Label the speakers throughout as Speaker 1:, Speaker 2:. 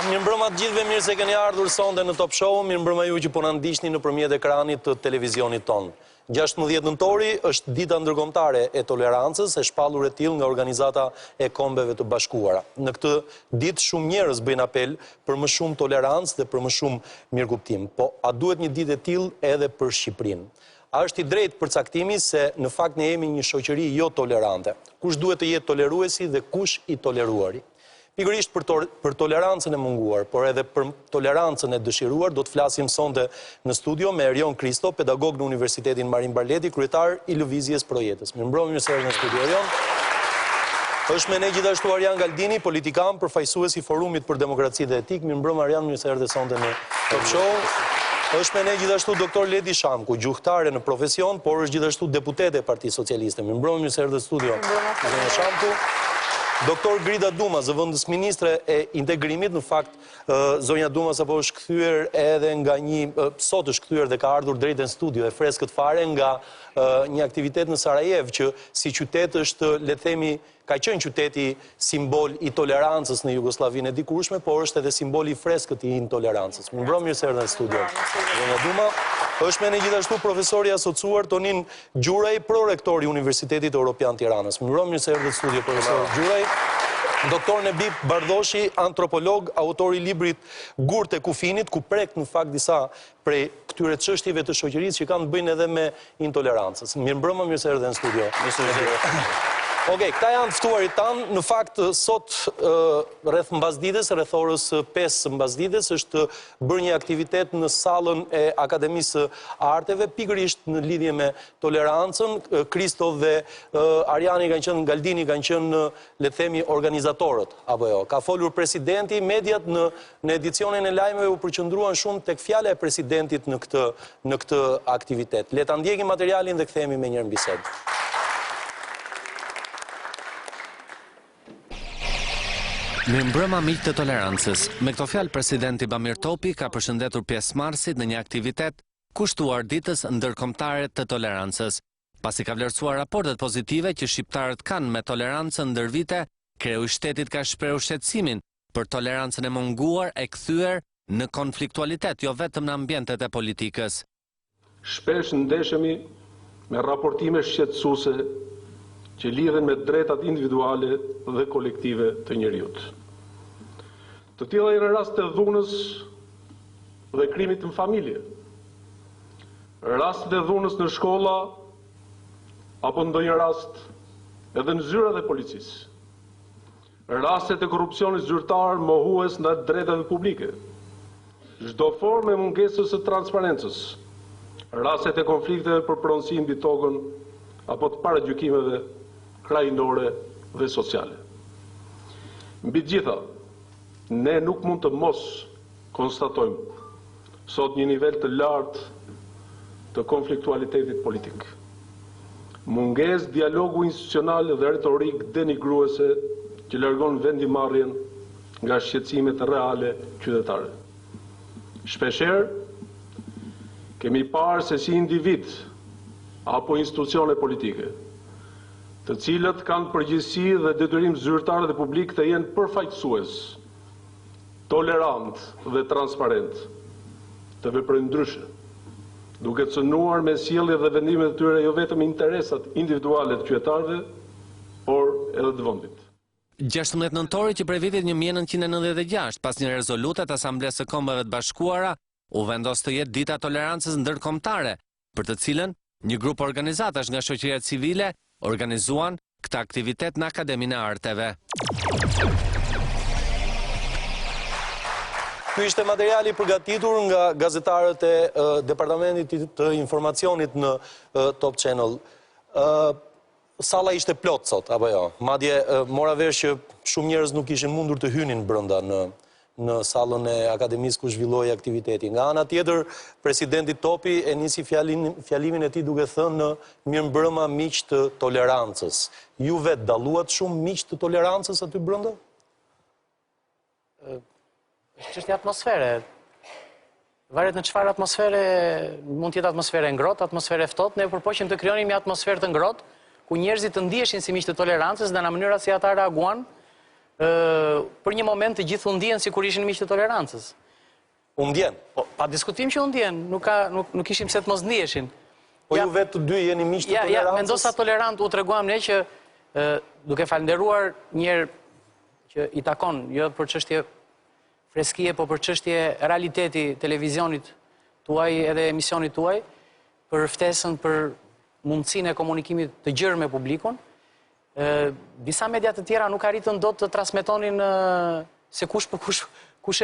Speaker 1: Mirëmbrëma të gjithëve, mirë se keni ardhur sonte në Top Show, mirëmbrëma ju që po na ndiqni nëpërmjet ekranit të televizionit ton. 16 nëntori është Dita Nderkombetare e tolerancës, e shpallur e tillë nga Organizata e Kombeve të Bashkuara. Në këtë ditë shumë njerëz bëjnë apel për më shumë tolerancë dhe për më shumë mirëkuptim. Po a duhet një ditë e tillë edhe për Shqipërinë? A është i drejtë përcaktimi se në fakt ne jemi një shoqëri jo tolerante? Kush duhet të jetë toleruesi dhe kush i toleruari? Pikerisht për tolerancën e munguar, por edhe për tolerancën e dëshiruar, do të flasim sonte në studio me Arian Galdini, pedagog në Universitetin Marin Barleti, kryetar i lëvizjes Projektës. Mirëmbrëma, mirë se erdhët në studio, Arian. Është me ne gjithashtu Arian Galdini, politikan, përfaqësues i Forumit për Demokraci dhe Etik. Mirëmbrëma, Arian, mirë se erdhët sonte në Top Show. Është me ne gjithashtu doktor Ledi Shamku, gjuhëtare në profesion, por është gjithashtu deputete e Partisë Socialiste. Mirëmbrëma, mirë se erdhët në studio. Mirëmbrëma, Shamku. Doktor Grida Duma, zëvendës ministre e integrimit, në fakt, zonja Duma sapo është kthyer edhe nga sot është kthyer dhe ka ardhur drejt në studio e freskët fare nga një aktivitet në Sarajev që si qytet është, le të themi, ka qenë qyteti simbol i tolerancës në Jugosllavinë e dikurshme, por është edhe simbol i freskët i intolerancës. Mirëmbrëma, mirë se erdhët në studio. Zonja Duma. Është me ne gjithashtu profesori asociuar Tonin Gjuraj, prorektor i Universitetit Evropian Tiranës. Mirëmbrëma, mirë se erdhët në studio, profesor Gjuraj. Doktor Nebip Bardhoshi, antropolog, autor i librit Gurt e kufinit, ku prek në fakt disa prej këtyre çështjeve të shoqërisë që kanë të bëjnë edhe me intolerancën. Mirëmbrëma, mirë se erdhët në studio. Okej, këta janë ftuarit tanë. Në fakt, sot rreth mbasdites, rreth orës 5 mbasdites, është bërë një aktivitet në sallën e Akademisë Arteve, pikërisht në lidhje me tolerancën. Kristo dhe Ariani Galdini kanë qenë, le të themi, organizatorët, apo jo. Ka folur presidenti, mediat në edicionin e lajmeve u përqendruan shumë tek fjala e presidentit në këtë aktivitet. Le ta ndjekim materialin dhe kthehemi me njëherë në bisedë.
Speaker 2: Mirëmbrëma miq të tolerancës. Me këto fjalë presidenti Bamir Topi ka përshëndetur pjesëmarrësit në një aktivitet kushtuar ditës ndërkombëtare të tolerancës. Pasi ka vlerësuar raportet pozitive që shqiptarët kanë me tolerancën ndër vite, kreu i shtetit ka shprehur shqetësimin për tolerancën e munguar e kthyer në konfliktualitet, jo vetëm në ambientet e politikës.
Speaker 3: Shpesh ndeshemi me raportime shqetësuese që lidhen me drejtat individuale dhe kolektive të njerëzit. Të tilla janë raste dhunës dhe krimit në familje, rastet e dhunës në shkolla, apo ndonjë rast edhe në zyrat e policisë, rastet e korrupsionit zyrtar mohues ndaj drejtave publike, çdo formë e mungesës së transparencës, rastet e konflikteve për pronësi mbi tokën apo të paragjykimeve krajinore dhe sociale. Mbi gjitha, ne nuk mund të mos konstatojmë sot një nivel të lartë të konfliktualitetit politik. Mungesë dialogu institucional dhe retorik denigruese që largon vendimarrjen nga shqetësimet reale qytetare. Shpeshherë kemi parë se si individ apo institucione politike, të cilët kanë përgjegjësi dhe detyrim zyrtar dhe publik të jenë përfaqësues, tolerant dhe transparent të veprojnë ndryshe, duke cënuar me sjellje dhe vendimet e tyre jo vetëm interesat individuale të qytetarëve, por edhe të vendit.
Speaker 2: 16 nëntori që prej vitit 1996, pas një rezolute të Asamblesë së Kombeve të Bashkuara, u vendos të jetë dita tolerancës ndërkombëtare, për të cilën Një grup organizatash nga shoqëria civile organizuan këtë aktivitet në Akademinë e Arteve.
Speaker 1: Ky ishte materiali përgatitur nga gazetarët e Departamentit të Informacionit në Top Channel. Salla ishte plot sot, apo jo? Madje mora vesh që shumë njerëz nuk ishin mundur të hynin brenda në sallën e Akademisë ku zhvilloi aktiviteti. Nga ana tjetër, presidenti Topi e nisi fjalimin e tij duke thënë mirëmbrëma miq të tolerancës. Ju vetë dalluat shumë miq të tolerancës aty brenda?
Speaker 4: Është çështje atmosfere. Varet në çfarë atmosfere, mund të jetë atmosfere ngrohtë, atmosfere ftohtë, ne përpoqim të krijonim një atmosferë të ngrohtë, ku njerëzit të ndiheshin si miq të tolerancës dhe në mënyra si ata reaguan, për një moment të gjithë u ndjen sikur ishin miq të tolerancës.
Speaker 1: U ndjen?
Speaker 4: Po, pa diskutim që u ndjen, nuk ishim se të mos ndiheshin.
Speaker 1: Po ju vetë të dy jeni miq të tolerancës?
Speaker 4: Ja, mendosa tolerant u treguam ne që duke falënderuar njerë që i takon, jo për çështje freskie, po për çështje realiteti televizionit tuaj edhe emisionit tuaj, për ftesën, për mundësinë e komunikimit të gjerë me publikun. Disa media të tjera nuk arritën dot të transmetonin se kush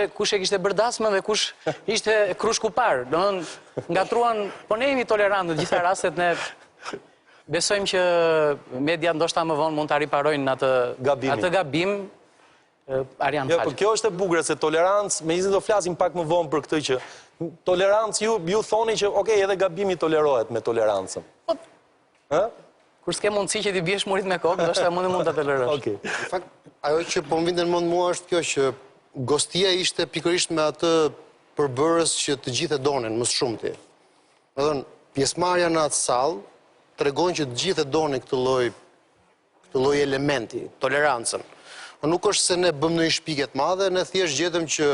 Speaker 4: e kishte bërdasmën dhe kush ishte krushku parë. Domethënë ngatruan, po ne jemi tolerantë në gjitha rastet, ne besojmë që media ndoshta më vonë mund ta riparojnë atë gabim. Arian,
Speaker 1: jo, por kjo është e bukur se tolerancë, megjithëse do flasim pak më vonë për këtë që tolerancë ju thoni që okay, edhe gabimi tolerohet me tolerancën.
Speaker 4: Kur s'ke mundësi që ti biesh murit me kokë, ndoshta mund ta tolerosh.
Speaker 1: Okej.
Speaker 5: Në fakt, ajo që po më vjen në mend mua është kjo që gostia ishte pikerisht me atë përbërës që të gjithë e donin më shumti. Do thënë, pjesëmarrja në atë sallë tregon që të gjithë e donin këtë lloj elementi, tolerancën. Nuk është se ne bëm në një shpikje të madhe, ne thjesht gjetëm që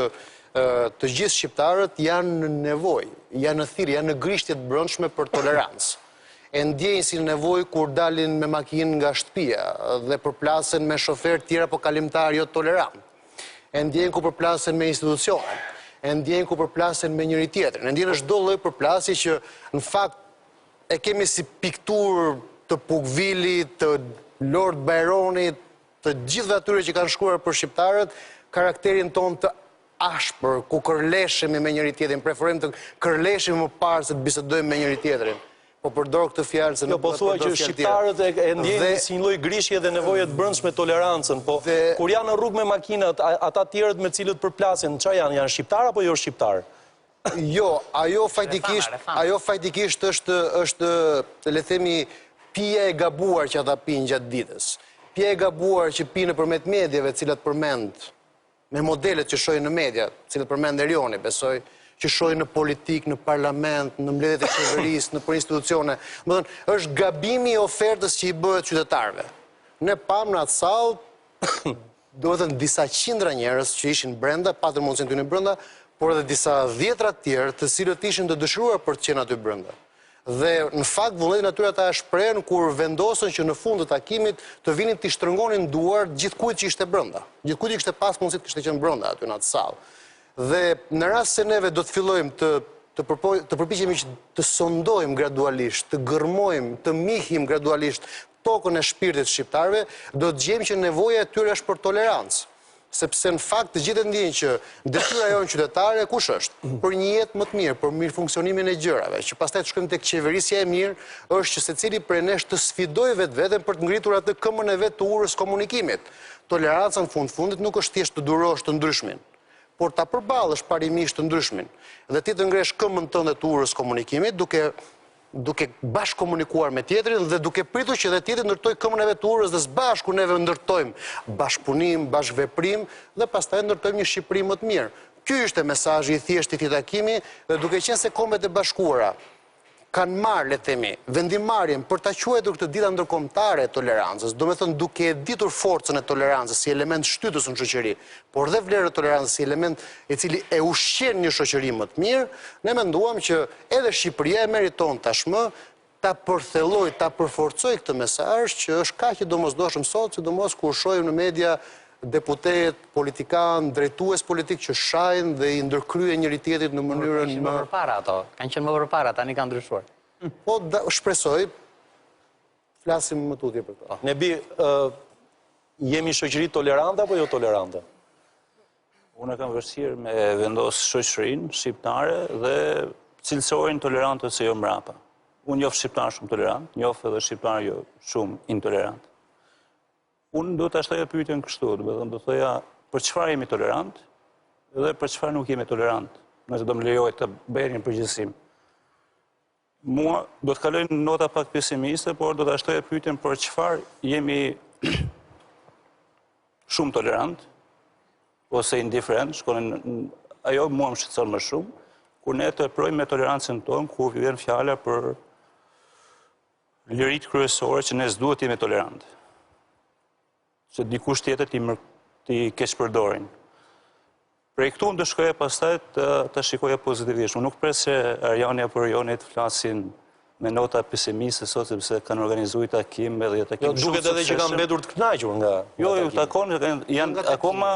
Speaker 5: të gjithë shqiptarët janë në nevojë, janë në thirrje, janë në grishtje të brendshme për tolerancë. E ndjejnë si nevojë kur dalin me makinë nga shtëpia dhe përplasen me shofer tjera apo kalimtar jo tolerant. E ndjejnë ku përplasen me institucione, e ndjejnë ku përplasen me njëri tjetrin. E ndjejnë çdo lloj përplasje që në fakt e kemi si pikturë të Pukvilit, të Lord Byronit, të gjithëve atyre që kanë shkruar për shqiptarët, karakterin ton të ashpër, ku kërleshemi me njëri tjetrin, preferojmë të kërleshemi më parë se të bisedojmë me njëri tjetrin. Po përdor këtë fjalë se
Speaker 1: nuk po thua që shqiptarët e ndjejnë si një lloj grishje dhe nevoje të brendshme tolerancën, po kur janë në rrugë me makinat, ata të tjerët me cilët përplasin, çfarë janë shqiptar apo jo shqiptar?
Speaker 5: Jo, ajo fajtikisht është, le themi, pija e gabuar që ata pinë gjatë ditës. Pija e gabuar që pinë nëpërmjet mediave, të cilat përmend me modelet që shohin në media, të cilat përmend Erioni, besoj, që shohin në politik, në parlament, në mbledhjet e qeverisë, në për institucione. Do të thënë, është gabimi i ofertës që i bëhet qytetarëve. Ne pam në atë sallë, do të thënë disa qindra njerëz që ishin brenda, patën mundësinë të hynin brenda, por edhe disa dhjetra të tjerë, të cilët ishin të dëshiruar për të qenë aty brenda. Dhe në fakt vullnetin atyre ata e shprehen kur vendosën që në fund të takimit të vinin të shtrëngonin duar gjithkujt që ishte brenda. Gjithkujt që kishte pas mundësi të kishte qenë brenda aty në atë sallë. Dhe në rast se neve do të fillojmë të përpiqemi që të sondojmë gradualisht, të gërmojmë, të mihim gradualisht tokën e shpirtit shqiptarëve, do të gjejmë që nevoja e tyre është për tolerancë. Sepse në fakt të gjithë ndjejnë që detyra jonë qytetare kush është? Për një jetë më të mirë, për mirë funksionimin e gjërave, që pastaj të shkojmë tek qeverisja e mirë, është që secili prej nesh të sfidojë vetveten për të ngritur atë këmbën e vet të urës komunikimit. Toleranca në fundit nuk është thjesht të durosh të ndryshmin, por ta përballësh parimisht të ndryshmin. Dhe ti të ngresh këmbën tënde të urës komunikimit duke bashkë komunikuar me tjetrin dhe duke pritur që dhe tjetrin ndërtoj këmbën e vet të urës dhe së bashku neve ndërtojmë bashkëpunim, bashkëveprim dhe pastaj ndërtojmë një Shqipëri më të mirë. Ky ishte mesazhi i thjeshtë i këtij takimi dhe duke qenë se Kombet e Bashkuara kanë marrë, le të themi, vendimarrjen për ta quajtur këtë Dita Nderkombetare e tolerancës, domethënë duke e ditur forcën e tolerancës si element shtytës në shoqëri, por dhe vlerën e tolerancës si element i cili e ushqen një shoqëri më të mirë, ne menduam që edhe Shqipëria e meriton tashmë ta përthelloj, ta përforcoj këtë mesazh që është kaq i domosdoshëm sot, sidomos kur shohim në media deputet, politikan, drejtues politik që shajnë dhe i ndërkryen njëri tjetrit në mënyrën
Speaker 4: më përpara ato, kanë qenë më përpara, tani kanë ndryshuar.
Speaker 5: Po, shpresoj, flasim më tutje për to.
Speaker 1: Nebi, jemi shoqëri tolerante apo jo tolerante?
Speaker 6: Unë kam vështirë me vendos shoqërinë shqiptare dhe cilësojnë tolerantët se jo mrapa. Unë njoh shqiptar shumë tolerant, njoh edhe shqiptar jo shumë intolerant. Unë do të ashtoja pyetjen kështu, do të thoja për çfarë jemi tolerant dhe për çfarë nuk jemi tolerant, nëse do më lejohet të bëj një përgjithësim. Mua do të kaloj në nota pak pesimiste, por do të ashtoja pyetjen për çfarë jemi shumë tolerant ose indiferent, ajo mua më shqetëson më shumë, kur ne të projmë me tolerancën tonë, kur vjen fjala për lirit kryesore që ne s'duhet jemi tolerant. Që dikush tjetër ti keq përdorin. Prej këtu në të shkoja pastaj të shikoja pozitivisht. Unë nuk pres që Ariani apo Arioni të flasin me nota pesimiste sot, sepse kanë organizuar takim edhe takim shumë
Speaker 1: duket edhe që kanë mbetur të kënaqur nga.
Speaker 6: Jo, takon janë akoma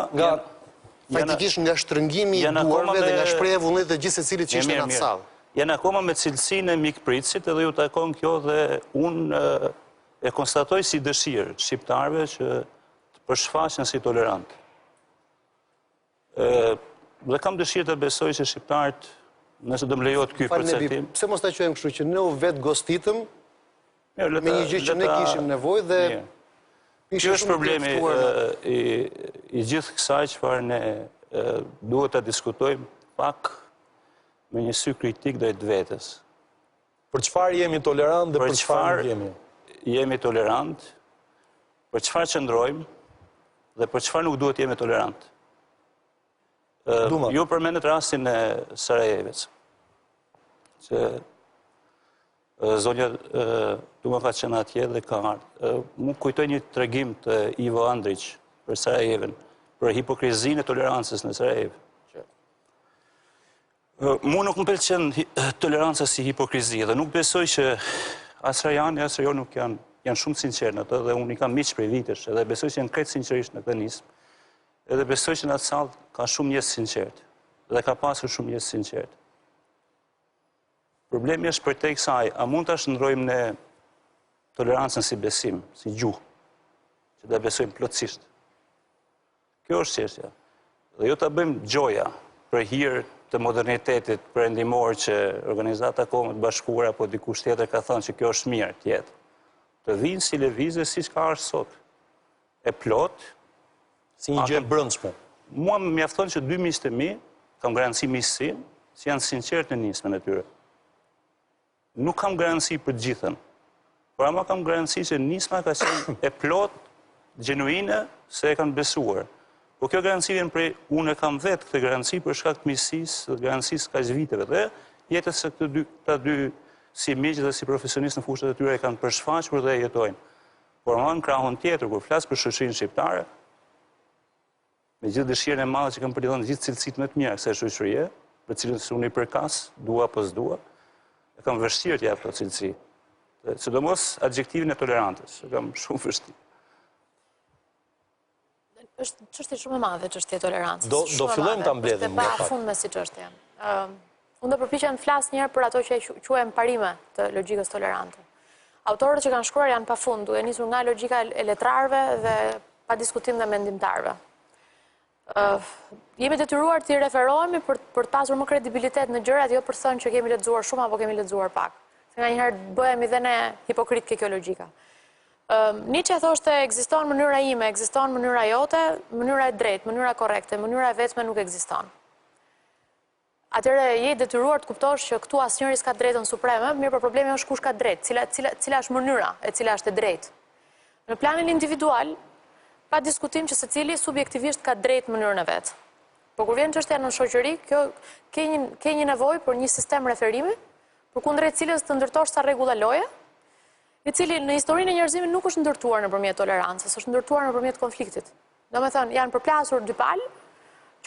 Speaker 5: Faktikisht nga shtrëngimi i duarve dhe nga shprehja e vullnetit të gjithë secilit që ishte në atë sallë.
Speaker 6: Janë akoma me cilësinë e mikpritësit edhe ju takon kjo dhe unë e konstatoj si dëshirë shqiptarëve që të përshfaqen si tolerant. Dhe kam dëshirë të besoj që shqiptarët, nëse do më lejohet ky përcaktim.
Speaker 5: Pse mos ta quajmë kështu që ne u vetë gostitëm me një gjë që ne kishim nevojë dhe
Speaker 6: kjo është problemi i gjithë kësaj çfarë ne duhet ta diskutojmë pak me një sy kritik drejt vetes.
Speaker 1: Për çfarë jemi tolerant dhe për çfarë jemi?
Speaker 6: Jemi tolerant, për çfarë qëndrojmë dhe për çfarë nuk duhet jemi tolerant. Ju përmendet rastin e Sarajevës, që zonja du më ka qenë atje dhe ka ardhë. Mu kujtoj një tregim të Ivo Andrić për Sarajevën, për hipokrizinë e tolerancës në Sarajevë. Mu nuk më pëlqen toleranca si hipokrizi dhe nuk besoj që as Ariani, as Arioni nuk janë shumë sinqerë në të dhe unë i kam miq prej vitesh edhe besoj që janë krejt sinqerisht në këtë nismë. Edhe besoj që në atë sallë ka shumë njerëz sinqert dhe ka pasur shumë njerëz sinqert. Problemi është për te kësaj, a mund të shndrojmë ne tolerancën si besim, si gjuhë, që da besojmë plotësisht. Kjo është çështja. Dhe jo ta bëjmë gjoja për hir të modernitetit perëndimor që Organizata e Kombeve të Bashkuara apo dikush tjetër ka thënë që kjo është mirë tjetër. Të vinë si lëvizje siç ka është sot. E plot,
Speaker 1: si një gjë e brendshme.
Speaker 6: Mua më mjafton që dy miqtë e mi, kam garanci miqësinë, që janë sinqertë në nismën e tyre. Nuk kam garanci për gjithën, por ama kam garanci që nisma ka qenë e plot, gjenuine, se e kanë besuar. Po kjo garanci vjen prej, unë e kam vetë këtë garanci për shkak të miqësisë dhe garancisë kaq viteve dhe jetës se këta dy si miq dhe si profesionistë në fushat e tyre e kanë përshfaqur dhe jetojnë. Por në krahun tjetër, kur flas për shoqërinë shqiptare, me gjithë dëshirën e madhe që kam për t'i dhënë gjithë cilësitë më të mira kësaj shoqërie, për cilën unë i përkas, dua apo s'dua, e kam vështirë t'jap këto cilësi. Sidomos adjektivin e tolerancës, e kam shumë vështirë.
Speaker 7: Është çështje shumë e madhe çështja e tolerancës.
Speaker 1: Do fillojmë ta mbledhim
Speaker 7: nga pak. Është pafundme si çështje. Unë do përpiqem të flas një herë për ato që quajmë parime të logjikës tolerante. Autorët që kanë shkruar janë pafund, duke nisur nga logjika e letrarëve dhe pa diskutim dhe mendimtarëve. Jemi detyruar të referohemi për të pasur më kredibilitet në gjërat, jo për thënë që kemi lexuar shumë apo kemi lexuar pak. Se nganjëherë bëhemi dhe ne hipokrit ke kjo logjika. Nietzsche thoshte ekziston mënyra ime, ekziston mënyra jote, mënyra e drejtë, mënyra korrekte, mënyra e vetme nuk ekziston. Atëherë je detyruar të kuptosh që këtu asnjëri s'ka drejtën supreme, mirë, por problemi është kush ka drejtë, cila është mënyra e cila është e drejtë. Në planin individual, pa diskutim që secili subjektivisht ka drejtë mënyrën e vet. Por kur vjen çështja në shoqëri, kjo ke një nevojë për një sistem referimi, përkundrejt cilës të ndërtosh sa rregulla loje, i cili në historinë e njerëzimit nuk është ndërtuar nëpërmjet tolerancës, është ndërtuar nëpërmjet konfliktit. Domethënë, janë përplasur dy palë,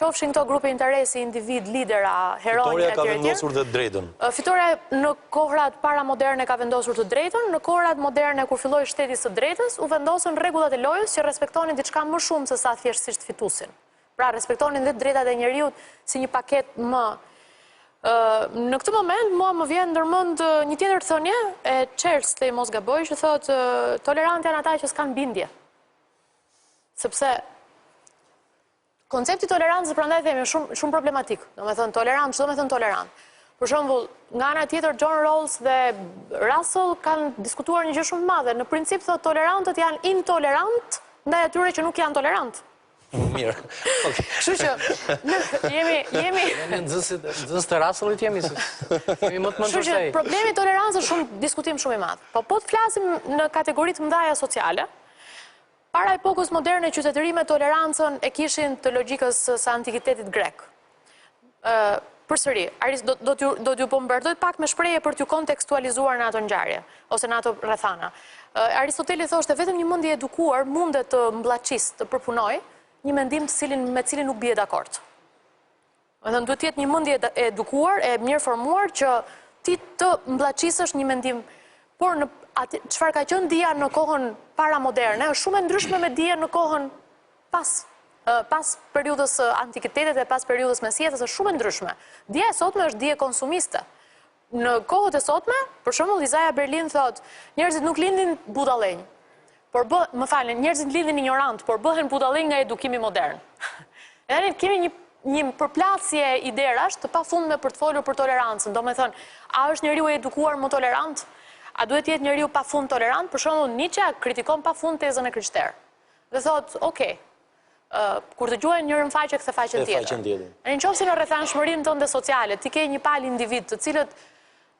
Speaker 7: qofshin këto grupe interesi, individ, lidera, heronj,
Speaker 1: Fitoria ka vendosur të drejtën.
Speaker 7: Fitoria në kohrat paramoderne ka vendosur të drejtën, në kohrat moderne kur filloi shteti së drejtës, u vendosën rregullat e lojës që respektonin diçka më shumë se sa thjeshtësisht fituesin. Pra respektonin dhe drejtat e njeriut si një paketë më Në këtë moment, mua më vjen ndërmend një tjetër thënie e Çers, të mos gaboj, që thotë tolerantë janë ata që s'kan bindje. Sepse koncepti tolerancës prandaj themi shumë problematik. Domethënë tolerant, çdo më thënë tolerant. Për shembull, nga ana tjetër John Rawls dhe Russell kanë diskutuar një gjë shumë të madhe. Në princip thotë tolerantët janë intolerant ndaj atyre që nuk janë tolerant.
Speaker 1: Mirë.
Speaker 7: Kështu që jemi
Speaker 4: Nxënës të Russellit jemi më të
Speaker 7: Kështu
Speaker 4: menduar
Speaker 7: që problemi i tolerancës është diskutim shumë i madh. Po të flasim në kategoritë mëdha sociale, para epokës moderne qytetëri me tolerancën e kishin të logjikës së antikitetit grek. Përsëri, do t'ju bombardoj pak me shprehje për t'ju kontekstualizuar në ato ngjarje ose në ato rrethana. Aristoteli thoshte vetëm një mendje edukuar mundet të mbllaçisë, të përpunojë një mendim me cilin nuk bie dakord. Duhet të jetë një mendje edukuar, e mirë formuar që ti të mbllaçisësh një mendim, por çfarë ka qenë dia në kohën paramoderne është shumë e ndryshme me dia në kohën pas periudhës antikitetit e pas periudhës mesjetës është shumë e ndryshme. Dia e sotme është dije konsumiste. Në kohët e sotme, për shembull Izaja Berlin thotë, njerëzit nuk lindin budallënj, por njerëzit lindin ignorant, por bëhen budallënj nga edukimi modern. Edhe kemi një përplasje iderash të pafundme për të folur për tolerancën. Domethënë, a është njeriu i edukuar më tolerant? A duhet të jetë njeriu pafund tolerant? Për shembull, Nietzsche kritikon pafund tezën e Krishter. Dhe thotë, okay, kur të gjuajnë njërën faqe këse faqen tjetër. Nëse në rrethanshmërinë tënde sociale, ti ke një palë individ të cilët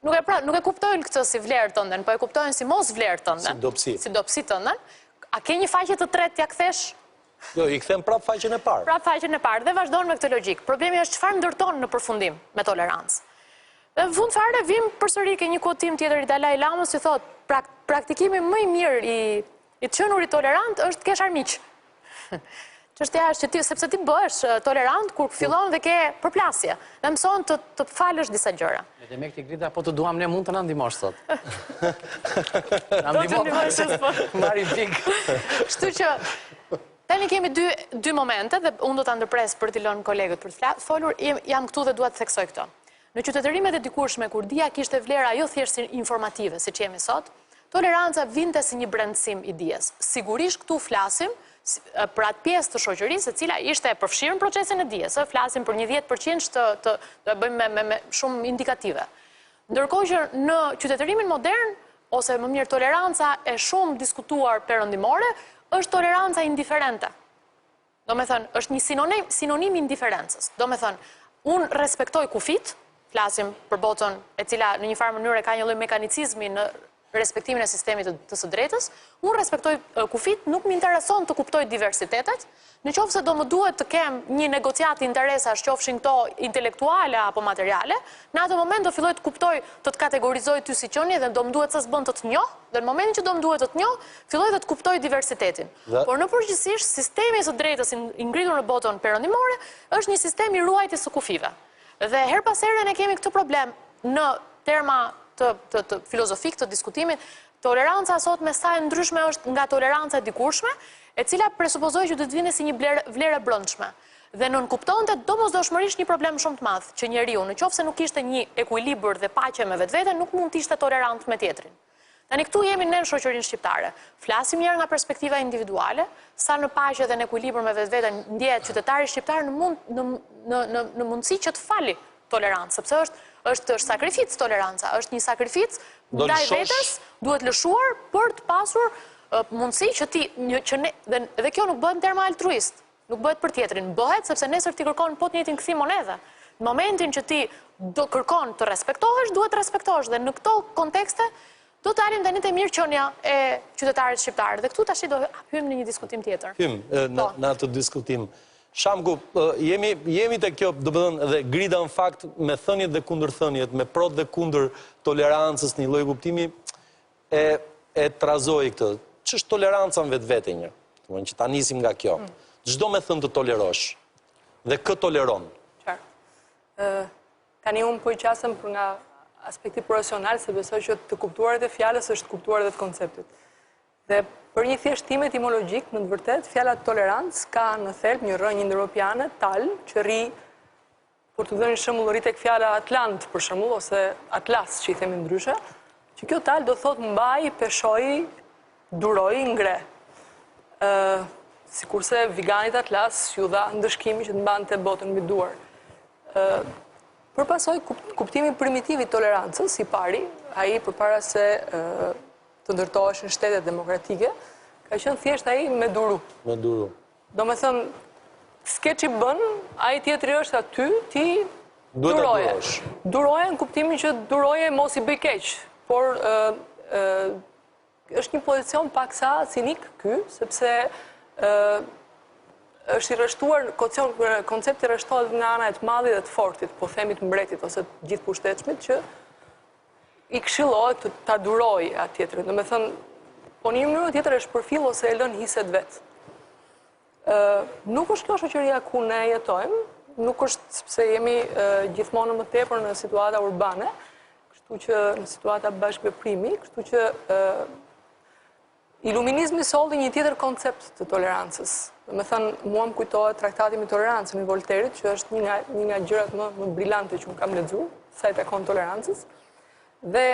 Speaker 7: nuk e kuptojnë këtë si vlerë tënden, po e kuptojnë si mos vlerë tënden, si dobësi tënden, a ke një faqe të tretë t'ja kthesh?
Speaker 1: Jo, i kthem prap faqen e parë.
Speaker 7: Prap faqen e parë dhe vazhdojnë me këtë logjik. Problemi është çfarë ndërton në përfundim me tolerancë. Dhe në fund fare vim përsëri ke një quotim tjetër i Dalai Lamës që thotë praktikimi më i mirë i të qenurit tolerant është kesh armiq. Çështja është që sepse ti bëhesh tolerant kur fillon dhe ke përplasje dhe mëson të falësh disa gjëra.
Speaker 4: Dhe me këti Grida, po të duam ne mund të na ndihmosh sot.
Speaker 7: Na ndihmosh sot.
Speaker 4: Marrim pik.
Speaker 7: Kështu që tani kemi dy momente dhe unë do ta ndërpres për t'i lënë kolegët për të folur, jam këtu dhe dua të theksoj këto. Në qytetërimet e dikurshme kur dia kishte vlera jo thjesht informative siç jemi sot, toleranca vinte si një brendësim i dijes. Sigurisht këtu flasim për atë pjesë të shoqërisë e cila ishte e përfshirë në procesin e dijes, flasim për një 10% të bëjmë me shumë indikative. Ndërkohë që në qytetërimin modern, ose më mirë toleranca e shumë diskutuar perëndimore, është toleranca indiferente. Do me thënë, është një sinonim indiferencës. Do me thënë, unë respektoj kufit, flasim për botën e cila në një farë mënyrë ka një lloj mekanicizmi në respektimin e sistemit të së drejtës, unë respektoj kufit, nuk më intereson të kuptoj diversitetet, në qoftë se do më duhet të kem një negociat interesash, qofshin këto intelektuale apo materiale, në atë moment do filloj të kuptoj, të kategorizoj ty si qenie dhe do më duhet sa s'bën të të njoh, dhe në momentin që do më duhet të të njoh, filloj të kuptoj diversitetin. Por në përgjithësisht, sistemi i së drejtës i ngritur në botën perëndimore është një sistem i ruajtjes së kufive. Dhe her pas here ne kemi këtë problem në terma të filozofik të diskutimit, toleranca sot me sa e ndryshme është nga toleranca dikurshme, e cila presupozoj që do të vinte si një vlerë brendshme. Dhe nënkuptonte domosdoshmërisht një problem shumë të madh, që njeriu, nëse nuk kishte një ekuilibër dhe paqe me vetveten, nuk mund të ishte tolerant me tjetrin. Tani këtu jemi në shoqërinë shqiptare. Flasim njëherë nga perspektiva individuale, sa në paqe dhe në ekuilibër me vetveten ndjehet qytetari shqiptar në mundësi që të fali tolerancë, sepse është sakrificë toleranca, është një sakrificë ndaj vetes, duhet lëshuar për të pasur mundësi që ti, dhe kjo nuk bëhet në terma altruist, nuk bëhet për tjetrin, bëhet sepse nesër ti kërkon po të njëjtin kthim monedhe. Në momentin që ti do kërkon të respektohesh, duhet të respektohesh dhe në këto kontekste do të alim tani te mirëqenia e qytetarit shqiptar dhe këtu tash do hym në një diskutim tjetër.
Speaker 1: Hym në atë diskutim. Shamku, jemi të kjo, do të thënë, dhe Grida në fakt me thënjet dhe kundërthënjet, me prot dhe kundër tolerancës një lloj kuptimi, e trazoi këtë. Ç'është toleranca në vetvete një? Domethënë që ta nisim nga kjo. Çdo me thënë të tolerosh. Dhe kë toleron?
Speaker 8: Qartë. Tani unë po i qasëm për nga aspekti profesional, se besoj që të kuptuarit e fjalës është kuptuarit e të konceptit. Dhe për një thjeshtime etimologjik, në të vërtet, fjala tolerancë ka në thelb një rrënjë indoeuropiane, tal, që rri për të dhënë shembull tek fjala Atlant për shembull ose Atlas që i themi ndryshe, që kjo tal do thot mbaj, peshoj, duroj, ngre. Sikurse veganit Atlas ju dha ndëshkimi që të mbante botën mbi duar. Përpasoj kuptimi primitiv i tolerancës i pari, ai përpara se të ndërtoheshin shtetet demokratike, ka qenë thjesht ai me duru.
Speaker 1: Me duru.
Speaker 8: Do me thënë, s'ke që bën, ai tjetri është aty, ti duroje. Duroje në kuptimin që duroje mos i bëj keq, por është një pozicion paksa cinik ky, sepse është i rreshtuar, koncepti rreshtohet nga ana e të madhit dhe të fortit, po themi të mbretit ose të gjithë pushtetshmit që i këshillohet ta duroj atë tjetrin. Do me thënë, po një mënyrë tjetër është përfill ose e lën hiset vetë. Nuk është kjo shoqëria ku ne jetojmë, nuk është sepse jemi gjithmonë më tepër në situata urbane, kështu që në situata bashkëveprimi, kështu që iluminizmi solli një tjetër koncept të tolerancës. Do me thënë, mua më kujtohet traktati mbi tolerancën i Voltairit, që është një nga gjërat më brillante që unë kam lexuar, sa i takon tolerancës. Dhe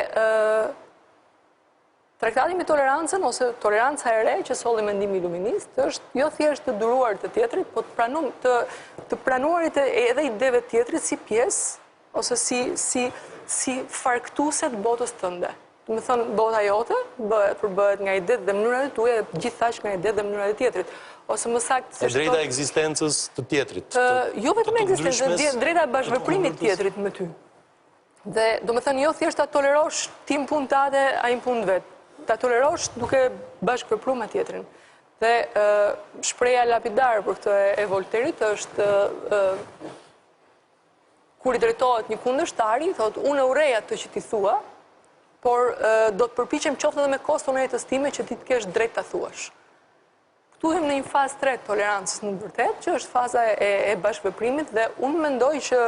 Speaker 8: traktati mbi tolerancën ose toleranca e re që solli mendimi iluminist është jo thjesht të duruar të tjetrit, po të pranuarit edhe ideve të tjetrit si pjesë ose si farktuese të botës tënde. Do të thënë, bota jote përbëhet nga idetë dhe mënyrat e tuaja dhe gjithashtu nga idetë dhe mënyrat e tjetrit. Ose më saktë
Speaker 1: se drejta e ekzistencës të tjetrit.
Speaker 8: Jo vetëm ekzistencës, drejta e bashkëveprimit të tjetrit me ty. Dhe do me thënë, jo thjesht ta tolerosh ti në punë tate, ai në punë vet. Ta tolerosh duke bashkëvepruar me tjetrin. Dhe shpreha lapidare për këtë e Voltairit është kur i drejtohet një kundërshtari, thotë unë urrej atë që ti thua, por do të përpiqem qoftë edhe me koston e jetës time që ti të kesh drejt ta thuash. Këtu hem në një fazë tretë tolerancës në vërtet, që është faza e bashkëveprimit dhe unë mendoj që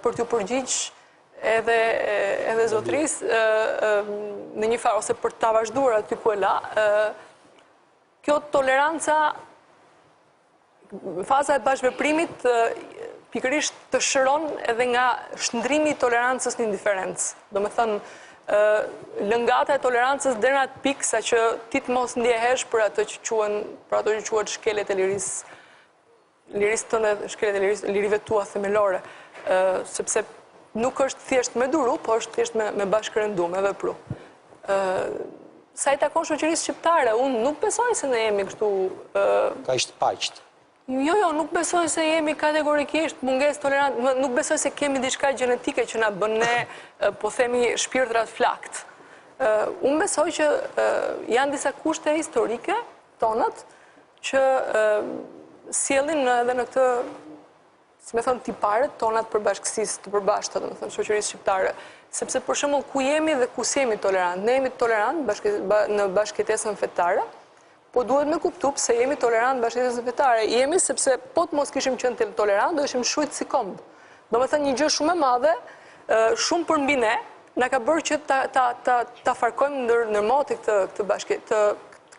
Speaker 8: për t'ju përgjigj edhe zotris në një farë, ose për ta vazhduar aty ku e la, kjo toleranca, faza e bashkëveprimit pikerisht të shëron edhe nga shndrimi i tolerancës në indiferencë. Do me thënë, lëngata e tolerancës deri në atë pikë sa që ti të mos ndjehesh për ato që quhet shkeljet e lirisë tënde, shkeljet e lirive tua themelore, sepse nuk është thjesht me duru, po është thjesht me bashkërëndu, me vepru. Sa i takon shoqërisë shqiptare, unë nuk besoj se ne jemi kështu
Speaker 1: Kaq të paqt.
Speaker 8: Jo, nuk besoj se jemi kategorikisht mungesë tolerante, nuk besoj se kemi diçka gjenetike që na bën ne, po themi, shpirtrat flakt. Unë besoj që janë disa kushte historike tonët që sjellin edhe në këtë, si me thënë, tiparet tonat përbashkësisë të përbashkëta, do të thënë, shoqërisë shqiptare. Sepse për shembull ku jemi dhe ku s'jemi tolerant. Ne jemi tolerant në bashkëtesën fetare, po duhet me kuptu pse jemi tolerant bashkëtesën fetare. Jemi sepse po të mos kishim qenë tolerant, do ishim shujt si kombë. Do me thënë një gjë shumë e madhe, shumë për mbi ne, na ka bërë që ta farkojmë ndërmoti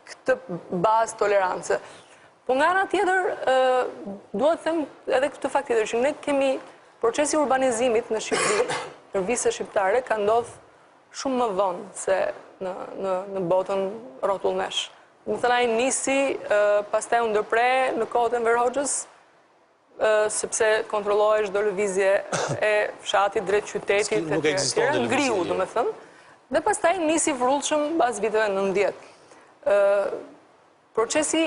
Speaker 8: këtë bazë tolerance. Po nga ana tjetër, duhet të them edhe këtë fakt tjetër, që ne kemi procesi urbanizimit në Shqipëri, në vise shqiptare, ka ndodhur shumë më vonë se në botën rrotullnesh. Më thënë ai nisi, pastaj u ndërpre në kohën e Enver Hoxhës, sepse kontrollohej çdo lëvizje e fshatit drejt qytetit, ngriu, do me thënë, dhe pastaj nisi vrullshëm pas viteve 90. Procesi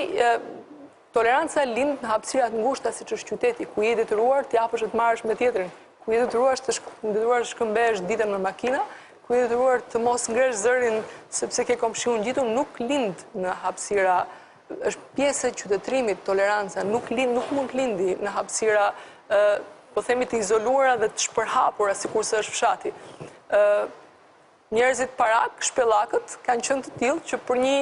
Speaker 8: toleranca lind në hapësira të ngushta siç është qyteti, ku je detyruar të japësh të marrësh me tjetrin, ku je detyruar të shkëmbesh ditën me makina, ku je detyruar të mos ngresh zërin sepse ke komshiun ngjitur, nuk lind në hapësira, është pjesë e qytetërimit, toleranca, nuk mund të lindi në hapësira, po themi, të izoluara dhe të shpërhapura sikurse është fshati. Njerëzit parak, shpellakët, kanë qenë të tillë që për një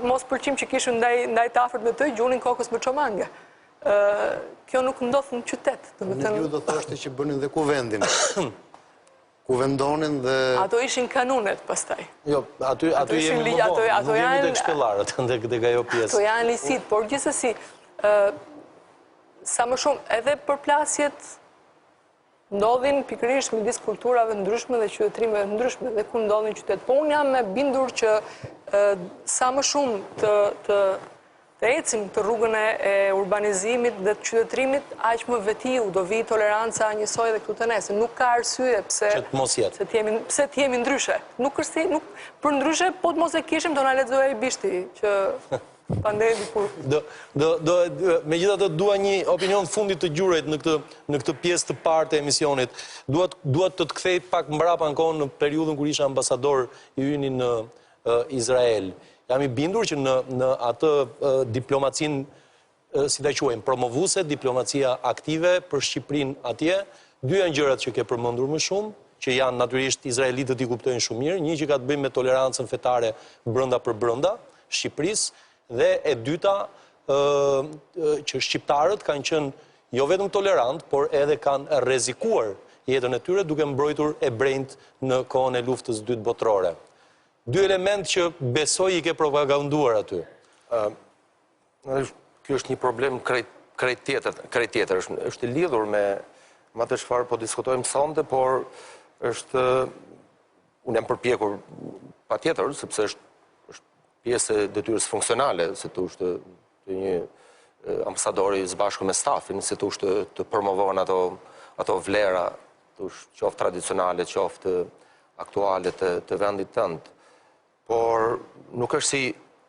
Speaker 8: mos pëlqim që kishin ndaj të afërt me të, gjunin kokës me çomange. Kjo nuk ndodh në qytet.
Speaker 5: Ju do thoshte që bënin dhe kuvendin. Ku vendonin dhe...
Speaker 8: Ato ishin kanunet, pastaj.
Speaker 1: Jo, aty jemi më vonë, nuk jemi tek shpellarët, tek ajo pjesë.
Speaker 8: Ato janë lisit, por gjithsesi, sa më shumë, edhe përplasjet ndodhin pikërisht midis kulturave ndryshme dhe qytetërimeve ndryshme dhe ku ndodhin qytet. Po unë jam e bindur që sa më shumë të ecim të rrugën e urbanizimit dhe të qytetërimit, aq më vetiu do vi toleranca njësoj dhe këtu të nesër. Nuk ka arsye pse të jemi ndryshe. Nuk për ndryshe, po të mos e kishim do na lexoja i bishti që pandej dikur.
Speaker 1: Megjithatë dua një opinion fundit të gjurejt në këtë pjesë të parë të emisionit. Duat të të kthej pak mbrapa në kohën në periudhën kur isha ambasador i yni në Izrael. Jam i bindur që në atë diplomacin, si ta quajmë, promovuse, diplomacia aktive për Shqipërinë atje, dy janë gjërat që ke përmendur më shumë, që janë natyrisht izraelitët i kuptojnë shumë mirë, një që ka të bëjë me tolerancën fetare brenda për brenda Shqipërisë, dhe e dyta që shqiptarët kanë qenë jo vetëm tolerant, por edhe kanë rrezikuar jetën e tyre duke mbrojtur ebrejt në kohën e luftës dytë botërore. Dy element që besoj i ke propaganduar aty.
Speaker 9: Kjo është një problem krejt tjetër. Është lidhur me atë çfarë po diskutojmë sonte, por unë jam përpjekur patjetër, sepse është pjesë e detyrës funksionale, si thosh të një ambasadori së bashku me stafin, si thosh të promovohen ato vlera, qoftë tradicionale, qoftë aktuale të vendit tënd. Por nuk është si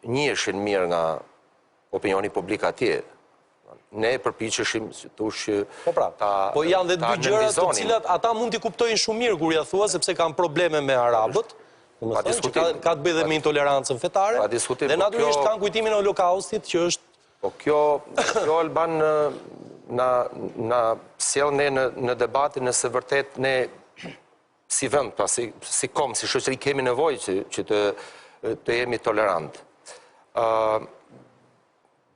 Speaker 9: njiheshin mirë nga opinioni publik atje. Ne përpiqeshim
Speaker 1: po janë dhe dy gjëra të cilat ata mund t'i kuptojnë shumë mirë kur ja thua, sepse kanë probleme me arabët, ka të bëjë dhe me intolerancën fetare, dhe natyrisht kanë kujtimin e Holokaustit që është...
Speaker 9: Po kjo Alban na sjell ne në debatin nëse vërtet ne si vend, si kom, si shoqëri kemi nevojë që të jemi tolerant.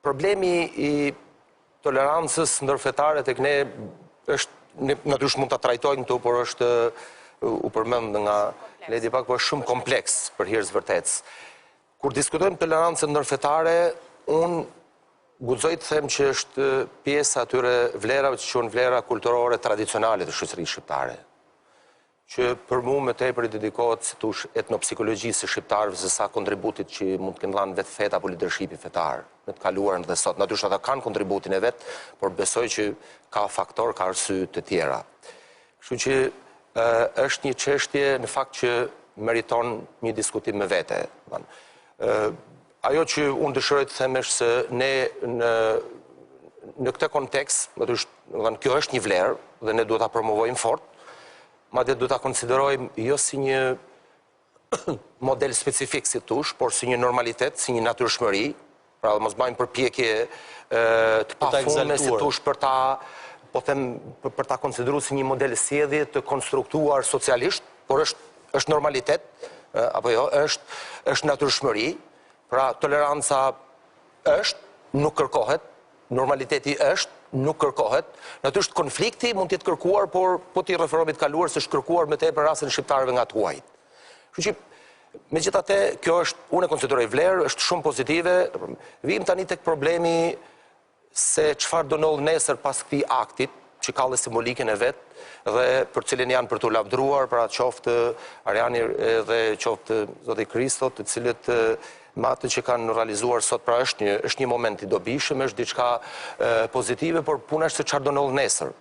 Speaker 9: Problemi i tolerancës ndërfetare tek ne është, natyrisht mund ta trajtojmë këtu, por është u përmend nga Ledi pak, por është shumë kompleks për hir të vërtetës. Kur diskutojmë tolerancën ndërfetare, unë guxoj të them që është pjesë atyre vlerave që quhen vlera kulturore tradicionale të shoqërisë shqiptare, që për mu me tepër i dedikohet si tush etnopsikologjisë së shqiptarëve se sa kontributit që mund të kenë dhënë vetë feta apo lidershipi fetar në të kaluarën dhe sot. Natyrisht ata kanë kontributin e vet, por besoj që ka faktor, ka arsye të tjera. Kështu që është një çështje në fakt që meriton një diskutim me vete. Ajo që unë dëshiroj të them është se ne në këtë kontekst, kjo është një vlerë dhe ne duhet ta promovojmë fort. Madje do ta konsiderojmë jo si një model specifik si tush, por si një normalitet, si një natyrshmëri, pra mos bëjmë përpjekje të pafundme si tush për ta konsideruar si një model sjellje të konstruktuar socialisht, por është normalitet, apo jo, është natyrshmëri, pra toleranca është, nuk kërkohet, normaliteti është, nuk kërkohet. Natyrisht konflikti mund të jetë kërkuar, por po t'i referohemi të kaluar se është kërkuar më tepër rastin e shqiptarëve nga tuajt. Kështu që megjithatë, kjo është, unë e konsideroj vlerë, është shumë pozitive. Vim tani tek problemi se çfarë do ndodh nesër pas këtij aktit, që ka dhe simbolikën e vet, dhe për cilin janë për t'u lavdruar, pra qoftë Ariani dhe qoftë Zoti Kristo, të cilët me atë që kanë realizuar sot, pra është një moment i dobishëm, është diçka pozitive, por puna është se çfarë do ndodh nesër.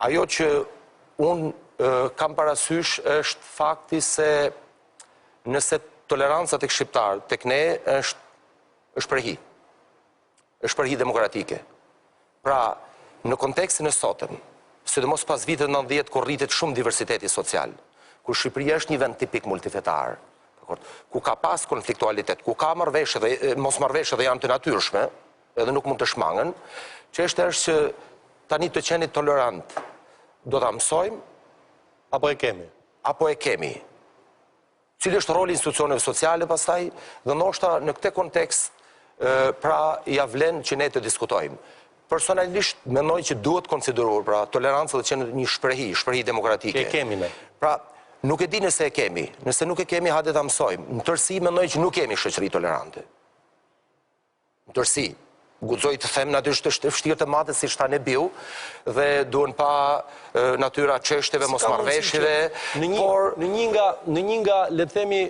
Speaker 9: Ajo që unë kam parasysh është fakti se nëse toleranca tek shqiptar, tek ne është prehi. Është prehi demokratike. Pra, në kontekstin e sotëm, sidomos pas vitet 90 kur rritet shumë diversiteti social, kur Shqipëria është një vend tipik multifetar, ku ka pas konfliktualitet, ku ka marrëveshje dhe mosmarrëveshje dhe janë të natyrshme, edhe nuk mund të shmangen, çështja është që tani të qeni tolerant, do ta mësojmë
Speaker 1: apo e kemi?
Speaker 9: Apo e kemi. Cili është roli institucioneve sociale pastaj, dhe ndoshta në këtë kontekst pra ja vlen që ne të diskutojmë. Personalisht mendoj që duhet konsideruar pra toleranca të qenë një shprehi demokratike.
Speaker 1: E kemi ne.
Speaker 9: Pra nuk e di nëse e kemi. Nëse nuk e kemi, hajde ta mësojmë. Në tërësi mendoj që nuk kemi shoqëri tolerante. Në tërësi. guxoj të them, natyrisht është vështirë të madhe si shta ne biu, dhe duhen pa natyra çështjeve, mosmarrveshjeve, por
Speaker 1: në një nga le të themi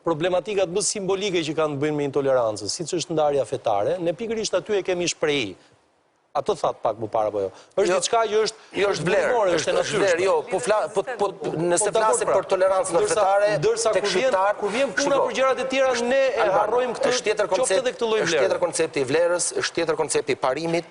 Speaker 1: problematikat më simbolike që kanë të bëjnë me intolerancën, siç është ndarja fetare, ne pikërisht aty e kemi shprehi. Ato thatë pak më para, po jo. Është diçka që është
Speaker 9: vlerë, është vlerë, jo, po nëse flasim për tolerancën fetare, tek shqiptar,
Speaker 1: kur vjen puna për gjërat e tjera, ne e harrojmë këtë, qoftë edhe këtë lloj vlerë.
Speaker 9: Është tjetër koncepti i vlerës, është tjetër koncepti i parimit,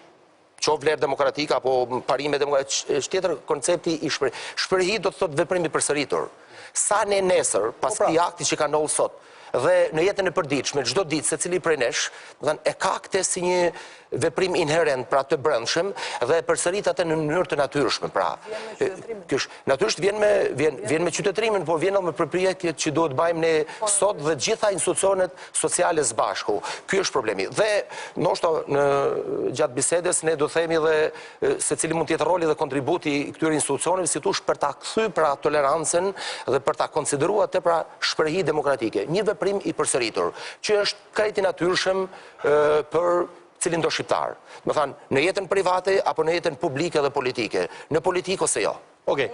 Speaker 9: qoftë vlerë demokratike apo parime demokratike, është tjetër koncepti i shprehjes. Shprehi do të thotë veprim i përsëritur. Sa ne nesër, pas këtij akti që ka ndodhur sot, dhe në jetën e përditshme, çdo ditë secili prej nesh, e ka këtë si një veprim inherent, pra të brendshëm, dhe përsërit atë në mënyrë të natyrshme, pra. Natyrisht vjen me qytetrimin, por vjen edhe me përpjekjet që duhet bëjmë ne sot dhe gjitha institucionet sociale së bashku. Ky është problemi. Dhe ndoshta në gjatë bisedës ne do themi dhe secili mund të jetë roli dhe kontributi i këtyre institucioneve si thosh për ta kthy pra tolerancën dhe për ta konsideruar atë pra shprehi demokratike. Një veprim i përsëritur, që është krejt i natyrshëm për cilin do shqiptar. Më thanë, në jetën private apo në jetën publike dhe politike. Në politikë ose jo.
Speaker 1: Okej,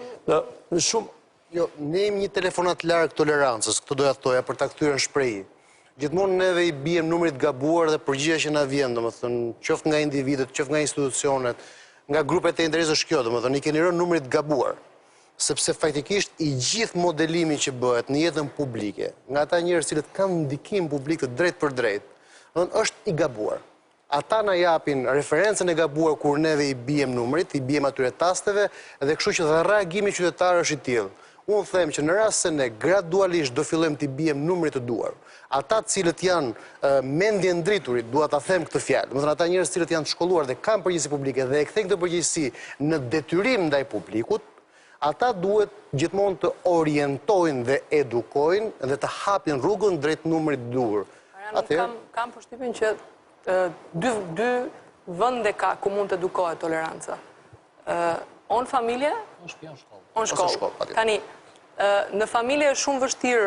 Speaker 1: shumë...
Speaker 5: Jo, ne jemi një telefonat larg tolerancës, këtë doja të thoja për ta kthyer në shprehi. Gjithmonë neve i biem numrit gabuar dhe përgjigja që na vjen, domethënë, qoftë nga individët, qoftë nga institucionet, nga grupet e interesës kjo, domethënë, i keni rënë numrit gabuar. Sepse faktikisht i gjithë modelimi që bëhet në jetën publike, nga ata njerëz që kanë ndikim publik të drejt për drejt, është i gabuar. Ata na japin referencën e gabuar kur neve i biem numrit, i biem atyre tasteve, dhe kështu që dhe reagimi qytetar është i tillë. Unë them që në rast se ne gradualisht do fillojmë të biem numrit të duar, ata cilët janë mendje ndriturit, dua ta them këtë fjalë, domethënë ata njerëz cilët janë të shkolluar dhe kanë përgjegjësi publike dhe e kthejnë këtë përgjegjësi në detyrim ndaj publikut, ata duhet gjithmonë të orientojnë dhe edukojnë dhe të hapin rrugën drejt numrit të duhur.
Speaker 8: Kam përshtypjen që dy vende ka ku mund të edukohet toleranca. On familje, on shkollë. Tani, në familje është shumë vështirë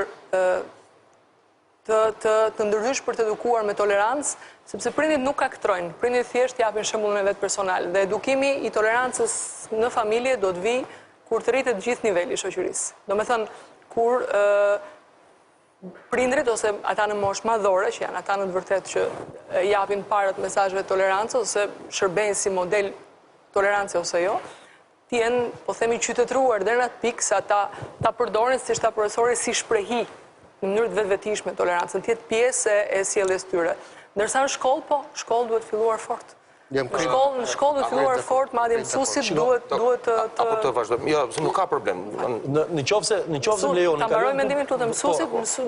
Speaker 8: të ndërhysh për të edukuar me tolerancë, sepse prindit nuk kaktrojnë, prindit thjesht japin shembullin e vet personal. Dhe edukimi i tolerancës në familje do të vijë kur të rritet gjithë niveli i shoqërisë. Domethënë, kur prindrit ose ata në moshë madhore, që janë ata në të vërtetë që japin parët mesazheve tolerancë ose shërbejnë si model tolerancë ose jo, të jenë, po themi, qytetruar deri në atë pikë sa ta përdorin si profesori si shprehi në mënyrë të vetvetishme tolerancën, të jetë pjesë e sjelljes tyre. Ndërsa në shkollë, po, shkollë duhet filluar fort. Në shkollë duhet filluar fort, madje mësuesit duhet të...
Speaker 9: Apo të vazhdojmë, jo, nuk ka problem.
Speaker 1: Në qofse më lejon...
Speaker 8: Ta mbaroj mendimin tuaj,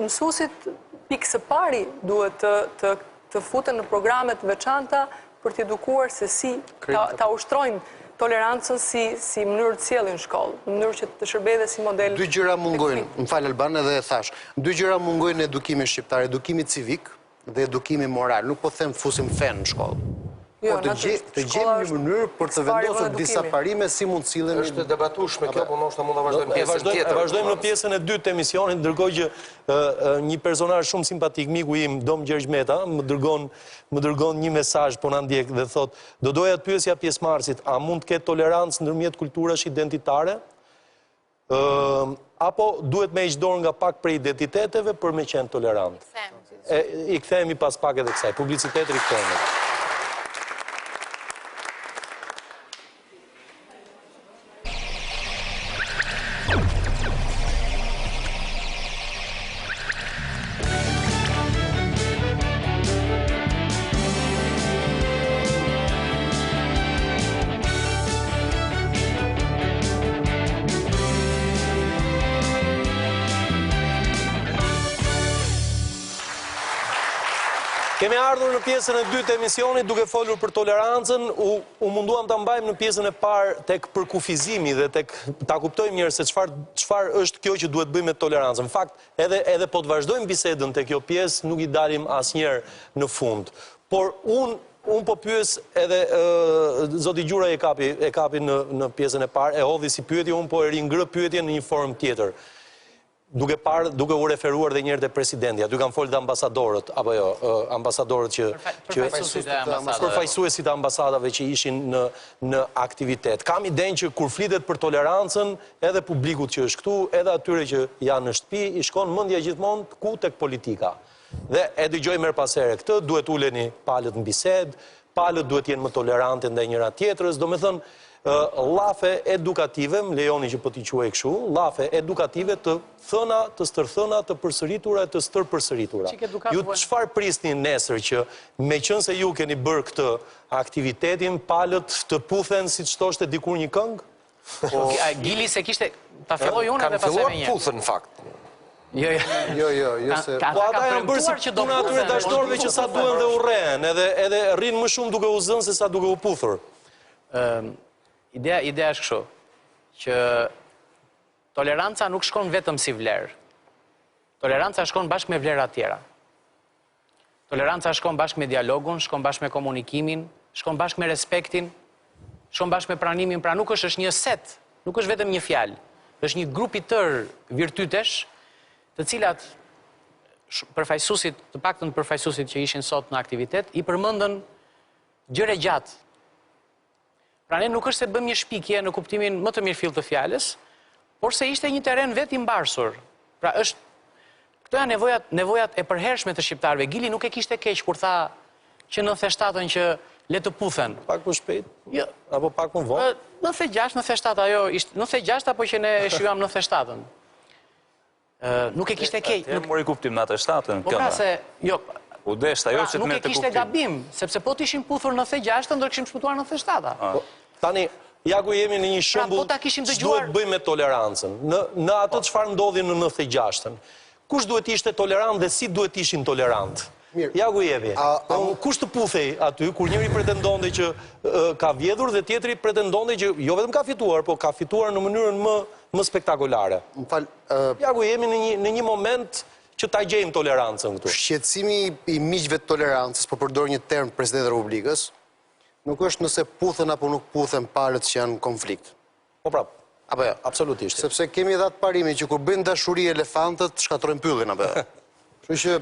Speaker 8: mësuesit pikë së pari duhet të futen në programe të veçanta për të edukuar se si ta ushtrojnë tolerancën si mënyrë të sjelljes në shkollë, në mënyrë që të shërbejë dhe si model.
Speaker 5: Dy gjëra mungojnë, më fal Alban, edhe e thash. Dy gjëra mungojnë në edukimin shqiptar, edukimi civik dhe edukimi moral. Nuk po them fusim fen në shkollë. Por të gjejmë një mënyrë për të vendosur disa parime si mund sillen.
Speaker 9: Është debatueshme kjo, por ndoshta mund ta vazhdojmë pjesën tjetër.
Speaker 1: Vazhdojmë në pjesën e dytë të emisionit, ndërkohë që një personazh shumë simpatik, miku im Dom Gjergjmeta, më dërgon një mesazh po na ndjek dhe thotë: "Do doja të pyesja pjesëmarrësit, a mund të ketë tolerancë ndërmjet kulturash identitare? Apo duhet me heq dorë nga pak prej identiteteve për me qenë tolerant?" I kthehemi pas pak edhe kësaj. Publicitet rikthehemi. Kemi ardhur në pjesën e dytë të emisionit duke folur për tolerancën, u munduam ta mbajmë në pjesën e parë tek përkufizimi dhe tek ta kuptojmë mirë se çfarë është kjo që duhet bëjmë me tolerancën. Në fakt, edhe po të vazhdojmë bisedën tek kjo pjesë, nuk i dalim asnjëherë në fund. Por unë po pyes edhe zoti Gjura e kapi në pjesën e parë, e hodhi si pyetje, unë po e ringrë pyetjen në një formë tjetër. duke u referuar dhe njërë të presidenti, aty kanë folë dhe ambasadorët, apo jo, ambasadorët që... Përfaqësuesit e ambasadave që ishin në aktivitet. Kam idenë që kur flitet për tolerancën, edhe publikut që është këtu, edhe atyre që janë në shtëpi, i shkon mendja gjithmonë ku tek politika. Dhe e dëgjoj merr pas here këtë, duhet uleni palët në bisedë, palët duhet jenë më tolerante ndaj njëra tjetrës, domethënë llafe edukative, më lejoni që po t'i quaj kështu, llafe edukative të thëna, të stërthëna, të përsëritura e të stërpërsëritura. Ju çfarë prisni nesër që meqense ju keni bërë këtë aktivitetin, palët të puthen siç thoshte dikur një këngë?
Speaker 4: Gili se kishte ta filloj unë edhe
Speaker 9: pastaj me një. Kanë filluar puthën në fakt.
Speaker 1: Jo, se... Po ata janë bërë si puna atyre dashnorëve që sa duhen dhe urren, edhe rrinë më shumë duke u zënë se sa duke u puthur.
Speaker 4: Ideja është kështu, që toleranca nuk shkon vetëm si vlerë. Toleranca shkon bashkë me vlera tjera. Toleranca shkon bashkë me dialogun, shkon bashkë me komunikimin, shkon bashkë me respektin, shkon bashkë me pranimin, pra nuk është një set, nuk është vetëm një fjalë, është një grup i tërë virtytesh, të cilat përfaqësuesit, të paktën përfaqësuesit që ishin sot në aktivitet, i përmendën gjëre gjatë. Pra ne nuk është se bëm një shpikje në kuptimin më të mirëfill të fjalës, por se ishte një teren vetë i mbarsur. Pra është, këto janë nevojat e përhershme të shqiptarëve. Gili nuk e kishte keq kur tha që 97-ën që le të puthen.
Speaker 1: Pak më shpejt? Jo. Apo pak më vonë?
Speaker 4: 96, 97, ajo ishte 96 apo që ne shijam 97-ën. Nuk e kishte keq.
Speaker 6: Nuk mori kuptim në 97-ën.
Speaker 4: Po pra se, jo,
Speaker 6: u deshta, jo që të
Speaker 4: nuk
Speaker 6: merrte
Speaker 4: e kishte gabim, sepse po t'ishim puthur 96-ën, do kishim shpëtuar 97-a.
Speaker 1: Tani, ja ku jemi në një shembull ç'duhet bëjmë me tolerancën. Në atë çfarë ndodhi në 96-ën. Kush duhet ishte tolerant dhe si duhet ishin tolerant? Ja ku jemi. Kush të puthej aty kur njëri pretendonte që ka vjedhur dhe tjetri pretendonte që jo vetëm ka fituar, po ka fituar në mënyrën më spektakolare. Ja ku jemi në një moment që ta gjejmë tolerancën këtu.
Speaker 5: Shqetësimi i miqve të tolerancës, po përdor një term presidenti i Republikës, nuk është nëse puthen apo nuk puthen palët që janë në konflikt.
Speaker 1: Po prap.
Speaker 5: Apo jo?
Speaker 1: Absolutisht.
Speaker 5: Sepse kemi edhe atë parimin që kur bëjnë dashuri elefantët, shkatrojnë pyllin, apo jo? Kështu që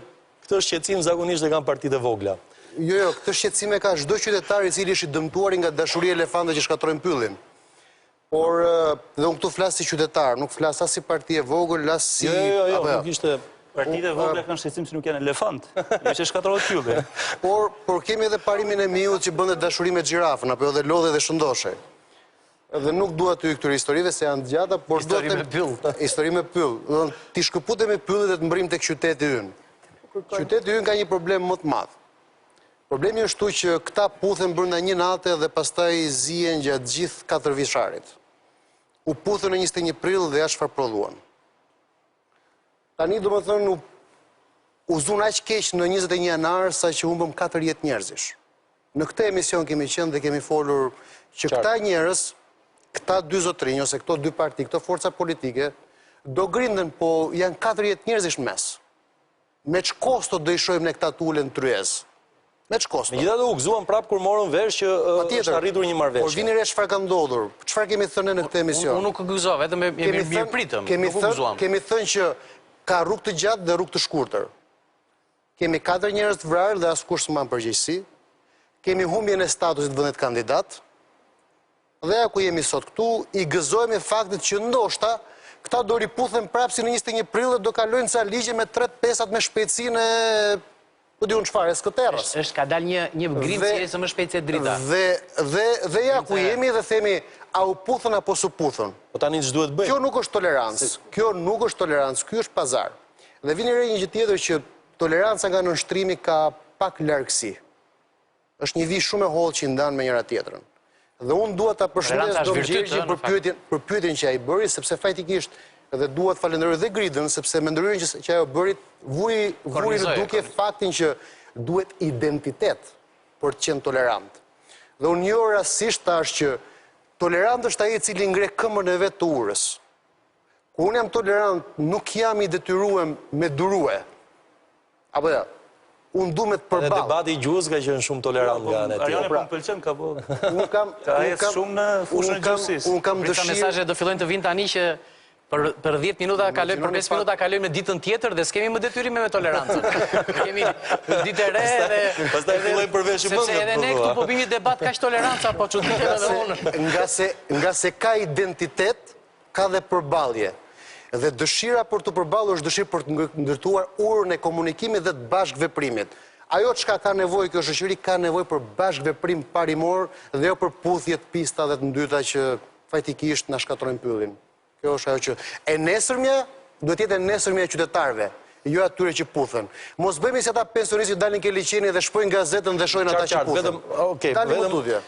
Speaker 1: këtë shqetësim zakonisht e kanë partitë e vogla.
Speaker 5: Jo, këtë shqetësim e ka çdo qytetar i cili është i dëmtuar nga dashuria e elefantëve që shkatrojnë pyllin. Por dhe unë këtu flas si qytetar, nuk flas as si parti e vogël, as si
Speaker 1: Jo, nuk ishte.
Speaker 6: Partitë e vogla kanë shqetësim se nuk janë elefant, jo që shkatrohet pylli.
Speaker 5: Por kemi edhe parimin e miut që bën dashuri me xhirafën, apo edhe lodhe dhe shëndoshe. Dhe nuk dua të hyj këtyre historive se janë të gjata, por
Speaker 4: histori me pyll.
Speaker 5: Histori me pyll. Ti shkëputem me pyllin dhe të mbrim tek qyteti ynë. Qyteti ynë ka një problem më të madh. Problemi është që këta puthen brenda një nate dhe pastaj zihen gjatë gjithë 4 vjeçarit. U puthen në 21 prill dhe ja çfarë prodhuan. Tani do më thënë u zun aq keq në 21 janar sa që humbëm 4 jetë njerëzish. Në këtë emision kemi qenë dhe kemi folur që këta njerëz, këta 2 zotrinj ose këto 2 parti, këto forca politike, do grinden, po janë 4 jetë njerëzish në mes. Me ç'kosto do i shohim ne këta tulen tryez? Me ç'kosto?
Speaker 1: Megjithatë u gëzuan prapë kur morën vesh që është arritur një marrëveshje.
Speaker 5: Por vini re çfarë ka ndodhur? Çfarë kemi thënë në këtë emision?
Speaker 4: Unë nuk gëzova, vetëm e mirëpritëm.
Speaker 5: Kemi thënë që ka rrugë të gjatë dhe rrugë të shkurtër. Kemi 4 njerëz të vrarë dhe askush s'mban përgjegjësi. Kemi humbjen e statusit vendet kandidat. Dhe ja ku jemi sot këtu, i gëzojmë faktit që ndoshta këta do riputhen prapë si në 21 prill dhe do kalojnë ca ligje me 3-5 me shpejtësinë e po di unë çfarë, skëterrës.
Speaker 4: Është ka dalë një grim si më shpejt se drita.
Speaker 5: Dhe ja ku jemi dhe themi a u puthen apo s'u puthen.
Speaker 1: Po tani ç'duhet bëjmë?
Speaker 5: Kjo nuk është tolerancë. Kjo nuk është tolerancë, ky është pazar. Dhe vini re një gjë tjetër që toleranca nga nënshtrimi ka pak largësi. Është një vijë shumë e hollë që i ndan me njëra tjetrën. Dhe unë dua ta përshëndes domgjergjin për pyetjen që ai bëri, sepse faktikisht edhe dua të falenderoj dhe Gridën, sepse me ndryrën që ajo bëri, vuri në duke faktin që duhet identitet për të qenë tolerant. Dhe unë njoh rastisht tash që tolerant është ai i cili ngre këmbën e vet të urës. Kur unë jam tolerant, nuk jam i detyruar me durue. Apo ja, unë du me të përballë.
Speaker 1: Edhe debati i gjuhës ka qenë shumë tolerant nga ana e tij.
Speaker 6: Ariane po më pëlqen ka po.
Speaker 5: Unë kam
Speaker 6: shumë në fushën e gjuhësisë.
Speaker 5: Unë kam
Speaker 4: dëshirë. Mesazhet do fillojnë të vinë tani që Për 10 minuta kalojmë, për 5 minuta kalojmë në ditën tjetër dhe s'kemi më detyrime me tolerancën. Kemi ditë e re dhe...
Speaker 1: Pastaj fillojmë përveshë mëngët.
Speaker 4: Sepse edhe ne këtu po bëjmë një debat kaq toleranca, po çuditet edhe unë.
Speaker 5: Nga se ka identitet, ka dhe përballje. Dhe dëshira për të përballur është dëshirë për të ndërtuar urën e komunikimit dhe të bashkëveprimit. Ajo çka ka nevojë kjo shoqëri ka nevojë për bashkëveprim parimor dhe jo për puthje të pista dhe të ndyta që fajtikisht na shkatrojnë pyllin. Kjo është ajo që e nesërmja duhet jetë e nesërmja e qytetarëve, jo atyre që puthen. Mos bëjmë si ata pensionistët dalin ke liçeni dhe shpojnë gazetën dhe shohin ata që puthen. Dalim në tutje.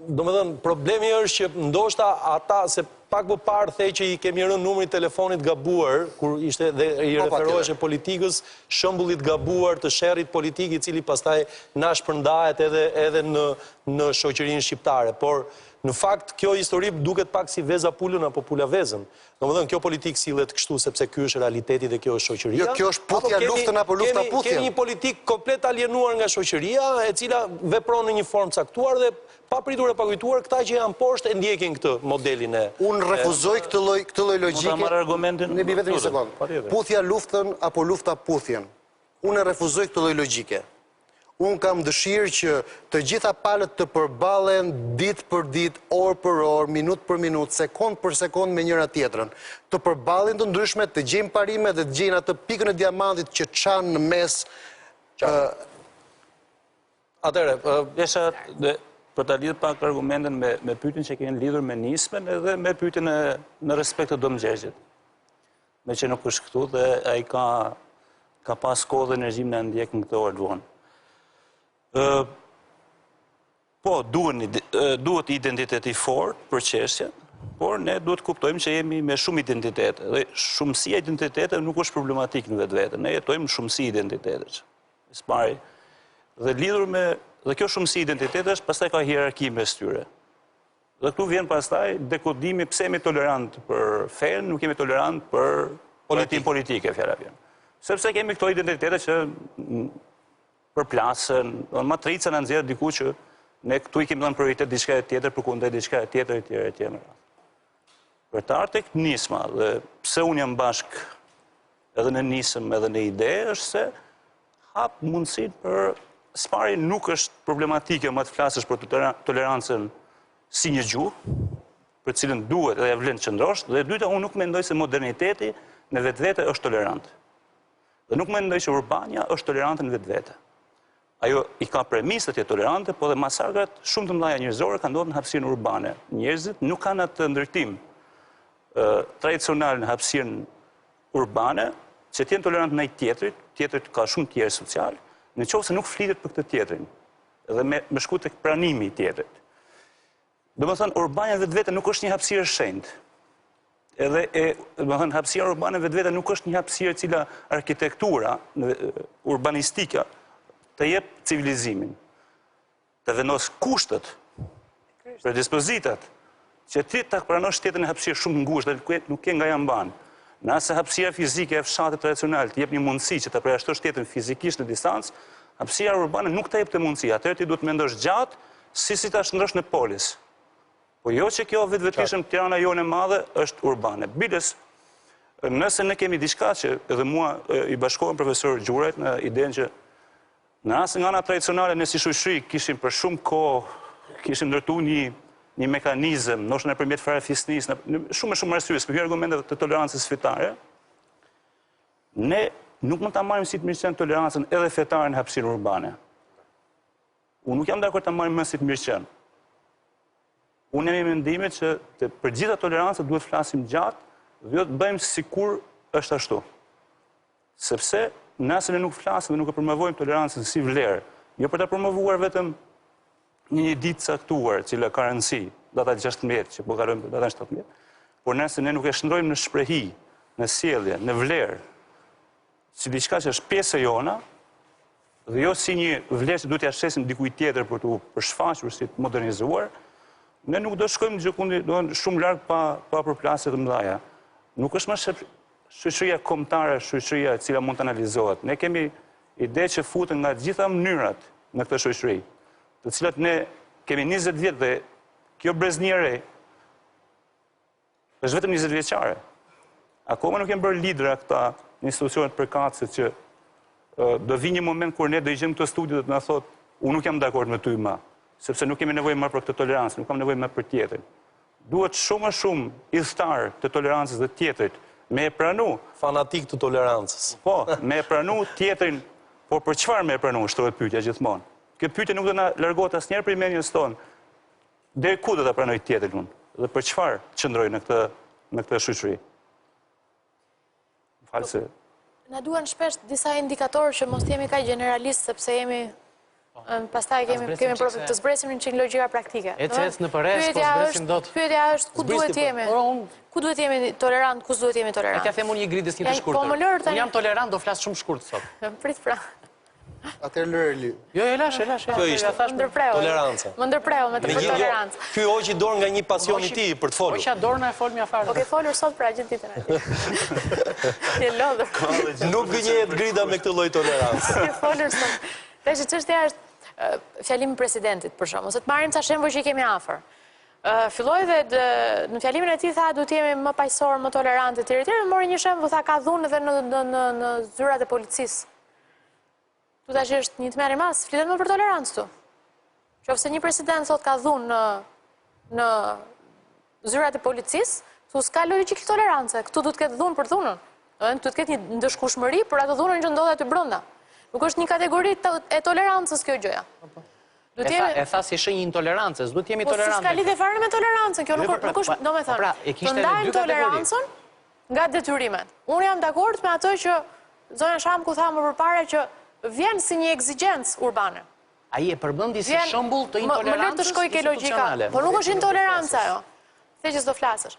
Speaker 1: Domethënë, problemi është që ndoshta ata se pak më parë the që i kemi rënë numrin e telefonit gabuar, kur ishte dhe i referohej politikës, shembullit gabuar të sherrit politik i cili pastaj na shpërndahet edhe në shoqërinë shqiptare, por në fakt, kjo histori duket pak si veza pulën apo pula vezën. Domethënë, kjo politikë sillet kështu sepse ky është realiteti dhe kjo është shoqëria.
Speaker 5: Jo, kjo është puthja luftën apo lufta puthjen.
Speaker 1: Kemi një politikë komplet alienuar nga shoqëria, e cila vepron në një formë caktuar dhe pa pritur e pakujtuar, këta që janë poshtë e ndjekin këtë modelin e...
Speaker 5: Unë refuzoj këtë lloj logjike.
Speaker 6: Mund ta marr argumentin.
Speaker 5: Ne bëj vetëm një sekond. Puthja luftën apo lufta puthjen. Unë refuzoj këtë lloj logjike. Unë kam dëshirë që të gjitha palët të përballen ditë për ditë, orë për orë, minutë për minutë, sekond për sekond me njëra tjetrën. Të përballen të ndryshme, të gjejnë parime dhe të gjejnë atë pikën e diamantit që çan në mes.
Speaker 1: Atëre,
Speaker 6: Desha për ta lidhur pak argumenten me pyetjen që keni lidhur me nismen edhe me pyetjen në respekt të domgjegjit. Me që nuk është këtu dhe ai ka pas kohë dhe energji në ndjek në këtë orë vonë. Po, duhet identitet i fort për çështjen, por ne duhet kuptojmë që jemi me shumë identitete. Dhe shumësia e identiteteve nuk është problematik në vetvete. Ne jetojmë shumësi identitetesh. Spari. Dhe lidhur me dhe kjo shumësi identitetesh pastaj ka hierarki mes tyre. Dhe këtu vjen pastaj dekodimi pse jemi tolerant për fen, nuk jemi tolerant për politike, fjala vjen. Sepse kemi këto identitete që përplasën, matrica në nxjerr diku që ne këtu i kemi dhënë prioritet diçka tjetër përkundër diçka tjetër etj. Për të ardhur tek nisma dhe pse unë jam bashk edhe në nisëm edhe në ide është se hap mundësinë për spari nuk është problematike më të flasësh për tolerancën si një gjuhë, për cilën duhet edhe vlen të qëndrosh, dhe e dyta unë nuk mendoj se moderniteti në vetvete është tolerant. Dhe nuk mendoj që urbania është tolerante në vetvete. Ajo i ka premisat e tolerante, po dhe masakrat shumë të mëdha njerëzore kanë ndodhur në hapësirën urbane. Njerëzit nuk kanë atë ndërtim tradicional në hapësirën urbane, që të jenë tolerant ndaj tjetrit, tjetrit ka shumë tjerë social, në qoftë se nuk flitet për këtë tjetrin, dhe me shku tek pranimi i tjetrit. Domethënë, urbania vetvete nuk është një hapësirë shenjtë. Domethënë, hapësira urbane vetvete nuk është një hapësirë cila arkitektura urbanistika të jep civilizimin, të vendos kushtet, predispozitat, që ti ta pranosh tjetrin në hapësirë shumë ngushtë dhe nuk ke nga jamban. Nëse hapësira fizike e fshatit tradicional të jep një mundësi që të përjashtosh tjetrin fizikisht në distancë, hapësira urbane nuk të jep të mundësi. Atëherë ti duhet mendosh gjatë si ta shndrosh në polis. Po jo që kjo vetëvetërisht Tirana jone e madhe është urbane. Biles, nëse ne kemi diçka që edhe mua i bashkohem profesor Gjurajt në idenë që në asë nga ana tradicionale ne si shoqëri kishim për shumë kohë kishim ndërtuar një mekanizëm, ndoshta nëpërmjet farefisnisë, shumë arsye, për argumentet të tolerancës fetare, ne nuk mund ta marrim si të mirëqen tolerancën edhe fetare në hapësirën urbane. Unë nuk jam dakord ta marrim më si të mirëqen. Unë jam i mendimit që për gjitha tolerancët duhet flasim gjatë dhe jo të bëjmë sikur është ashtu. Sepse nëse ne nuk flasim dhe nuk e promovojmë tolerancën si vlerë, jo për ta promovuar vetëm një ditë caktuar, cila ka rëndësi, data 16, që po kalojmë data 17, por nëse ne nuk e shndrojmë në shprehi, në sjellje, në vlerë, si diçka që është pjesë e jona, dhe jo si një vlerë që duhet t'ia shesim dikujt tjetër për t'u përshfaqur si të modernizuar, ne nuk do shkojmë gjikundi shumë larg pa përplasje të mëdha. Nuk është më shoqëria kombëtare, shoqëria e cila mund të analizohet. Ne kemi ide që futen nga të gjitha mënyrat në këtë shoqëri, të cilat ne kemi 20 vjet dhe kjo brezni e re është vetëm 20 vjeçare. Akoma nuk jenë bërë lidera këta institucionet përkatëse që do vi një moment kur ne do i gjemë këtë studio dhe të na thotë, unë nuk jam dakord me ty ma, sepse nuk kemi nevojë më për këtë tolerancë, nuk kam nevojë më për tjetrin. Duhet shumë idhëtar të tolerancës dhe tjetrit, me e pranu.
Speaker 1: Fanatik të tolerancës.
Speaker 6: Po, me e pranu tjetrin, por për çfarë me e pranu, shtrohet pyetja gjithmonë. Kjo pyetje nuk do na largohet asnjëherë prej mendjes tonë. Deri ku do ta pranoj tjetrin unë? Dhe për çfarë qëndroj në këtë shoqëri? False.
Speaker 7: Na duan shpesh disa indikatorë që mos jemi kaq generalist, sepse jemi pastaj kemi të zbresim në çik logjika praktike.
Speaker 4: Ecet në përres, po zbresim dot.
Speaker 7: Pyetja është ku duhet jemi? Ku duhet jemi tolerant, ku duhet jemi tolerant?
Speaker 4: Ja them unë një gridës një të shkurtër. Unë jam tolerant, do flas shumë shkurt sot.
Speaker 7: Prit pra.
Speaker 5: Atëherë lërli.
Speaker 4: Jo, lash.
Speaker 1: Kjo ishte toleranca.
Speaker 7: Më ndërpreu me të tolerancë.
Speaker 1: Ky hoqi dorë nga një pasion i tij për të folur.
Speaker 4: Hoqja dorë na e fol më afër.
Speaker 7: Po ke folur sot pra gjithë ditën aty. Je lodhur.
Speaker 1: Nuk gënjehet grida me këtë lloj tolerancë.
Speaker 7: Ke folur sot. Tash çështja është fjalimi i presidentit për shkak, ose të marrim ca shembuj që i kemi afër. Filloi dhe në fjalimin e tij tha duhet të jemi më paqësor, më tolerant etj. Mori një shembull, tha ka dhunë edhe në zyrat e policisë. Tu tash është një tmerr i madh, flitet më për tolerancë këtu. Qofse një president thot ka dhunë në zyrat e policisë, tu s'ka logjik tolerancë. Këtu duhet të ketë dhunë për dhunën. Duhet të ketë një ndëshkueshmëri për atë dhunën që ndodhet aty brenda. Nuk është një kategori e tolerancës kjo gjëja.
Speaker 4: E tha si shenjë intolerancës, duhet jemi tolerantë.
Speaker 7: Po s'ka lidhje fare me tolerancën, kjo nuk është, domethënë, të ndajmë tolerancën nga detyrimet. Unë jam dakord me atë që zonja Shamku tha më përpara që vjen si një ekzigjencë urbane.
Speaker 4: Ai e përmendi si shembull të intolerancës.
Speaker 7: Më le të shkoj ke logjika. Po nuk është intoleranca ajo. The që s'do flasësh.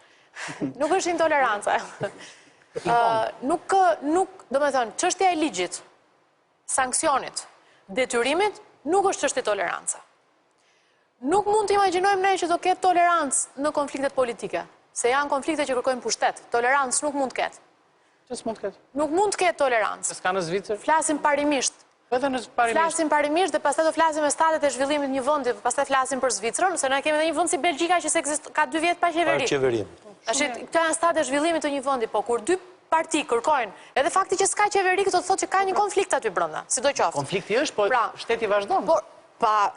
Speaker 7: Nuk është intoleranca ajo. Nuk, domethënë, çështja e ligjit, sanksionit, detyrimit nuk është çështje toleranca. Nuk mund të imagjinojmë ne që do ketë tolerancë në konfliktet politike, se janë konflikte që kërkojnë pushtet. Tolerancë nuk mund të ketë.
Speaker 4: Ç'së mund të ketë?
Speaker 7: Nuk mund të ketë tolerancë.
Speaker 4: S'ka në Zvicër?
Speaker 7: Flasim parimisht.
Speaker 4: Edhe në parimisht.
Speaker 7: Flasim parimisht dhe pastaj do flasim me statet e zhvillimit një vendi, pastaj flasim për Zvicrën, se ne kemi edhe një vend si Belgjika që ka 2 vjet pa qeveri. Këto janë statet e zhvillimit të një vendi, po kur dy parti kërkojnë, edhe fakti që s'ka qeveri, këto të thotë që ka një konflikt aty brenda, sidoqoftë.
Speaker 4: Konflikti është, po shteti vazhdon.
Speaker 7: Po,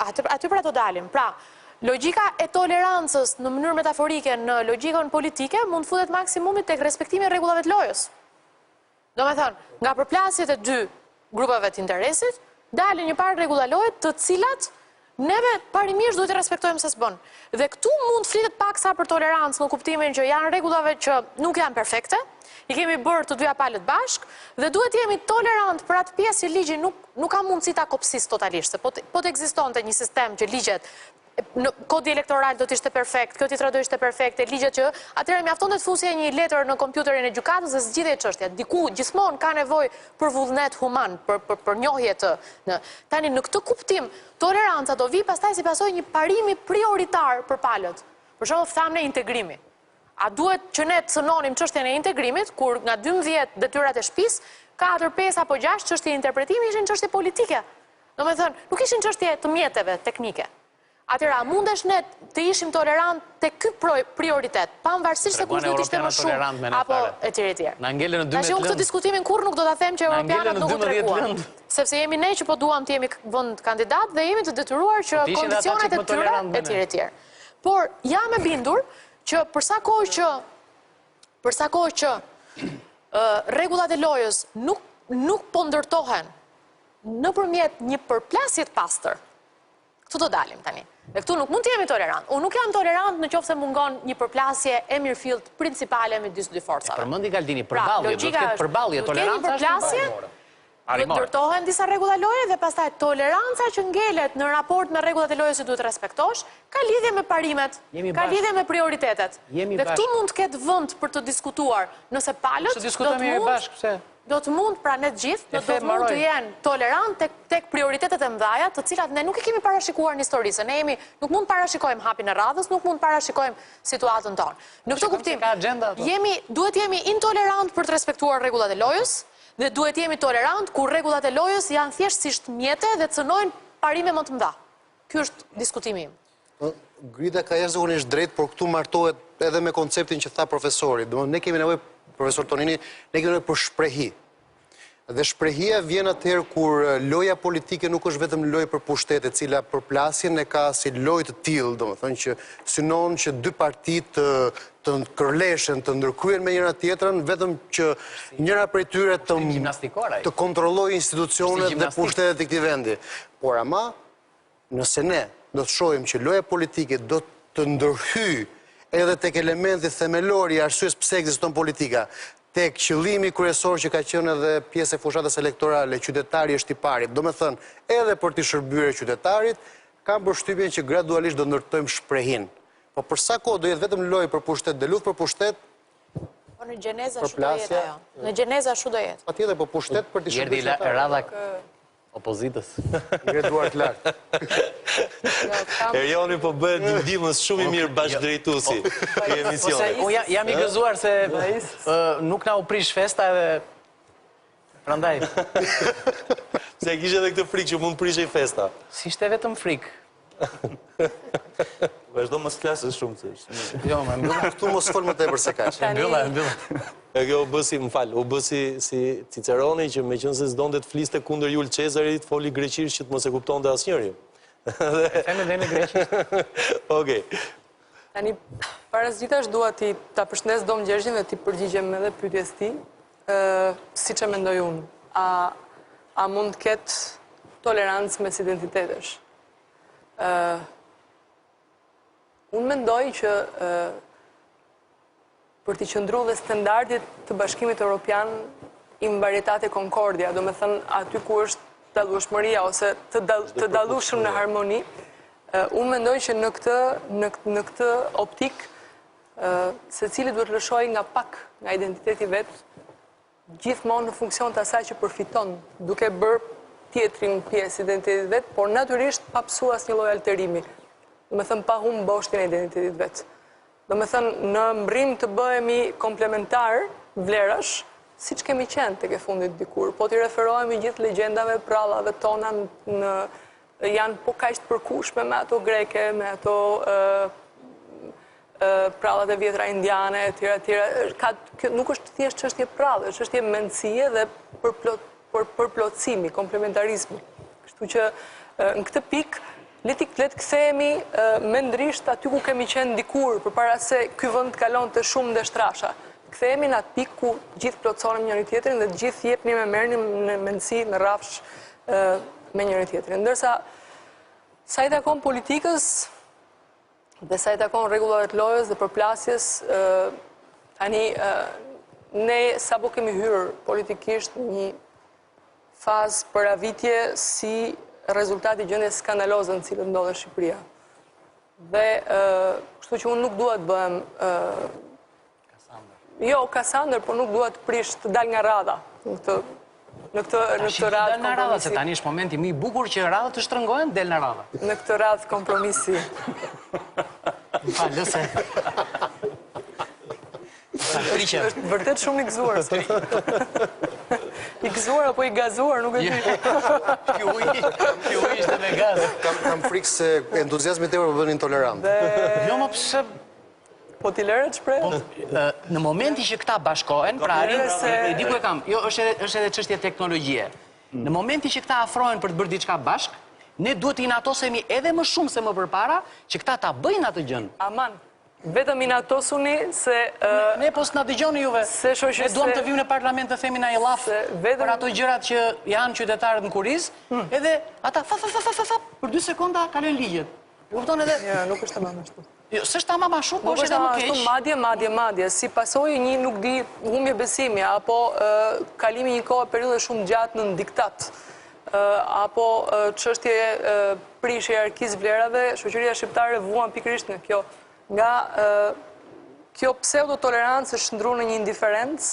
Speaker 7: aty pra do dalim. Pra, logjika e tolerancës në mënyrë metaforike në logjikën politike mund futet maksimumit tek respektimi i rregullave të lojës. Domethënë, nga përplasjet e dy grupeve të interesit, dalin një parë rregulla loje të cilat neve parimisht duhet të respektojmë se s'bën. Dhe këtu mund flitet paksa për tolerancë në kuptimin që janë rregullave që nuk janë perfekte, i kemi bërë të dyja palët bashk, dhe duhet jemi tolerant për atë pjesë që ligji nuk ka mundësi ta kopësisë totalisht, se po të ekzistonte një sistem që ligjet kodi elektoral do të ishte perfekt, kjo tjetra do ishte perfekt, e ligjet që atëherë mjafton të fusje një letër në kompjuterin e gjykatës dhe zgjidhje çështja. Diku gjithmonë ka nevojë për vullnet human, për njohje të. Tani në këtë kuptim, toleranca do vi pastaj si pasojë një parimi prioritar për palët. Për shembull, thamë ne integrimi. A duhet që ne të cënonim çështjen e integrimit, kur nga 12 detyrat e shtëpisë, 4, 5 apo 6 çështje interpretimi ishin çështje politike. Domethënë, nuk ishin çështje të mjeteve teknike. Atëra, mundesh ne të ishim tolerant të ky prioritet, pavarësisht se kush duhet ishte më shumë, apo etj.
Speaker 4: Na ngelen në 12
Speaker 7: Tash unë këtë diskutimin kur nuk do ta them që europianët nuk u treguan. Sepse jemi ne që po duam të jemi vend kandidat dhe jemi të detyruar që kondicionet e tyre etj. Por jam e bindur që përsa kohë që rregullat e lojës nuk po ndërtohen nëpërmjet një përplasje të pastër. Këtu do dalim tani. Dhe këtu nuk mund të jemi tolerant. Unë nuk jam tolerant në qoftë se mungon një përplasje e mirëfillt principale midis dy forcave.
Speaker 4: Përmendi Galdini, përballje, do të ketë përballje, toleranca është përballje.
Speaker 7: Do të ndërtohen disa rregulla loje dhe pastaj toleranca që ngelet në raport me rregullat e lojës që duhet respektosh, ka lidhje me parimet, ka lidhje me prioritetet. Dhe këtu mund të ketë vend për të diskutuar, nëse palët do të mund pra ne të gjithë, do të mund të jenë tolerant tek prioritetet e mëdhaja, të cilat ne nuk i kemi parashikuar në historisë. Ne nuk mund parashikojmë hapin e radhës, nuk mund parashikojmë situatën tonë. Në këtë kuptim, duhet jemi intolerant për të respektuar rregullat e lojës, dhe duhet jemi tolerant kur rregullat e lojës janë thjeshtësisht mjete dhe cënojnë parime më të mëdha. Ky është diskutimi im.
Speaker 5: Grida ka jashtëzakonisht drejt, por këtu martohet edhe me konceptin që tha profesori. Domethënë ne kemi nevojë profesor Tonini, ne kemi për shprehi. Dhe shprehia vjen atëherë kur loja politike nuk është vetëm lojë për pushtet, e cila përplasjen e ka si lojë të tillë, domethënë që synon që dy partit të kërleshen, të ndërkryen me njëra tjetrën, vetëm që njëra prej tyre të kontrollojë institucionet dhe pushtetet e këtij vendi. Por ama, nëse ne do të shohim që loja politike do të ndërhyjë edhe tek elementi themelor i arsyes pse ekziston politika, tek qëllimi kryesor që ka qenë edhe pjesë e fushatës elektorale, qytetari është i pari, do me thënë edhe për të shërbyer qytetarit, kam përshtypjen që gradualisht do ndërtojmë shprehin. Po për sa kohë do jetë vetëm lojë për pushtet dhe luftë për pushtet?
Speaker 7: Po në gjeneza shu do jetë ajo. Në gjeneza shu do jetë.
Speaker 5: Patjetër, po pushtet për të shërbyer qytetarit.
Speaker 4: Radha opozitës.
Speaker 5: Ngretuar të lartë.
Speaker 1: Erioni po bëhet një ndihmës shumë i mirë bashkëdrejtuesi i emisionit.
Speaker 4: Unë jam i gëzuar se nuk na u prish festa edhe prandaj.
Speaker 1: Se kishe edhe këtë frikë që mund prishej festa.
Speaker 4: Si ishte vetëm frikë.
Speaker 6: Vazhdo mos flasësh shumë se është.
Speaker 4: Jo, më mbylla.
Speaker 5: Këtu mos fol më tepër se kaq.
Speaker 4: Mbylla.
Speaker 1: E kjo u bë si Ciceroni që meqense s'donte të fliste kundër Jul Cezarit, foli greqisht që të mos e kuptonte asnjëri.
Speaker 4: Themi dhe në greqisht.
Speaker 1: Okej.
Speaker 8: Tani, para zgjitash dua ti ta përshëndes Dom Gjergjin dhe ti përgjigjem edhe pyetjes ti. Siç e mendoj unë, a mund të ketë tolerancë mes identitetesh? Unë mendoj që për t'i qëndru dhe standardit të Bashkimit Evropian i mbaritate Concordia, do me thënë aty ku është dallueshmëria ose të dallueshëm në harmoni, unë mendoj që në këtë optik secili duhet lëshoj nga pak nga identiteti vet, gjithmonë në funksion të asaj që përfiton, duke bërë tjetrin pjesë identitetit vet, por natyrisht pa psu asnjë lloj alterimi. Do me thënë pa humbë boshtin e identitetit vet. Do me thënë në mbrim të bëhemi komplementar vlerash, siç kemi qenë tek e fundit dikur. Po t'i referohemi gjithë legjendave, prallave tona janë po kaq të përkushme me ato greke, me ato prallat e vjetra indiane, etj. Nuk është thjesht çështje prallë, është çështje mendësie dhe përplotësimi, komplementarizmi. Kështu që në këtë pikë le të kthehemi mendrisht aty ku kemi qenë dikur, përpara se ky vend kalon të shumë ndeshtrasha. Kthehemi në atë pikë ku gjithë plotësonim njëri tjetrin dhe gjithë jepni me merrni në mendësi, në rrafsh me njëri tjetrin. Ndërsa sa i takon politikës dhe sa i takon rregullave të lojës dhe përplasjes, tani ne sapo kemi hyrë politikisht një fazë përravitje si rezultati gjendjes skandaloze në cilën ndodhet Shqipëria. Dhe kështu që unë nuk dua të bëhem Kasandër, por nuk dua të prish të dal nga radha në këtë radhë kompromisi.
Speaker 4: Se tani është momenti më i bukur që radhët të shtrëngohen, del në radhë.
Speaker 8: Në këtë radhë kompromisi.
Speaker 4: Lëse.
Speaker 8: Është vërtet shumë i gëzuar. I gëzuar apo i gazuar, nuk e di.
Speaker 4: Ky uji ishte me gaz.
Speaker 5: Kam frikë se entuziazmi tepër po bën intolerant.
Speaker 4: Jo, më pse
Speaker 8: po t'i lëre të shpreh?
Speaker 4: Në momenti që këta bashkohen, pra e di ku e kam. Jo, është edhe çështje teknologjie. Në momenti që këta afrohen për të bërë diçka bashk, ne duhet të inatosemi edhe më shumë se më përpara që këta ta bëjnë atë gjën.
Speaker 8: Aman. Vetëm inatosuni se...
Speaker 4: Ne po s'na dëgjoni juve. Ne duam të vijmë në parlament të themi na i laf për ato gjërat që janë qytetarët në kuriz, edhe ata për 2 sekonda kalojnë ligjet. Kupton edhe?
Speaker 8: Jo, nuk është tamam ashtu.
Speaker 4: Jo, s'është tamam ashtu, po është edhe më keq.
Speaker 8: Madje, si pasojë një nuk di humbje besimi apo kalimi një kohë periudhë shumë gjatë në diktat, apo çështje prishje hierarkisë vlerave, shoqëria shqiptare vuan pikërisht në kjo. Nga kjo pseudo-tolerancë është shndruar në një indiferencë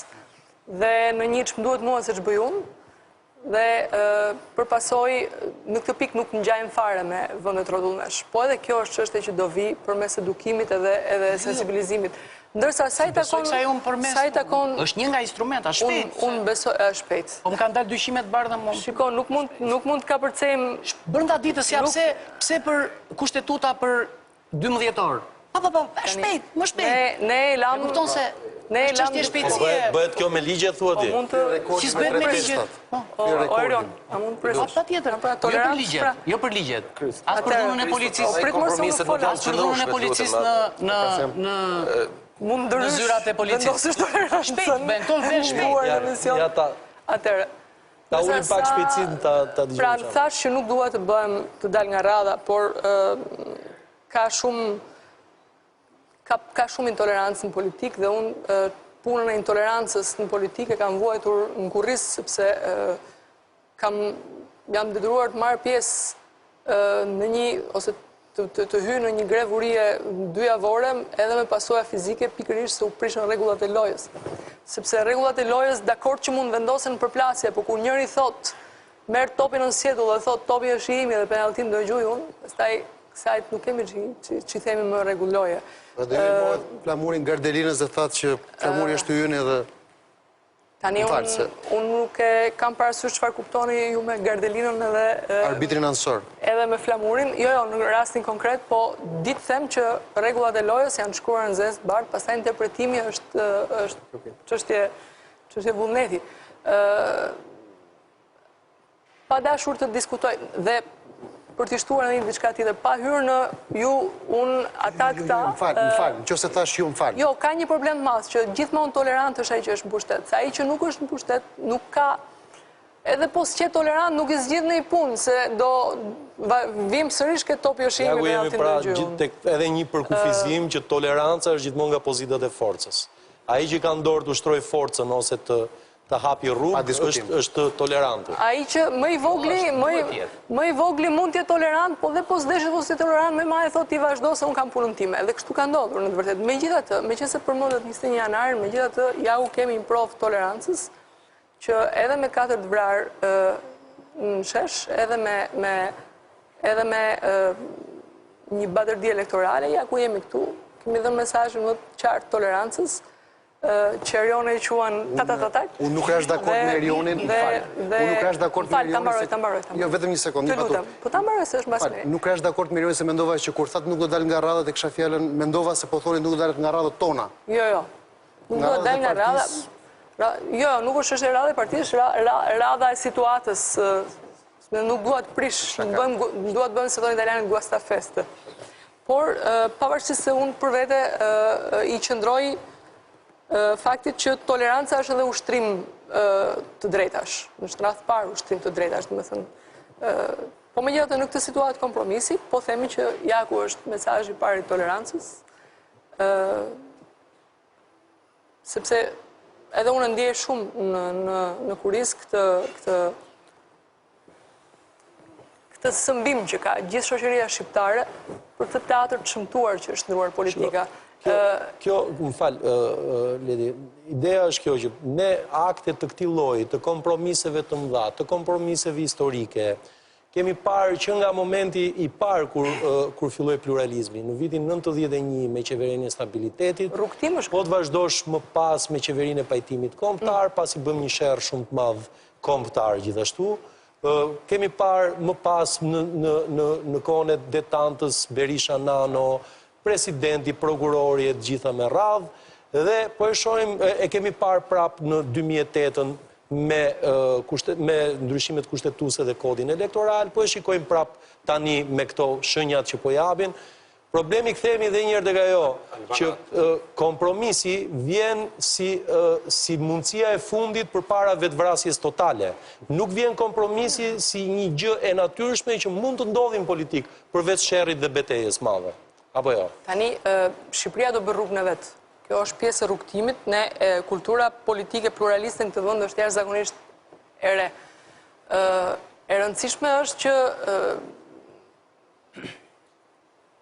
Speaker 8: dhe në një ç'm duhet mua se ç'bëj unë, dhe për pasojë në këtë pikë nuk ngjajmë fare me vendet rrotullesh. Po edhe kjo është çështje që do vi përmes edukimit edhe sensibilizimit. Ndërsa sa i takon
Speaker 4: është një nga instrumenta shpejt.
Speaker 8: Unë besoj shpejt.
Speaker 4: Po më kanë dalë dyshime të bardha më.
Speaker 8: Shiko, nuk mund të kapërcejmë
Speaker 4: brenda ditës ja pse për kushtetuta për 12 orë. Pa, shpejt, më shpejt.
Speaker 8: Ne e lam...
Speaker 4: Kupton se
Speaker 8: Ne lam
Speaker 4: Çështje shpejtësie.
Speaker 1: Bëhet kjo me ligje, thua ti?
Speaker 8: mund të
Speaker 4: Si s'bëhet me ligjet?
Speaker 8: Orion, a mund të
Speaker 4: Pa tjetër, jo për ligjet, jo për ligjet. As për dhunën e policisë.
Speaker 8: Prit mos unë fola.
Speaker 4: As për dhunën e policisë në zyrat e policisë. Shpejt, ben, këto vjen shpejt.
Speaker 1: Ja ta
Speaker 8: Atëre.
Speaker 1: ulim pak shpejtësinë ta dëgjojmë.
Speaker 8: Pra, thash që nuk duhet të bëhem të dal nga radha, por ka shumë intolerancë në politikë dhe unë punën e intolerancës në politikë kam vuajtur në kurriz sepse jam detyruar të marr pjesë në një ose të hy në një grevurie 2 javore edhe me pasoja fizike pikërisht se u prishën rregullat e lojës. Sepse rregullat e lojës dakord që mund vendosen përplasje, por kur njëri thot merr topin në sjetull dhe thot topi është i imi dhe penalltin do e gjuj unë, pastaj kësaj nuk kemi që themi më rregull loje.
Speaker 5: Dhe i flamurin Gardelinës dhe thatë që flamuri është të ynë edhe...
Speaker 8: Tani unë nuk e kam parasysh çfarë kuptoni ju me Gardelinën edhe...
Speaker 5: Arbitrin ansor.
Speaker 8: Edhe me flamurin, jo, në rastin konkret, po ditë them që rregullat e lojës janë shkruar në zezë bardhë, pastaj interpretimi është çështje vullneti. Pa dashur të diskutoj dhe për t'i shtuar në një diçka tjetër, pa hyrë në ata këta...
Speaker 5: Më falë, në që se thash ju më falë.
Speaker 8: Jo, ka një problem të madh që gjithmonë tolerant është ai që është në pushtet. Se ai që nuk është në pushtet, nuk ka... Edhe po s'qe tolerant, nuk i zgjidh në i punë, se do vim sërish këtë topi është imi me altin dhe gjyë.
Speaker 1: Edhe një përkufizim që toleranca është gjithmonë nga pozitat e forcës. Ai që ka ndorë të ushtroj forcën ose të hapi rrugë është tolerantë.
Speaker 8: Ai që më i vogli mund t'jetë tolerant, po dhe po s'deshet po s'jetë tolerant, me ma e thot ti vazhdo se unë kam punën time. Edhe kështu ka ndodhur në të vërtet. Megjithatë, meqense përmendet 21 janarin, megjithatë ja u kemi një provë tolerancës që edhe me 4 vrarë në shesh, edhe me një batërdi elektorale, ja ku jemi këtu, kemi dhe mesazhin më të qartë tolerancës, që Erione i quan tatatatak.
Speaker 5: Unë nuk është dakord me Erionin, unë nuk është dakord me Erionin...
Speaker 8: Ta mbaroj.
Speaker 5: Jo, vetëm një sekundë, një patur.
Speaker 8: Po ta mbaroj se është mbasmeri.
Speaker 5: Nuk është dakord me Erionin se mendova që kur thatë nuk do dalë nga radhët e kisha fjallën, mendova se po thoni nuk do dalë nga radhët tona.
Speaker 8: Jo. Nuk do dalë nga radhët. Jo, nuk është e radhë e partijës, radha e situatës. Nuk duhet prish, duhet bëjmë se thonë italianët guasta feste. Por, pavarësisht se unë për vete i qëndroj faktit që toleranca është edhe ushtrim të drejtash. Në shtrath parë ushtrim të drejtash, dhe me thënë. Po me gjithë në këtë situatë kompromisi, po themi që ja ku është mesazhi i parë i tolerancës, sepse edhe unë ndjej shumë në kuriz këtë sëmbim që ka gjithë shoqëria shqiptare për të teatr të shëmtuar që është ndruar politika.
Speaker 1: Kjo, më falë, Ledi, ideja është kjo që ne akte të këtij lloji, të kompromiseve të mëdha, të kompromiseve historike, kemi parë që nga momenti i parë kur filloi pluralizmi, në vitin 91 me qeverinë e stabilitetit, po të vazhdosh më pas me qeverinë e pajtimit kombëtar, pasi bëm një sherr shumë të madh kombëtar gjithashtu. Kemi parë më pas në kohën e detantës Berisha Nano, presidenti, prokurori e gjitha me radhë, dhe po e shohim, e kemi parë prapë në 2008 me ndryshimet kushtetuese dhe kodin elektoral, po e shikojmë prapë tani me këto shenjat që po japin. Problemi kthehemi edhe një herë tek ajo që kompromisi vjen si mundësia e fundit përpara vetvrasjes totale. Nuk vjen kompromisi si një gjë e natyrshme që mund të ndodhi në politikë përveç sherrit dhe betejës madhe. Apo jo?
Speaker 8: Tani, Shqipëria do bërë rrugën e vetë. Kjo është pjesë e rrugtimit. Ne, kultura politike pluraliste në këtë vend është jashtëzakonisht e re. E rëndësishme është që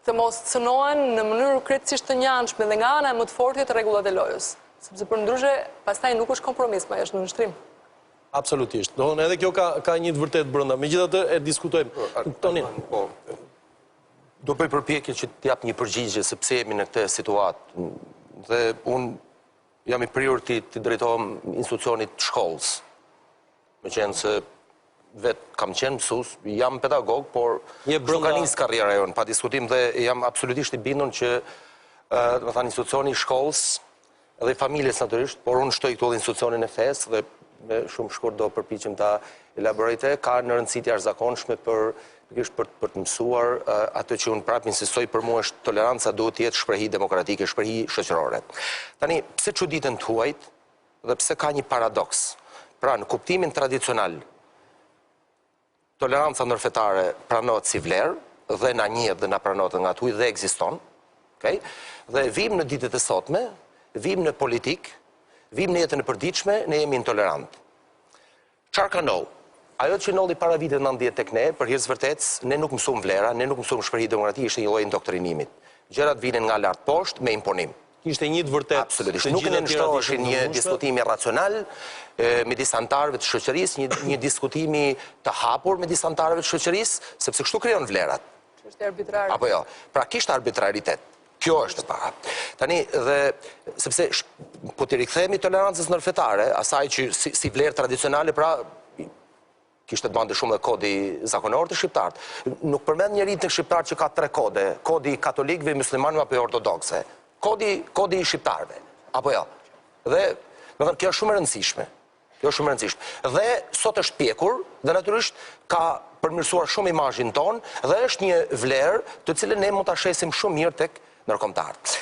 Speaker 8: të mos cënohen në mënyrë krejtësisht të njanshme dhe nga ana e më të fortë të rregullat e lojës. Sepse përndryshe, pastaj nuk është kompromis, ma është në nështrim.
Speaker 1: Absolutisht. Edhe kjo ka një të vërtet brenda. Megjithatë e diskutojmë. Tonin.
Speaker 9: Do bëj përpjekje që t'jap një përgjigje sepse jemi në këtë situatë. Dhe unë jam i prirur t'i drejtohem institucionit shkollës. Me qenë se vetë kam qenë mësues, jam pedagog, por nuk ka nisë karriera jonë, pa diskutim dhe jam absolutisht i bindur që institucioni shkollës dhe familjes naturisht, por unë shtoj këtu dhe institucionin e fesë dhe me shumë shkurt do përpiqem ta elaborojte, ka në rëndësi të jashtëzakonshme për të mësuar atë që unë prapë insistoj për mua është toleranca duhet të jetë shprehi demokratike, shprehi shoqërore. Tani, pse çuditën tuajt dhe pse ka një paradoks? Pra, në kuptimin tradicional, toleranca ndërfetare pranohet si vlerë dhe na njihet dhe na pranohet nga tuaj dhe ekziston, okay? Dhe vim në ditët e sotme, vim në politik, vim në jetën e përditshme, ne jemi intolerant. Çfarë ka ndodhur? Ajo që ndodhi para vitit 90 tek ne, për hir të vërtetës, ne nuk mësuam vlera, ne nuk mësuam shprehi demokratike, ishte një lloj indoktrinimit. Gjërat vinin nga lart poshtë me imponim.
Speaker 1: Ishte një të vërtetë.
Speaker 9: Absolutisht. Nuk ne nështroheshin një diskutimi racional midis antarëve të shoqërisë, një diskutimi të hapur midis antarëve të shoqërisë, sepse kështu krijon vlerat.
Speaker 8: Është arbitrare.
Speaker 9: Apo jo. Pra kishte arbitraritet. Kjo është e para. Tani, dhe sepse po të rikthehemi tolerancës ndërfetare, asaj që si vlerë tradicionale, pra kishte të bante shumë dhe kodi zakonor të shqiptarët. Nuk përmend njëri të shqiptar që ka 3 kode, kodi katolikëve, muslimanëve apo ortodokse. Kodi i shqiptarëve. Apo jo. Dhe, do të thënë, kjo është shumë e rëndësishme. Kjo është shumë e rëndësishme. Dhe sot është pjekur dhe natyrisht ka përmirësuar shumë imazhin ton dhe është një vlerë të cilën ne mund ta shesim shumë mirë tek ndërkombëtarët.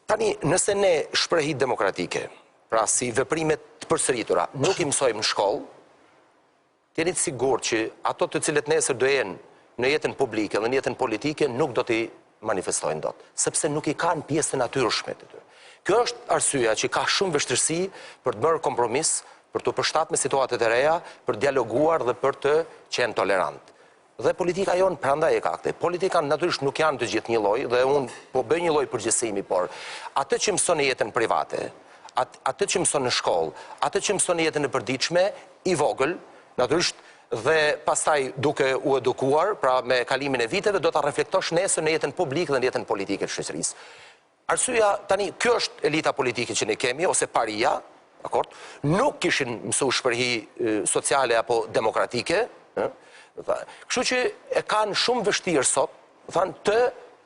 Speaker 9: Tani, nëse ne shprehit demokratike, pra si veprimet të përsëritura, nuk i mësojmë në shkollë, jeni të sigurt që ato të cilët nesër do jenë në jetën publike dhe në jetën politike nuk do t'i manifestojnë dot, sepse nuk i kanë pjesë të natyrshme të tyre. Kjo është arsyeja që ka shumë vështirësi për të bërë kompromis, për të përshtatë me situatet e reja, për të dialoguar dhe për të qenë tolerant. Dhe politika jonë prandaj e ka këtë. Politika natyrisht nuk janë të gjithë një lloj dhe unë po bëj një lloj përgjegjësimi, por atë që mëson në jetën private, atë që mëson në shkollë, atë që mëson në jetën e përditshme, i vogël, natyrisht dhe pastaj duke u edukuar, pra me kalimin e viteve, do ta reflektosh nesër në jetën publike dhe në jetën politike të shoqërisë. Arsyeja, tani, kjo është elita politike që ne kemi, ose paria, dakor? Nuk kishin mësuar shprehi sociale apo demokratike, kështu që e kanë shumë vështirë sot, të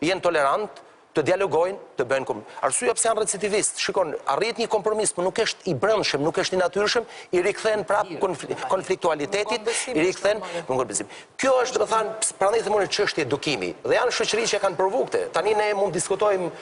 Speaker 9: jenë tolerant, të dialogojnë, të bëjnë kompromis. Arsyeja pse janë recidivistë, shikon, arrit një kompromis, por nuk është i brendshëm, nuk është i natyrshëm, i rikthehen prapë konfliktualitetit, i rikthehen në ngulbizim. Kjo është, domethënë, prandaj themon çështje edukimi. Dhe janë shoqëri që kanë provu këtë. Tani ne mund diskutojmë,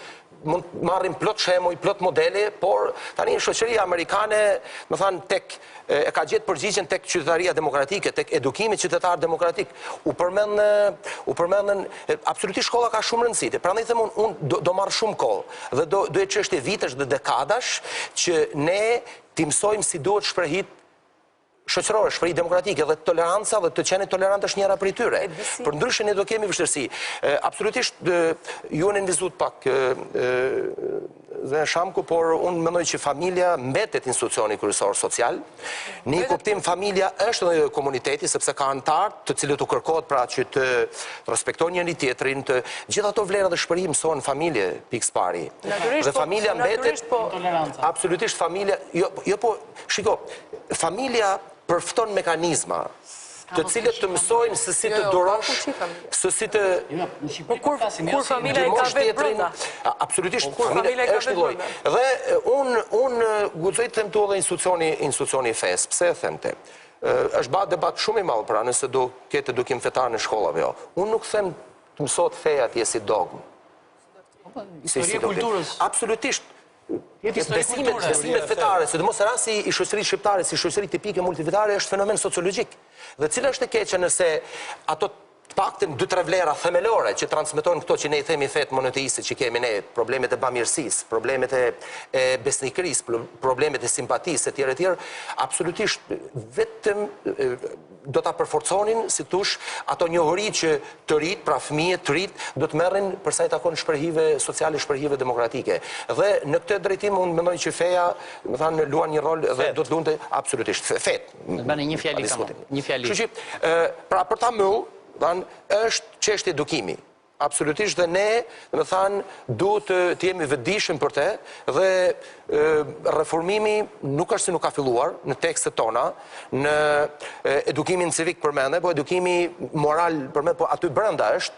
Speaker 9: mund marrim plot shembuj, plot modele, por tani shoqëria amerikane, domethënë tek e ka gjetë përgjigjen tek qytetaria demokratike, tek edukimi qytetar demokratik. U përmendën absolutisht shkolla ka shumë rëndësi. Prandaj them unë do marr shumë kohë dhe do e çështje vitesh dhe dekadash që ne t'i mësojmë si duhet shprehit shoqërore, shprehi demokratike dhe toleranca dhe të qenë tolerant është njëra prej tyre. Për ndryshe ne do kemi vështirësi. Absolutisht ju në nvizuat pak dhe shamku, por unë mendoj që familja mbetet institucioni kryesor social. Në kuptim familja është edhe komuniteti sepse ka anëtar të cilët u kërkohet pra që të respektojnë njëri tjetrin, të gjithë ato vlera dhe shprehi mësohen familje pikë pari. Dhe familja mbetet absolutisht familja, jo po, shiko, familja përfton mekanizma të cilët të mësojnë se si të durosh, se si të...
Speaker 8: Kur familja e ka vetë brenda?
Speaker 9: Absolutisht, familja është një lloj. Dhe unë guxoj të them tu edhe institucioni i fesë. Pse e them te? Është bërë debat shumë i madh pra nëse do ketë edukim fetar në shkollave jo. Unë nuk them të mësohet feja atje si dogmë.
Speaker 4: Historia e kulturës.
Speaker 9: Absolutisht. Besimet fetare, sidomos rasti i shoqërisë shqiptare si shoqëri tipike multifetare është fenomen sociologjik. Dhe cila është e keqja nëse ato të paktën 2-3 vlera themelore që transmetojnë këto që ne i themi fetë monoteiste që kemi ne, problemet e bamirësisë, problemet e besnikërisë, problemet e simpatisë, etj, absolutisht vetëm do ta përforconin, si tush, ato njohuri që të rit, pra fëmijët të rit, do të merrin për sa i takon shprehive sociale, shprehive demokratike. Dhe në këtë drejtim unë mendoj që feja, më thanë, luan një rol dhe do të luante absolutisht fetë.
Speaker 4: Bëni një fjali kam, një fjali.
Speaker 9: Kështu që, pra për ta mëu, është çështje edukimi. Absolutisht dhe ne, më thanë, duhet të jemi vetëdijshëm për te dhe reformimi nuk është se nuk ka filluar në tekstet tona, në edukimin civik përmende, po edukimi moral përmende, po aty brenda është,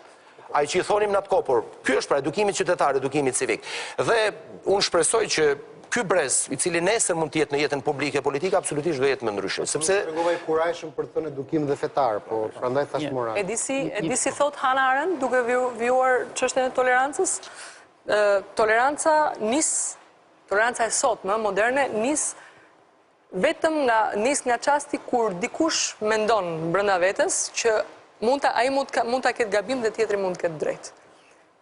Speaker 9: ai që i thonim në atë kohë, por ky është pra edukimi qytetar, edukimi civik. Dhe unë shpresoj që ky brez, i cili nesër mund të jetë në jetën publike politike, absolutisht do jetë më ndryshe. Sepse
Speaker 5: tregova i kurajshëm për të thënë edukim dhe fetar, po prandaj thash moral.
Speaker 8: E di si thot Hannah Arendt, duke vjuar çështjen e tolerancës, toleranca e sotme, moderne, vetëm nga çasti kur dikush mendon brenda vetes që ai mund ta ketë gabim dhe tjetri mund të ketë drejtë.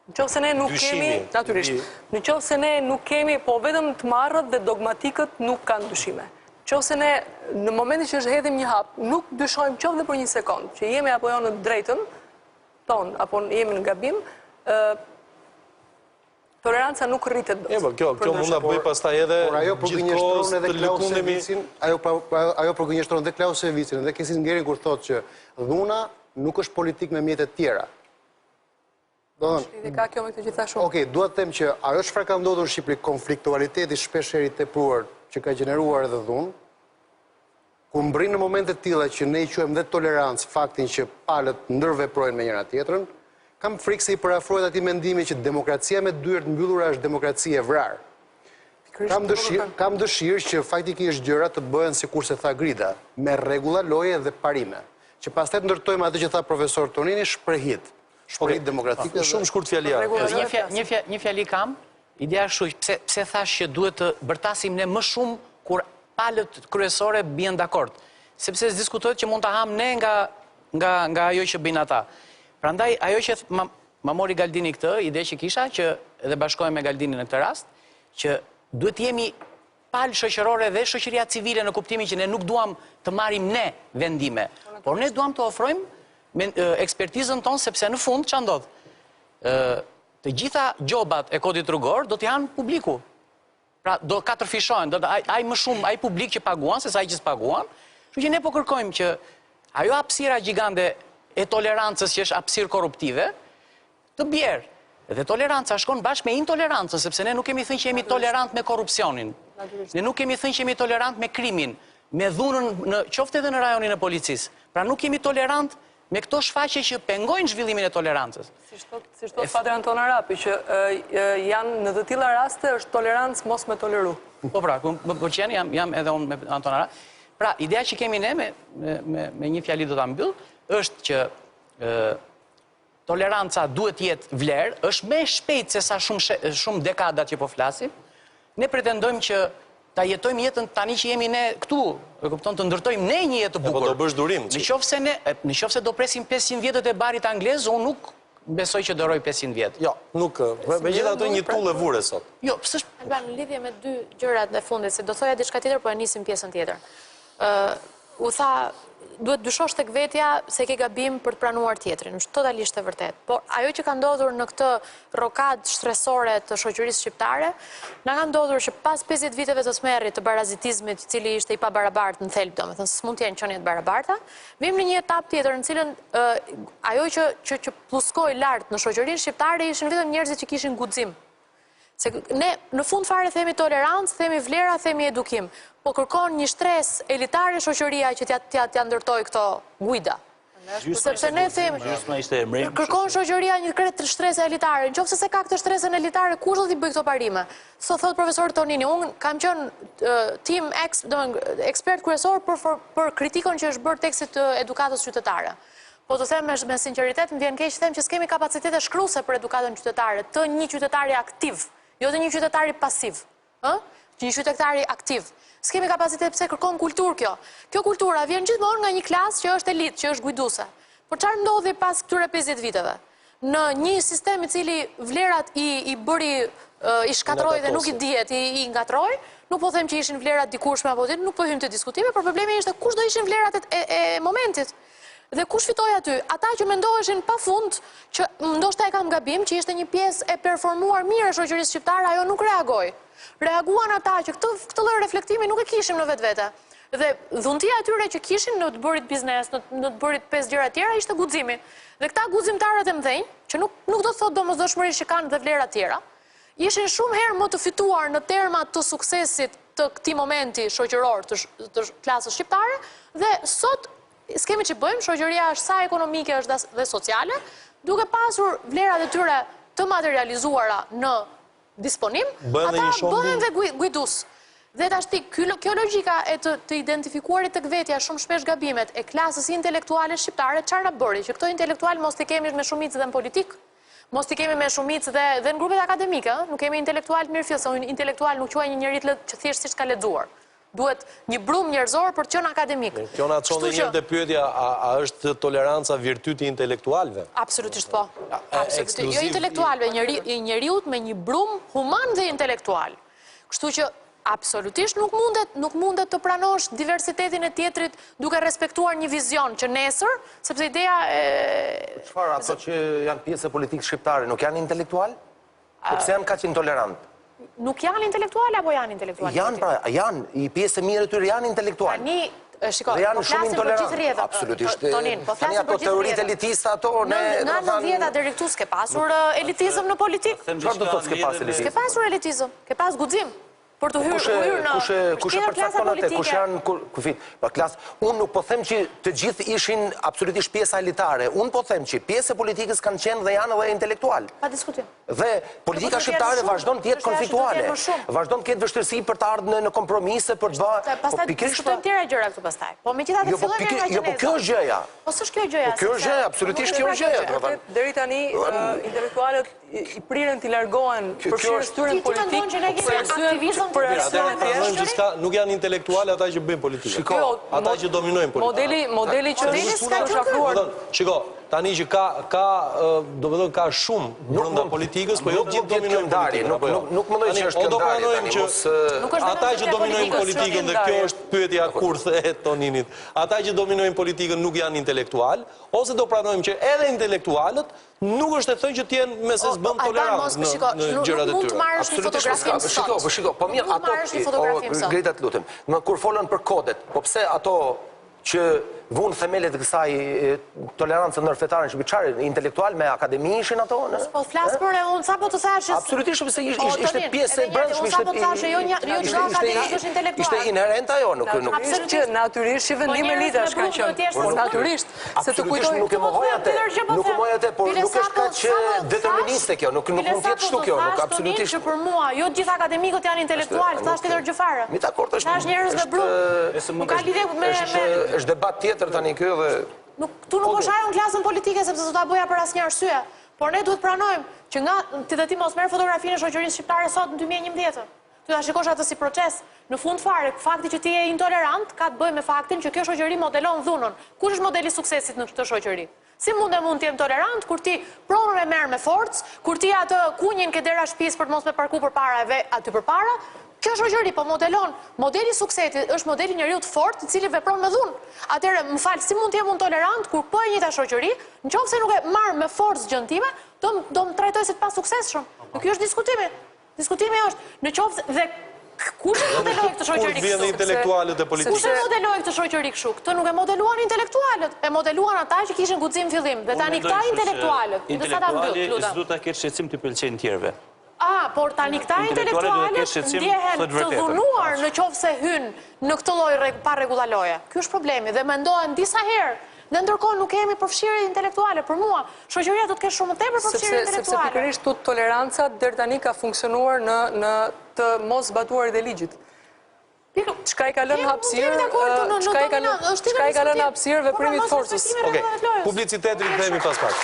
Speaker 8: Në qoftë se ne nuk kemi, natyrisht, në qoftë se ne nuk kemi, po vetëm të marrët dhe dogmatikët nuk kanë dyshime. Në qoftë se ne, në momentin që hedhim një hap, nuk dyshojmë qoftë dhe për një sekond, që jemi apo jo në drejtën tonë, apo jemi në gabim, toleranca nuk rritet dot.
Speaker 1: Kjo mund ta bëj pastaj edhe gjithkohës të lëkundemi.
Speaker 5: Ajo përgënjeshtron dhe Klausevicin dhe Kesin Ngerin kur thotë që dhuna nuk është politik me mjetet tjera.
Speaker 8: Dhe ka kjo me këtë gjitha shumë.
Speaker 5: Okej, duhet të them që ajo çfarë ka ndodhur në Shqipëri, konfliktualiteti shpeshherë i tepruar që ka gjeneruar edhe dhunë, ku mbrin në momente të tilla që ne i quajmë dhe tolerancë faktin që palët ndërveprojnë me njëra tjetrën, kam frikë se i parafrohet atij mendimi që demokracia me dyert mbyllura është demokracia e vrarë. Kam dëshirë që faktikisht gjërat të bëhen sikur se tha Grida, me rregulla, loje dhe parime, që pastaj të ndërtojmë atë që tha profesor Tonini, shprehit demokratike.
Speaker 1: Shumë shkurt fjalia.
Speaker 4: Një fjali kam, ideja është pse thash që duhet të bërtasim ne më shumë kur palët kryesore bien dakord. Sepse diskutohet që mund ta ham ne nga ajo që bëjnë ata. Prandaj ajo që ma mori Galdini këtë, ide që kisha, që edhe bashkohem me Galdini në këtë rast, që duhet jemi palë shoqërore dhe shoqëria civile në kuptimin që ne nuk duam të marrim ne vendime, por ne duam të ofrojmë me ekspertizën tonë, sepse në fund që ndodh? Të gjitha gjobat e kodit rrugor do të janë publiku. Pra do katërfishohen, ai më shumë, ai publik që paguan, se sa ai që s'paguan. Kështu që ne po kërkojmë që ajo hapësira gjigande e tolerancës që është hapësirë korruptive, të bjerë. Dhe toleranca shkon bashkë me intolerancën, sepse ne nuk kemi thënë që jemi tolerant me korrupsionin. Ne nuk kemi thënë që jemi tolerant me krimin, me dhunën, qoftë edhe në rajonin e policisë. Pra nuk kemi tolerant me këto shfaqje që pengojnë zhvillimin e tolerancës.
Speaker 8: Si shtot Padre Anton Arapi, që janë në të tilla raste është tolerancë mos me toleru.
Speaker 4: Po pra, më pëlqen, jam edhe unë me Anton Arapi. Pra, ideja që kemi ne me një fjali do ta mbyll, është që toleranca duhet jetë vlerë, është më shpejt se sa shumë dekadat që po flasim. Ne pretendojmë që ta jetojmë jetën tani që jemi ne këtu, e kupton, të ndërtojmë ne një jetë të bukur.
Speaker 1: Po do bësh durim.
Speaker 4: Në qoftë se do presim 500 vjetët e barit anglez, unë nuk besoj që doroj 500 vjet.
Speaker 1: Jo, nuk, megjithatë një tullë e vure sot.
Speaker 4: Jo, pse
Speaker 7: Alban, në lidhje me dy gjërat e fundit, se do thoja diçka tjetër, po e nisim pjesën tjetër. U tha, duhet dyshosh tek vetja se ke gabim për të pranuar tjetrin, është totalisht e vërtet. Por ajo që ka ndodhur në këtë rokadë shtresore të shoqërisë shqiptare, na ka ndodhur që pas 50 viteve të smerrit të barazitizmit, i cili ishte i pabarabart në thelb, domethënë s'mund të jenë qenie të barabarta, vim në një etapë tjetër në cilën ajo që pluskoi lart në shoqërinë shqiptare ishin vetëm njerëzit që kishin guxim. Se ne në fund fare themi tolerancë, themi vlera, themi edukim, po kërkon një shtres elitare shoqëria që t'ja ndërtoj këto guida. Sepse ne themi, kërkon shoqëria një kretë shtres elitare, nëse se ka këtë shtresën elitare, kush do t'i bëj këto parime? So thot profesor Tonini, unë kam qenë tim ekspert kryesor për kritikon që është bërë tekstit të edukatës qytetare. Po të them me sinqeritet, më vjen keq që them që s'kemi kapacitete shkruese për edukatën qytetare, të një qytetari aktiv, jo të një qytetari pasiv, një qytetari aktiv. S'kemi kapacitet pse kërkon kulturë kjo. Kjo kultura vjen gjithmonë nga një klasë që është elit, që është guiduese. Por çfarë ndodhi pas këtyre 50 viteve? Në një sistem i cili vlerat i bëri, i shkatroi dhe nuk i dihet, i ngatroi, nuk po them që ishin vlerat dikurshme apo nuk po hym te diskutime, por problemi ishte kush do ishin vlerat e momentit. Dhe kush fitoi aty? Ata që mendoheshin pafund që ndoshta e kam gabim, që ishte një pjesë e performuar mirë e shoqërisë shqiptare, ajo nuk reagoi. Reaguan ata që këtë lloj reflektimi nuk e kishim në vetvete. Dhe dhuntia e tyre që kishin në të bërit biznes, në të bërit 5 gjëra tjera ishte guximi. Dhe këta guximtarët e mëdhenj, që nuk do të thotë domosdoshmërisht që kanë dhe vlera tjera, ishin shumë herë më të fituar në termat të suksesit të këtij momenti shoqëror të klasës shqiptare, dhe sot s'kemi që bëjmë, shoqëria është sa ekonomike është dhe sociale, duke pasur vlerat e tyre të materializuara në disponim,
Speaker 1: Bëhen dhe
Speaker 7: ata
Speaker 1: një shumë
Speaker 7: bëhen dhe guidus. Dhe tashti, kjo logjika e të identifikuarit të vetja shumë shpesh gabimet e klasës intelektuale shqiptare, çfarë na bëri? Që këto intelektual mos t'i kemi me shumicë dhe në politik, mos t'i kemi me shumicë dhe në grupet akademike, nuk kemi intelektual të mirëfillë, se një intelektual nuk quaj një njerit që thjesht si ka lexuar. Duhet një brum njerëzor për të qenë akademik.
Speaker 1: Kjo na çon dhe një pyetja, a është toleranca virtyti intelektualve?
Speaker 7: Absolutisht po. Jo intelektualve, njeriut me një brum human dhe intelektual. Kështu që absolutisht nuk mundet të pranosh diversitetin e tjetrit duke respektuar një vizion që nesër, sepse ideja e...
Speaker 9: Çfarë ato që janë pjesë e politikës shqiptare nuk janë intelektual? Po pse janë kaq intolerant?
Speaker 7: Nuk janë intelektuale apo janë intelektuale?
Speaker 9: Janë, pra, janë, i pjesë e mirë të tyre janë intelektual.
Speaker 7: Tani, shiko,
Speaker 9: Dhe janë
Speaker 7: po
Speaker 9: shumë
Speaker 7: flasim për gjithë
Speaker 9: intolerant.
Speaker 7: rrjetet.
Speaker 9: Absolutisht.
Speaker 7: Tonin, po
Speaker 9: Tani
Speaker 7: flasim
Speaker 9: ato
Speaker 7: për gjithë
Speaker 9: teoritë
Speaker 7: rrjetet.
Speaker 9: elitista ato,
Speaker 7: Nga 90-ta deri këtu s'ke pasur elitizëm në politikë.
Speaker 9: Çfarë do të thotë s'ke pas elitizëm?
Speaker 7: S'ke pasur elitizëm, ke pas guxim. Për të hyrë në
Speaker 9: kush e përcakton atë, kush janë kufit. Pra klasë, unë nuk po them që të gjithë ishin absolutisht pjesa elitare. Unë po them që pjesë e politikës kanë qenë dhe janë edhe intelektual.
Speaker 7: Pa diskutim.
Speaker 9: Dhe politika shqiptare vazhdon të jetë konfliktuale. Vazhdon të ketë vështirësi për të ardhur në kompromise për të bërë.
Speaker 7: Pastaj diskutojmë tjera gjëra këtu pastaj. Po megjithatë fillojmë nga
Speaker 9: Jo, po kjo është gjëja.
Speaker 7: Po s'është kjo gjëja.
Speaker 9: Kjo është gjëja, absolutisht kjo është gjëja.
Speaker 8: Deri tani intelektualët i prirën t'i largohen përfshirës tyre në politikë për arsye
Speaker 1: nuk janë intelektuale ata që bëjnë politikë. Ata që dominojnë politikë.
Speaker 8: Modeli që është shafruar.
Speaker 1: Shiko, tani që ka shumë brenda politikës, po jo të gjithë dominojnë politikën.
Speaker 9: Nuk mendoj që është
Speaker 1: këndari. Ata që dominojnë politikën, dhe kjo është pyetja kurthe e Toninit, ata që dominojnë politikën nuk janë intelektual, ose do pranojmë që edhe intelektualët nuk është e thënë që t'jenë me se s'bëm tolerancë në gjërat e tyre.
Speaker 7: Nuk mund të marrësh një fotografi më sot.
Speaker 9: Shiko, po mirë, ato, Greta të lutem, kur folën për kodet, po pse ato që vunë themelet e kësaj tolerancë ndërfetare shqiptare, intelektual me akademi ishin ato?
Speaker 7: Po flas për unë sa po të thashë.
Speaker 9: Absolutisht, sepse ishte pjesë e brendshme,
Speaker 7: sa po të thashë jo çdo akademik është intelektual.
Speaker 9: Ishte inherent ajo, nuk.
Speaker 8: Absolutisht, natyrisht që vendim elitash kanë qenë. Po natyrisht, se të kujtojmë.
Speaker 9: Nuk e mohoj atë, por nuk është kaq deterministe kjo, nuk mund të jetë kështu kjo, nuk absolutisht.
Speaker 7: Që për mua, jo gjithë akademikët janë intelektual, thash tjetër gjë fare.
Speaker 9: Mi dakord është.
Speaker 7: Tash njerëz me brum. Nuk ka lidhje me
Speaker 9: është debat tjetër tani kjo dhe...
Speaker 7: Tu nuk është ajo në klasën politike, sepse s'do ta bëja për asnjë arsye. Por ne duhet pranojmë që nga ti mos merr fotografinë e shoqërisë shqiptare sot në 2011. Ty ta shikosh atë si proces. Në fund fare, fakti që ti je intolerant ka të bëjë me faktin që kjo shoqëri modelon dhunën. Kush është modeli i suksesit në këtë shoqëri? Si mund të jem tolerant kur ti pronën e merr me forcë, kur ti atë kunjin ke dera shtëpisë për të mos me parku përpara aty përpara? Kjo shoqëri po modelon, modeli i suksesit është modeli i njeriu të fortë i cili vepron me dhunë. Atëherë, më fal, si mund të jem unë tolerant kur po e njëjta shoqëri, nëse nuk e marr me forcë gjën time, do më trajtoj si të pasuksesshëm. Ky është diskutimi. Diskutimi është nëse dhe kush e modeloi këtë shoqëri kështu?
Speaker 1: Kur vjen intelektualët e politikës?
Speaker 7: Kush e modeloi këtë shoqëri kështu? Këtë nuk e modeluan intelektualët, e modeluan ata që kishin guxim fillim. Dhe tani këta intelektualët,
Speaker 6: intelektuali s'do ta ketë shqetësim të pëlqejnë tjerëve.
Speaker 7: Por tani këta intelektualët ndjehen të dhunuar në qoftë se hyn në këtë lloj pa rregullaloje. Ky është problemi dhe mendohen disa herë. Dhe ndërkohë nuk kemi përfshirje intelektuale. Për mua, shoqëria do të ketë shumë më tepër përfshirje intelektuale.
Speaker 8: Sepse pikërisht tut toleranca deri tani ka funksionuar në të mos zbatuarit e ligjit. Çka i ka lënë hapësirë, çka i ka lënë hapësirë veprimit të forcës.
Speaker 1: Okej, publiciteti rikthehemi pas pak.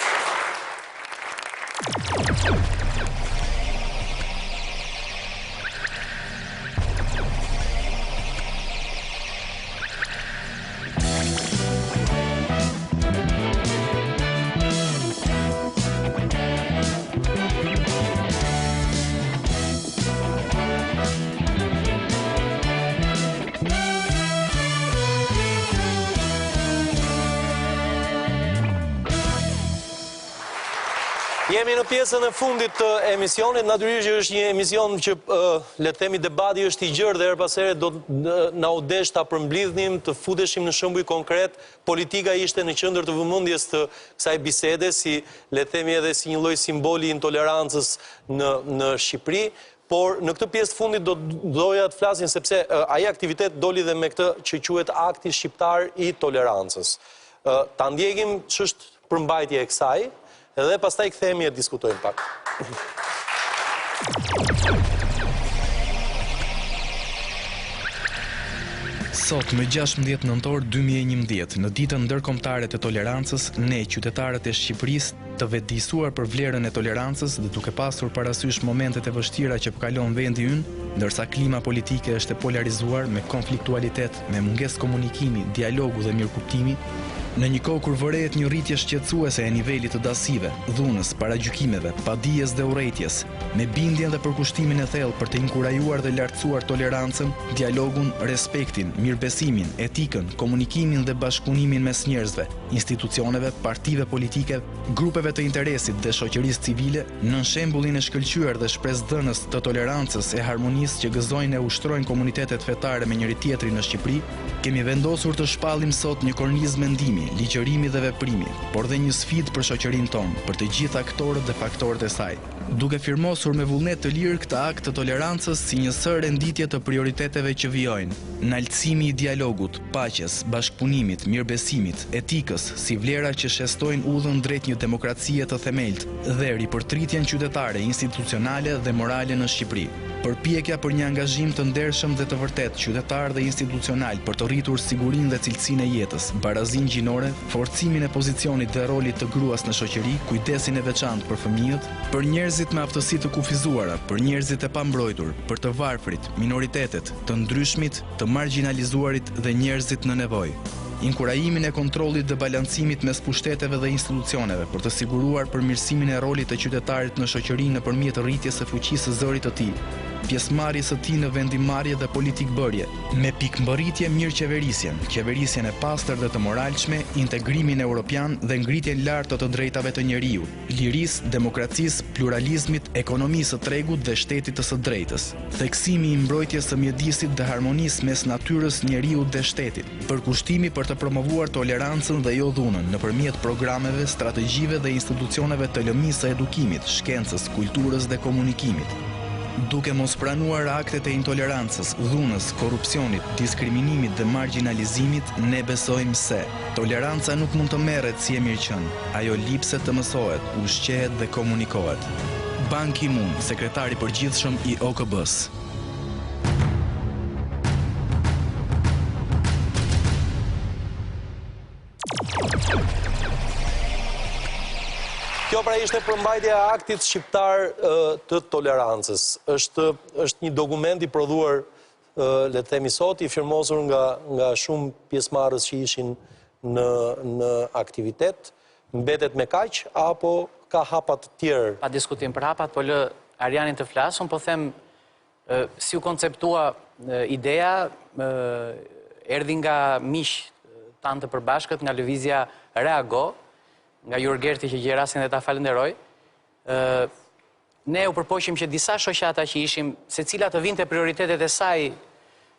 Speaker 1: Jemi në pjesën e fundit të emisionit, natyrisht që është një emision që le të themi debati është i gjerë dhe her pas here do na u desh ta përmbledhnim, të futeshim në shembuj konkret. Politika ishte në qendër të vëmendjes të kësaj bisede, si le të themi edhe si një lloj simboli i intolerancës në Shqipëri. Por në këtë pjesë të fundit do doja të flasin sepse ai aktivitet doli dhe me këtë që quhet Akti Shqiptar i tolerancës. Ta ndjekim ç'është përmbajtja e kësaj. Edhe pastaj kthehemi e diskutojmë pak.
Speaker 10: Sot, me 16 nëntor 2011, në ditën ndërkombëtare të tolerancës, ne, qytetarët e Shqipërisë, të vetëdijsuar për vlerën e tolerancës dhe duke pasur parasysh momentet e vështira që kalon vendi ynë, ndërsa klima politike është e polarizuar me konfliktualitet, me mungesë komunikimi, dialogu dhe mirëkuptimi, në një kohë kur vërehet një rritje shqetësuese e nivelit të dasive, dhunës, paragjykimeve, padijes dhe urrëties, me bindjen dhe përkushtimin e thellë për të inkurajuar dhe lartësuar tolerancën, dialogun, respektin, mirëbesimin, etikën, komunikimin dhe bashkëpunimin mes njerëzve, institucioneve, partive politike, grupeve të interesit dhe shoqërisë civile, nën shembullin e shkelqyer dhe shpresdhënës të tolerancës e harmonisë që gëzojnë e ushtrojnë komunitetet fetare me njëri tjetrin në Shqipëri, kemi vendosur të shpallim sot një kornizë mendimi, ligjërimi dhe veprimi, por dhe një sfidë për shoqërinë tonë, për të gjithë aktorët dhe faktorët e saj. Duke firmosur me vullnet të lirë këtë akt të tolerancës si një sër renditje të prioriteteve që vijojnë, naltësimi i dialogut, paqes, bashkëpunimit, mirëbesimit, etikës, si vlera që shestojnë udhën drejt një demokracie të themelt dhe ripërtritjen qytetare, institucionale dhe morale në Shqipëri. Përpjekja për një angazhim të ndershëm dhe të vërtet qytetar dhe institucional për të rritur sigurinë dhe cilësinë e jetës, barazinë gjinore, forcimin e pozicionit dhe rolit të gruas në shoqëri, kujdesin e veçantë për fëmijët, për njerëzit me aftësi të kufizuara, për njerëzit e pambrojtur, për të varfrit, minoritetet, të ndryshmit, të marginalizuarit dhe njerëzit në nevojë. Inkurajimin e kontrollit dhe balancimit mes pushteteve dhe institucioneve për të siguruar përmirësimin e rolit të qytetarit në shoqëri nëpërmjet rritjes së fuqisë së zërit të tij, pjesëmarrjes së tij në vendimmarrje dhe politikbërje, me pikëmbërritje mirëqeverisjen, qeverisjen e pastër dhe të moralshme, integrimin europian dhe ngritjen lart të drejtave të njeriu, lirisë, demokracisë, pluralizmit, ekonomisë së tregut dhe shtetit të së drejtës, theksimi i mbrojtjes së mjedisit dhe harmonisë mes natyrës, njeriu dhe shtetit, përkushtimi për të promovuar tolerancën dhe jo dhunën nëpërmjet programeve, strategjive dhe institucioneve të lëmisë së edukimit, shkencës, kulturës dhe komunikimit. Duke mos pranuar aktet e intolerancës, dhunës, korrupsionit, diskriminimit dhe marginalizimit, ne besojmë se toleranca nuk mund të merret si e mirëqen, ajo lipset të mësohet, ushqehet dhe komunikohet. Ban Ki-moon, sekretari përgjithshëm i OKB-s.
Speaker 1: Kjo pra ishte përmbajtja e Aktit Shqiptar të tolerancës. Është një dokument i prodhuar, le të themi sot, i firmosur nga shumë pjesëmarrës që ishin në aktivitet. Mbetet me kaq apo ka hapa të tjerë?
Speaker 4: Pa diskutim për hapat, po lë Arianin të flasun, po them si u konceptua ideja, erdhi nga miq tanë të përbashkët, nga lëvizja Reago, nga Jurgerti që gjerasin dhe ta falenderoj, ne u përpoqim që disa shoqata që ishim, se cila të vinte prioritetet e saj,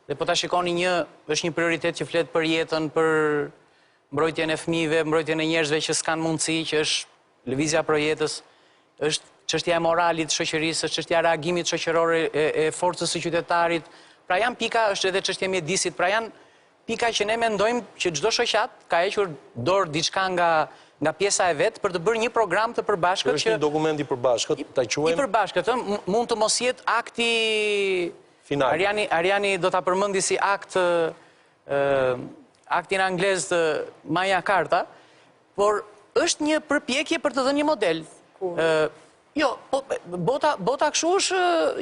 Speaker 4: dhe po ta shikoni është një prioritet që flet për jetën, për mbrojtjen e fëmijëve, mbrojtjen e njerëzve që s'kan mundësi, që është lëvizja për jetës, është çështja e moralit shoqërisë, është çështja e reagimit shoqëror e forcës së qytetarit. Pra janë pika, është edhe çështja e mjedisit, pra janë pika që ne mendojmë që çdo shoqat ka hequr dorë diçka nga pjesa e vetë për të bërë një program të përbashkët.
Speaker 1: Është një dokument i përbashkët, ta quajmë? I
Speaker 4: përbashkët, mund të mos jetë akti final. Ariani do ta përmendi si aktin anglez të Magna Carta, por është një përpjekje për të dhënë një model. Jo, bota kështu është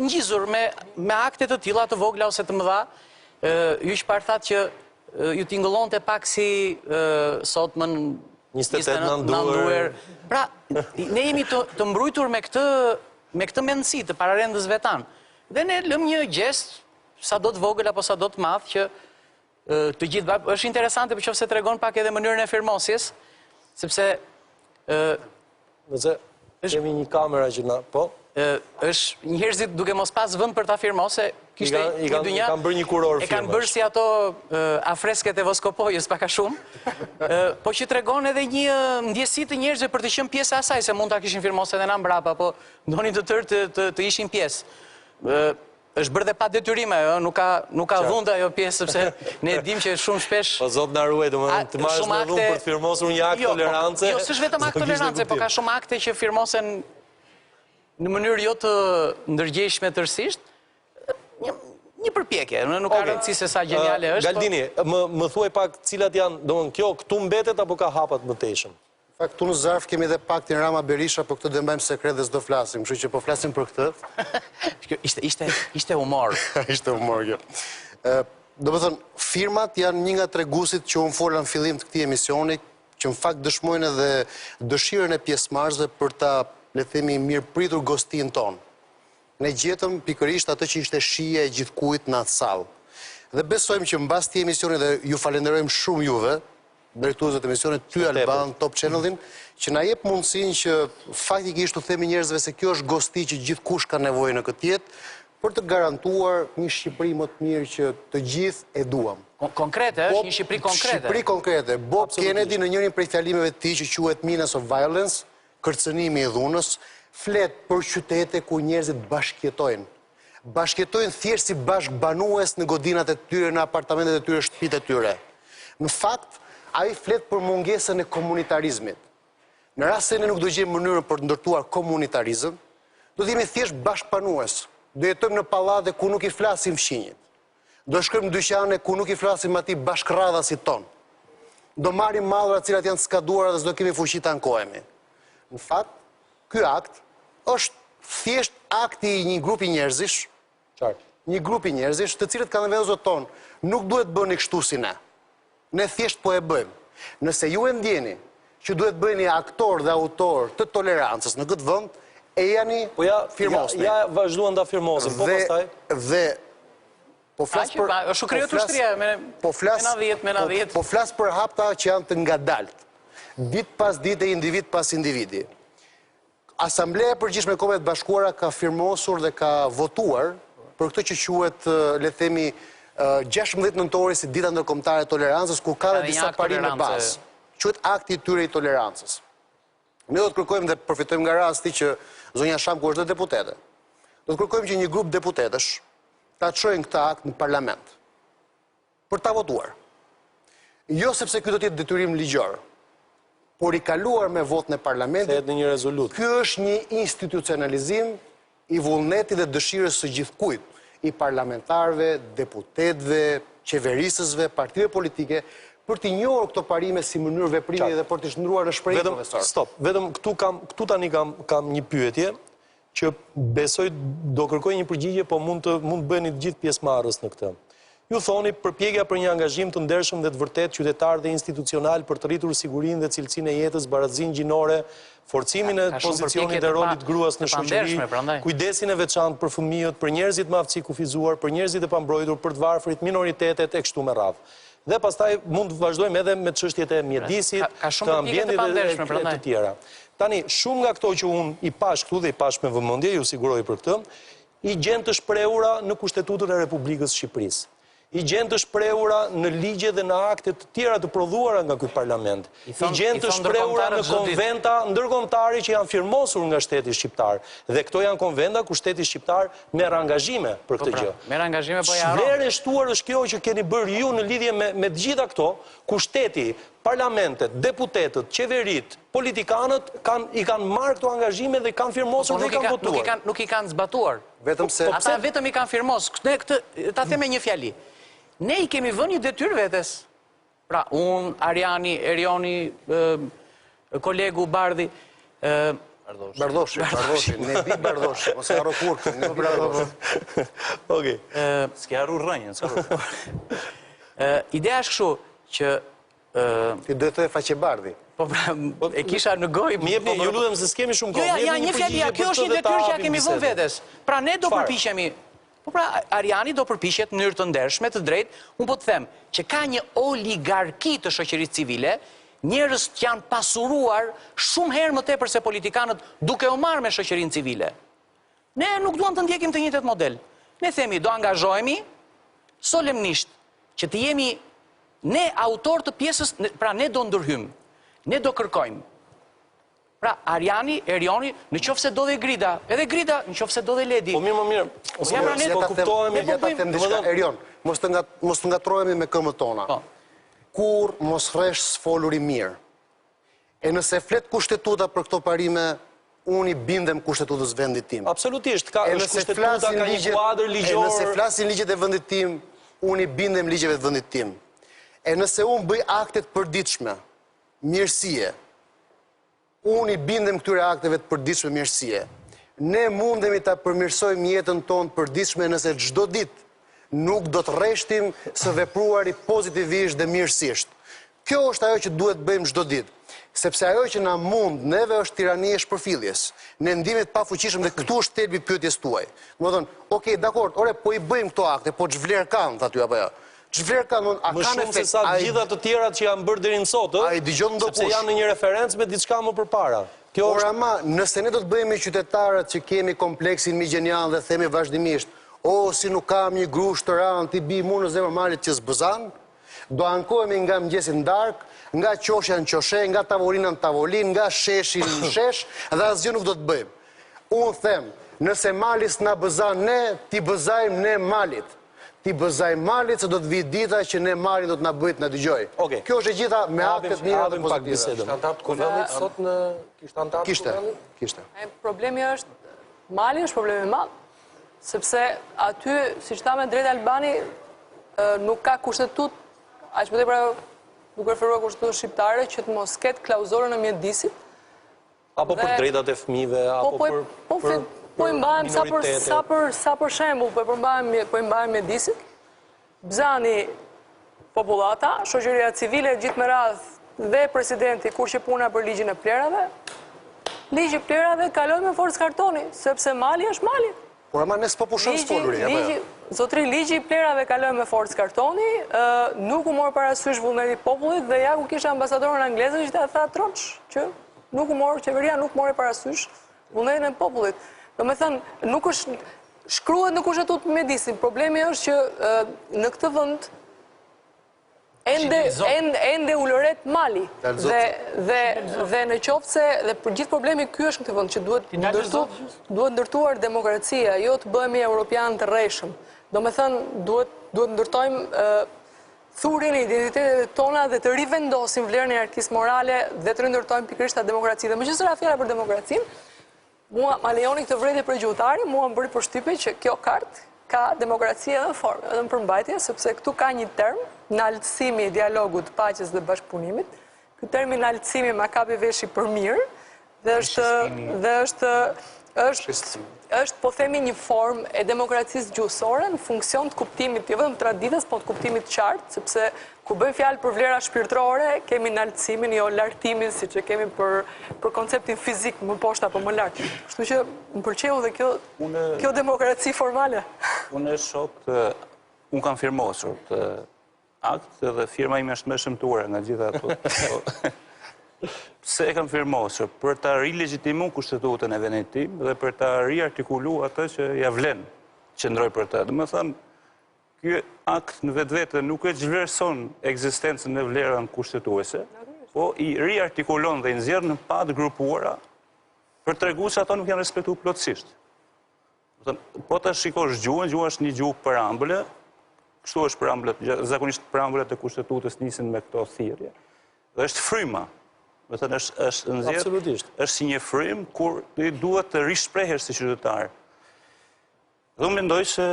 Speaker 4: ngjizur me akte të tilla të vogla ose të mëdha. Ju shpar thatë që ju tingëllonte pak si sot më
Speaker 1: 28 nënduar.
Speaker 4: Pra, ne jemi të mbrujtur me këtë mendësi të pararendësve tanë. Dhe ne lëm një gjest, sa do të vogël apo sa do të madh, që të gjithë është interesante për qoftë se tregon pak edhe mënyrën e firmosjes, sepse
Speaker 1: nëse kemi një kamera që na, po?
Speaker 4: është njerëzit duke mos pas vend për ta firmose,
Speaker 1: I kanë bërë një kuror firmash.
Speaker 4: E kanë bërë si ato afresket e Voskopojës paka shumë, po që tregon edhe një ndjesi të njerëzve për të qenë pjesë e asaj, se mund ta kishin firmosur edhe na mbrapa, po donin të tërë të ishin pjesë. Është bërë dhe pa detyrime, nuk ka dhunde ajo pjesë, sepse ne dim që shumë shpesh...
Speaker 1: Po zot na ruaj, domethënë të marrësh me dhunë për të firmosur një akt tolerance.
Speaker 4: Jo, s'është vetëm akt tolerance, po ka shumë akte që firmosen në mënyrë jo të ndërgjegjshme tërësisht. Një përpjekje, nuk ka rëndësi se sa geniale është.
Speaker 1: Galdini, më thuaj pak cilat janë, domthonjë kjo këtu mbetet apo ka hapat më teshëm?
Speaker 5: Fakt, këtu në zarf kemi dhe paktin Rama Berisha, por këtë dhe mbajmë sekret dhe s'do flasim, kështu që po flasim për këtë.
Speaker 4: Ishte humor.
Speaker 5: Ishte humor, kjo. Do më thënë, firmat janë një nga treguesit që unë fola në fillim të këtij emisioni, që në fakt dëshmojnë edhe dëshirën e pjesëmarrësve për ta, le themi, mirëpritur gostin tonë. Ne gjetëm pikerisht atë që ishte shije e gjithkujt në atë sallë. Dhe besojmë që mbas këtij emisioni dhe ju falenderojmë shumë juve, drejtuesët e emisionit Ty Alban, Top Channelin, që na jep mundësinë që faktikisht u themi njerëzve se kjo është gosti që gjithkush ka nevojë në këtë jetë, për të garantuar një Shqipëri më të mirë që të gjithë e duam.
Speaker 4: Konkrete, është një Shqipëri konkrete.
Speaker 5: Shqipëri konkrete. Bob Kennedy në njërin prej fjalimeve të tij që quhet Menace of Violence, kërcënimi i dhunës, flet për qytete ku njerëzit bashkëjetojnë. Bashkëjetojnë thjesht si bashkëbanues në godinat e tyre, në apartamentet e tyre, shtëpitë e tyre. Në fakt, ai flet për mungesën e komunitarizmit. Në rast se ne nuk do gjejmë mënyrën për të ndërtuar komunitarizëm, do të jemi thjesht bashkëbanues. Do jetojmë në pallate ku nuk i flasim fqinjit. Do shkojmë në dyqane ku nuk i flasim atij bashkërradhasit ton. Do marrim mallra të cilat janë të skaduara dhe s'do kemi fuqi ta ankohemi. Në fakt, ky akt është thjesht akti i një grupi njerëzish, të cilët kanë vendosur zotë tonë, nuk duhet bëni kështu si ne. Ne thjesht po e bëjmë. Nëse ju e ndjeni që duhet bëni aktor dhe autor të tolerancës në këtë vend, e jani firmosni.
Speaker 1: Ja vazhduan ta firmosin, po pastaj.
Speaker 5: Dhe po flas për
Speaker 4: është krijuar ushtria me 10.
Speaker 5: Po flas për hapta që janë të ngadalt. Ditë pas dite, individ pas individi. Asambleja e Përgjithshme e Kombeve të Bashkuara ka firmosur dhe ka votuar për këtë që quhet, le themi, 16 nëntori si Dita Nderkombetare e Tolerancës, ku ka dhe disa parime bazë. Quhet Akti i tyre i tolerancës. Ne do të kërkojmë dhe përfitojmë nga rasti që zonja Shamku është dhe deputete. Do të kërkojmë që një grup deputetësh ta çojnë këtë akt në parlament për ta votuar. Jo sepse ky do të jetë detyrim ligjor, por i kaluar me votën e parlamentit,
Speaker 1: në një rezolut.
Speaker 5: Ky është një institucionalizim i vullnetit dhe dëshirës së gjithkujt, i parlamentarëve, deputetëve, qeverisësve, partive politike, për t'i njohur këto parime si mënyrë veprimi dhe për t'i shndruar në shprehje, profesor.
Speaker 1: Stop, vetëm këtu tani kam një pyetje që besoj do kërkoj një përgjigje, po mund të bëni të gjithë pjesëmarrës në këtë. Ju thoni përpjekja për një angazhim të ndershëm dhe të vërtet qytetar dhe institucional për të rritur sigurinë dhe cilësinë e jetës, barazinë gjinore, forcimin e pozicionit dhe rolit gruas në shoqëri, kujdesin e veçantë për fëmijët, për njerëzit me aftësi kufizuar, për njerëzit e pambrojtur, për të varfrit, minoritetet e kështu me radhë. Dhe pastaj mund të vazhdojmë edhe me çështjet e mjedisit, të ambientit dhe të tjera. Tani, shumë nga këto që unë i pash këtu dhe i pash me vëmendje, ju siguroj për këtë, i gjen të shprehura në Kushtetutën e Republikës së Shqipërisë. I gjen të shprehura në ligje dhe në akte të tjera të prodhuara nga ky parlament. I gjen të shprehura në konventa ndërkombëtare që janë firmosur nga shteti shqiptar. Dhe këto janë konventa ku shteti shqiptar merr angazhime për këtë gjë.
Speaker 4: Merr angazhime po ja harron.
Speaker 1: Çfarë e shtuar është kjo që keni bërë ju në lidhje me të gjitha këto, ku shteti, parlamentet, deputetët, qeverit, politikanët i kanë marrë këto angazhime dhe kanë firmosur dhe i kanë votuar.
Speaker 4: Nuk i kanë zbatuar.
Speaker 5: Vetëm se
Speaker 4: ata vetëm i kanë firmosur. Ta them me një fjali. Ne i kemi vënë një detyrë vetes. Pra, unë, Ariani, Erioni, kolegu Bardhi,
Speaker 5: Bardoshi, ne bi Bardoshi, mos e harro kurrë, ne bi Bardoshi.
Speaker 1: Okej.
Speaker 6: S'ke harru rrënjën,
Speaker 4: ideja është kështu që
Speaker 5: ti do të faqe Bardhi.
Speaker 4: Po pra, e kisha në gojë.
Speaker 1: Më jepni, ju lutem se s'kemi shumë kohë.
Speaker 4: Jo, një fjali, kjo është një detyrë që ja kemi vënë vetes. Pra ne do përpiqemi. Po pra, Ariani do përpiqet në mënyrë të ndershme, të drejtë, unë po të them që ka një oligarki të shoqërisë civile, njerëz që janë pasuruar shumë herë më tepër se politikanët duke u marrë me shoqërinë civile. Ne nuk duam të ndjekim të njëjtat model. Ne themi do angazhohemi solemnisht që të jemi ne autor të pjesës, pra ne do ndërhyjmë, ne do kërkojmë. Pra, Ariani, Erioni, në qoftë se do dhe Grida, edhe Grida, në qoftë se do dhe Ledi.
Speaker 1: Po mirë.
Speaker 5: Erion, mos të ngatrohemi me këmbët tona. Kur mos rresh sfoluri mirë. E nëse flet kushtetuta për këto parime, unë i bindem kushtetutës vendit tim.
Speaker 1: Absolutisht, kushtetuta ka një kuadër ligjor.
Speaker 5: Nëse flasin ligjet e vendit tim, unë i bindem ligjeve të vendit tim. E nëse unë bëj aktet përditshme, mirësie, unë i bindem këtyre akteve të përditshme mirësie. Ne mundemi ta përmirësojmë jetën tonë përditshme nëse çdo ditë nuk do të rreshtim së vepruari pozitivisht dhe mirësisht. Kjo është ajo që duhet bëjmë çdo ditë. Sepse ajo që na mund neve është tirania e shpërfilljes. Ne ndihemi të pafuqishëm dhe këtu është thelbi i pyetjes tuaj. Domethënë, okay, dakord, ore, po i bëjmë këto akte, po ç'vlerë kanë aty apo jo? Ç'vlerë kanë, a
Speaker 1: më
Speaker 5: kanë
Speaker 1: shumë se
Speaker 5: efekt?
Speaker 1: sa gjitha të tjerat që janë bërë deri në sot, sepse janë në një referencë me diçka më përpara.
Speaker 5: Por ama, nëse ne do të bëhemi qytetarët që kemi kompleksin migjenian dhe themi vazhdimisht, si nuk kam një grush të ranë, ti bi mu në zemër malit që zbëzan, do ankohemi nga mëngjesit në darkë, nga qoshja në qoshe, nga tavolina në tavolin, nga sheshin në shesh, dhe asgjë nuk do të bëjmë. Unë them, nëse malis na bëzan ne, ti bëzajmë ne malit. Ti bëzajmë malit, se do të vijë dita që ne malin do të na bëjt në dëgjoj. Kjo është e gjitha me aktet mira dhe pozitive.
Speaker 9: Kishtë antarë të kuvendit sot në... Kishtë antarë të kuvendit?
Speaker 5: Kishtë.
Speaker 8: Problemi është, mali është problemi madh, sepse aty, si që ta me drejt Albani, nuk ka kushtetut, aq më tepër duke referuar kushtetutës shqiptare, që të mos ketë klauzulën e mjedisit.
Speaker 1: Apo për drejtat e fëmijëve, apo për
Speaker 8: po i mbajmë sa për shembull, po i mbajmë mjedisit. Bzani popullata, shoqëria civile gjithë me radhë dhe presidenti kur që puna për ligjin e plerave, ligji i plerave kaloi me forcë kartoni, sepse mali është mali.
Speaker 5: Por ama ne s'po pushon sfoluri.
Speaker 8: Zotri, ligji i plerave kaloi me forcë kartoni, nuk u mor parasysh vullneti i popullit dhe ja ku kisha ambasadorin anglezë që ta tha troç, që nuk u mor, qeveria nuk mori parasysh vullnetin e popullit. Do me thënë, nuk është shkruhet në kushtetut mjedisin. Problemi është që në këtë vend ende ulëret mali. Dhe në qoftë se, dhe për gjithë problemi ky është në këtë vend, që duhet ndërtuar demokracia, jo të bëhemi europian të rreshëm. Do me thënë, duhet ndërtojmë thurin e identitetet tona dhe të rivendosim vlerën e hierarkisë morale dhe të rindërtojmë pikërisht atë demokraci. Dhe megjithëse fjala për demokracinë, mua ma lejoni këtë vërejtje për gjutari, mua më bëri përshtypje që kjo kartë ka demokracia edhe në formë, edhe në përmbajtje, sepse këtu ka një term, naltësimi i dialogut, paqes dhe bashkëpunimit. Ky termi naltësimi ma kapi veshi për mirë, dhe është po themi një formë e demokracisë gjuhësore në funksion të kuptimit, jo vetëm traditës, po të kuptimit qartë, sepse kur bëjmë fjalë për vlera shpirtërore, kemi naltësimin, jo lartimin, siç e kemi për konceptin fizik, më poshtë apo më lart. Kështu që më pëlqeu dhe kjo demokraci formale.
Speaker 6: Unë unë kam firmosur të akt dhe firma ime është më shëmtuar nga gjitha ato. Pse e kam firmosur? Për ta rilegjitimu kushtetutën e vendit tim dhe për ta riartikulu atë që ja vlen qëndroj për të. Dhe më thënë, ky akt në vetvete nuk e zhvlerëson ekzistencën e vlerën kushtetuese, po i riartikulon dhe i nxjerr në pad grupuara për treguar se ato nuk janë respektuar plotësisht. Po ta shikosh gjuhën, gjuha është një gjuhë përambële, kështu është përambëlet, zakonisht përambëlet e kushtetutës nisin me këto thirrje. Dhe është fryma. Do të thënë është nxjerr, është si një frym kur ti duhet të rishprehesh si qytetar. Dhe unë mendoj se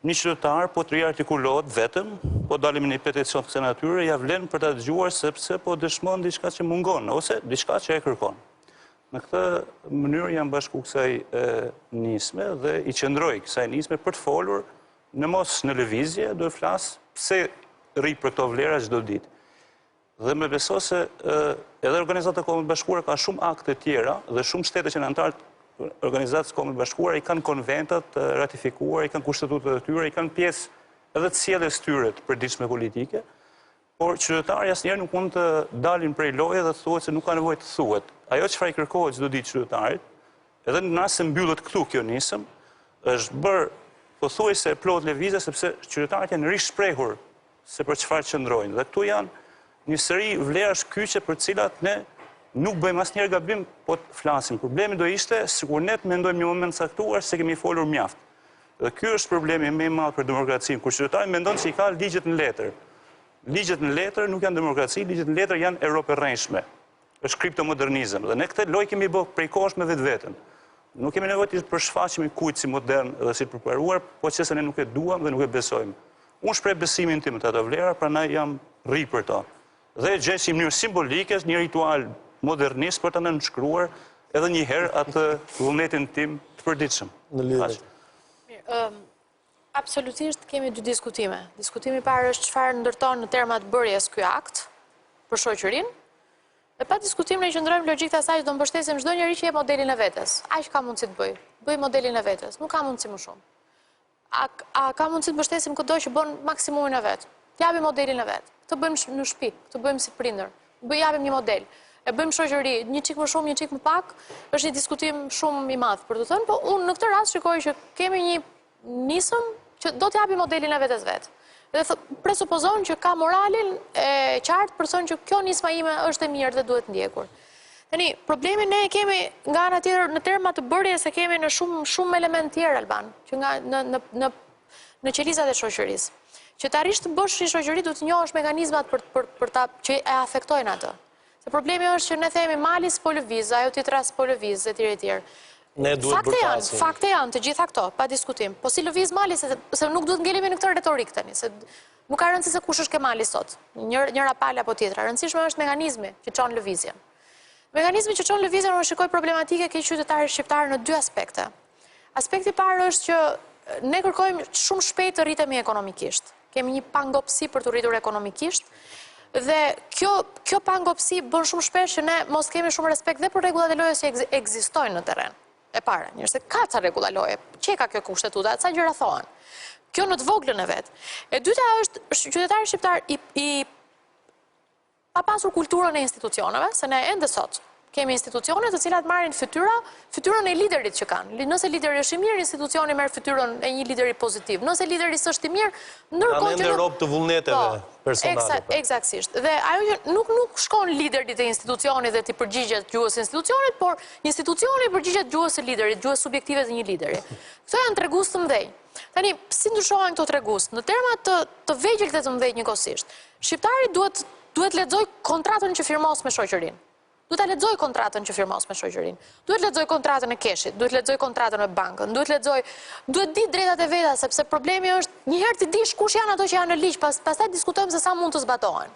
Speaker 6: një qytetar po të riartikulohet vetëm, po dalim në një peticion të kësaj natyre, ja vlen për ta dëgjuar sepse po dëshmon diçka që mungon ose diçka që e kërkon. Në këtë mënyrë jam bashku kësaj nisme dhe i qëndroj kësaj nisme për të folur në mos në lëvizje, do të flas pse rri për këto vlera çdo ditë. Dhe me beso se edhe Organizata e Kombeve Bashkuara ka shumë akte tjera dhe shumë shtete që në antarë Organizatës e Kombeve Bashkuara i kanë konventat ratifikuar, i kanë kushtetutat e tyre, i kanë pjesë edhe të sjelljes tyre të përditshme politike, por qytetarët asnjëherë nuk mund të dalin prej loje dhe të thuhet se nuk ka nevojë të thuhet. Ajo çfarë i kërkohet çdo ditë qytetarit, edhe në rast se mbyllet këtu kjo nisëm, është bërë pothuajse plot lëvizje sepse qytetarët janë rishprehur se për çfarë qëndrojnë. Dhe këtu janë një sëri vlerash kyçe për cilat ne nuk bëjmë asnjëherë gabim, po të flasim. Problemi do ishte sikur ne të mendojmë një moment caktuar se kemi folur mjaft. Dhe ky është problemi më i madh për demokracinë, kur qytetari mendon se i ka ligjet në letër. Ligjet në letër nuk janë demokraci, ligjet në letër janë Europë e rrënjshme. është kriptomodernizëm. Dhe ne këtë lojë kemi bërë prej kohësh me vetveten. Nuk kemi nevojë të përshfaqemi kujt si modern dhe si përparuar, po që se ne nuk e duam dhe nuk e besojmë. Unë shpreh besimin tim të ato vlera, prandaj jam rri për to. Dhe gjej si mënyrë simbolike një ritual modernist për të nënshkruar edhe një herë atë vullnetin tim të përditshëm.
Speaker 1: Në lidhje.
Speaker 7: Absolutisht kemi dy diskutime. Diskutimi i parë është çfarë ndërton në termat bërjes ky akt për shoqërinë. Dhe pa diskutim ne qëndrojmë logjik të asaj që do mbështesim çdo njeri që jep modelin e vetes. Aq ka mundësi të bëj. Bëj modelin e vetes. Nuk ka mundësi më shumë. A ka mundësi të mbështesim kudo që bën maksimumin e vet. Japi modelin e vet. Këtë bëjmë në shtëpi, këtë bëjmë si prindër. Japim një model. E bëjmë shoqëri, një çik më shumë, një çik më pak, është një diskutim shumë i madh, për të thënë, po unë në këtë rast shikoj që kemi një nisëm që do të japi modelin e vetes vet. Dhe presupozon që ka moralin e qartë për thënë që kjo nisma ime është e mirë dhe duhet ndjekur. Tani, problemin ne kemi nga ana tjetër në terma të bërjes se kemi në shumë element tjerë Alban, që nga në qelizat e shoqërisë. Që të arrish të bësh një shoqëri duhet të njohësh mekanizmat për ta që e afektojnë atë. Se problemi është që ne themi mali s'po lëviz, ajo tjetra s'po lëviz etj etj.
Speaker 1: Ne duhet bërtasim.
Speaker 7: Fakte janë të gjitha këto, pa diskutim. Po si lëviz mali, se nuk duhet ngelemi në këtë retorik tani, se nuk ka rëndësi se kush është ke mali sot, njëra pala apo tjetra. Rëndësishme është mekanizmi që çon lëvizjen. Mekanizmi që çon lëvizjen unë shikoj problematike ke qytetarit shqiptar në dy aspekte. Aspekti i parë është që ne kërkojmë shumë shpejt të rritemi ekonomikisht. Kemi një pangopsi për të rritur ekonomikisht. Dhe kjo pangopsi bën shumë shpesh që ne mos kemi shumë respekt dhe për rregullat e lojës që ekzistojnë në terren. E para, njërse ka ca rregulla loje, çeka kjo kushtetuta, ca gjëra thohen. Kjo në të voglën e vet. E dyta është qytetari shqiptar i pa pasur kulturën e institucioneve, se ne ende sot kemi institucione të cilat marrin fytyrën e liderit që kanë. Nëse lideri është i mirë, institucioni merr fytyrën e një lideri pozitiv. Nëse lideri s'është i mirë, ndërkohë që
Speaker 1: rob të vullneteve personale.
Speaker 7: Eksaktësisht. Dhe ajo që nuk shkon liderit e institucionit dhe ti përgjigjet gjuhës institucionit, por institucioni përgjigjet gjuhës së liderit, gjuhës subjektive të një lideri. Këto janë tregus të mëdhenj. Tani, si ndryshohen këto tregus? Në terma të vegjël dhe të mëdhenj njëkohësisht. Shqiptari duhet lexoj kontratën që firmos me shoqërinë. Duhet ta lexoj kontratën që firmos me shoqërinë. Duhet lexoj kontratën e keshit, duhet lexoj kontratën me bankën, duhet di drejtat e veta, sepse problemi është një herë të dish kush janë ato që janë në ligj, pastaj diskutojmë se sa mund të zbatohen.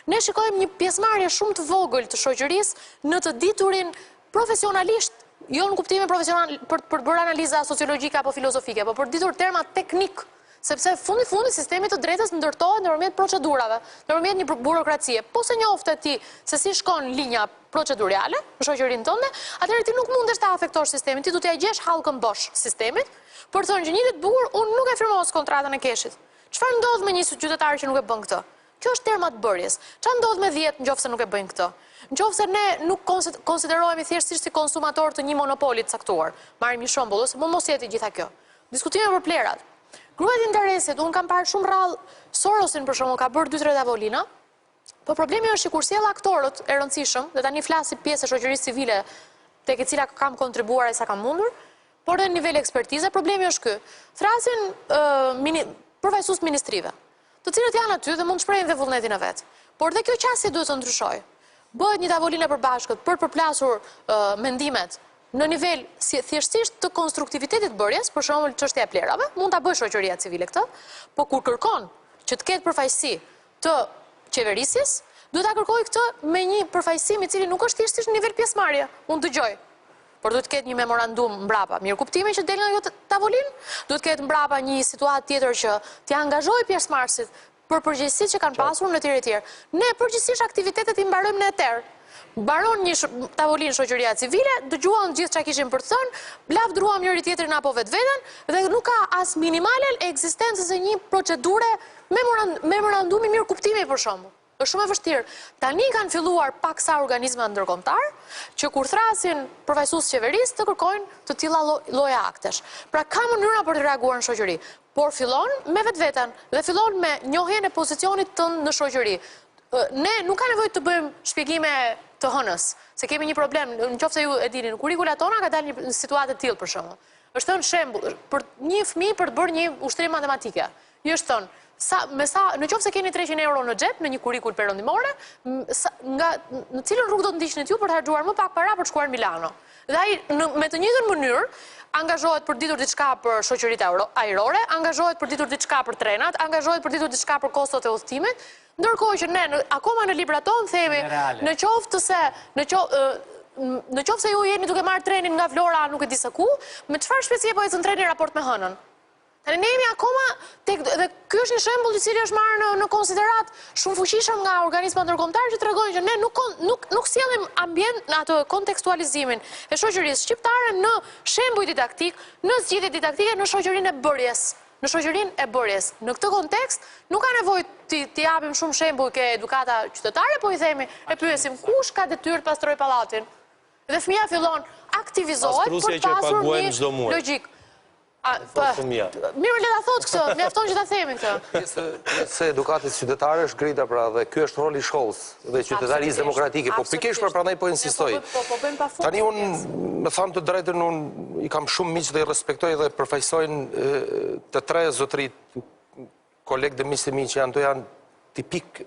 Speaker 7: Ne shikojmë një pjesëmarrje shumë të vogël të shoqërisë në të diturin profesionalisht, jo në kuptimin profesional për bërë analiza sociologjike apo filozofike, por për ditur terma teknik. Sepse fundi sistemi të drejtës ndërtohet nëpërmjet procedurave, nëpërmjet një burokracie. Po se njofte ti se si shkon linja procedurale në shoqërinë tënde, atëherë ti nuk mundesh ta afektosh sistemin, ti do t'ia gjesh hallkën bosh sistemit, për të thënë që një ditë bukur unë nuk e firmos kontratën e keshit. Çfarë ndodh me një qytetar që nuk e bën këtë? Kjo është terma të bërjes. Çfarë ndodh me 10 nëse nuk e bëjnë këtë? Nëse ne nuk konsiderohemi thjesht si konsumator të një monopoli të caktuar. Marrim një shembull, ose mos jetë gjitha kjo. Diskutime për plerat. Gruat interesit, unë kam parë shumë rrallë Sorosin për shembull ka bërë 2-3 tavolina, po problemi është që kur sjell aktorët e rëndësishëm, dhe tani flas si pjesë e shoqërisë civile tek e cila kam kontribuar e sa kam mundur, por në nivel ekspertize, problemi është ky. Thrasin përfaqësues ministrive, të cilët janë aty dhe mund të shprehin dhe vullnetin e vet. Por dhe kjo qasje duhet të ndryshojë. Bëhet një tavolinë e përbashkët për përplasur mendimet në nivel thjeshtësisht të konstruktivitetit bërjes, për shembull çështja e plerave, mund ta bëjë shoqëria civile këtë, po kur kërkon që të ketë përfaqësi të qeverisjes, duhet ta kërkojë këtë me një përfaqësim i cili nuk është thjesht në nivel pjesëmarrje. Unë dëgjoj. Por duhet të ketë një memorandum mbrapa, mirë kuptimi që del nga kjo tavolinë, duhet të ketë mbrapa një situatë tjetër që t'i angazhojë pjesëmarrësit për përgjegjësitë që kanë pasur në etj. Ne përgjithsisht aktivitetet i mbarojmë në eter. Baron një tavolinë shoqëria civile, dëgjuan gjithë çka kishin për të thënë, lavdruam njëri tjetrin apo vetveten dhe nuk ka as minimale ekzistencës së një procedure memorandumi mirë kuptimi për shembull. Është shumë e vështirë. Tani kanë filluar paksa organizma ndërkombëtar që kur thrasin përfaqësues qeverisë të kërkojnë të tilla lloje aktesh. Pra ka mënyra për të reaguar në shoqëri, por fillon me vetveten dhe fillon me njohjen e pozicionit tënd në shoqëri. Ne nuk ka nevojë të bëjmë shpjegime të hënës, se kemi një problem, nëse ju e dini, në kurrikula tona ka dalë një situatë të tillë për shembull. Është thënë shembull, për një fëmijë për të bërë një ushtrim matematike. I është thënë, në qoftë se keni 300 euro në xhep në një kurikull perëndimore, në cilën rrugë do të ndiqni ju për të harxuar më pak para për të shkuar në Milano. Dhe ai me të njëjtën mënyrë angazhohet për ditur diçka për shoqëritë ajrore, angazhohet për ditur diçka për trenat, angazhohet për ditur diçka për kostot e udhëtimit, ndërkohë që ne akoma në librat tonë themi në qoftë se ju jeni duke marrë trenin nga Vlora nuk e di se ku, me çfarë shpejtësie po ecën treni raport me hënën. Tani ne jemi akoma dhe ky është një shembull i cili është marrë në konsiderat shumë fuqishëm nga organizmat ndërkombëtar që tregojnë që ne nuk sjellim ambient në atë kontekstualizimin e shoqërisë shqiptare në shembuj didaktik, në zgjidhje didaktike në shoqërinë e bërjes. Në shoqërinë e bërjes. Në këtë kontekst nuk ka nevojë t'i japim shumë shembuj ke edukata qytetare, po i themi e pyesim kush ka detyrë të pastrojë pallatin. Dhe fëmia fillon aktivizohet për të pasur një logjik. Mirë le ta thotë këtë, mjafton që ta themi këtë.
Speaker 9: Se edukatës qytetare është grida pra dhe ky është roli i shkollës dhe qytetarisë demokratike, po pikërisht për prandaj po insistoj. Tani unë me thamë të drejtën unë i kam shumë miq dhe i respektoj dhe përfaqësojnë të tre zotërit kolegë dhe miqtë mi që janë to janë tipik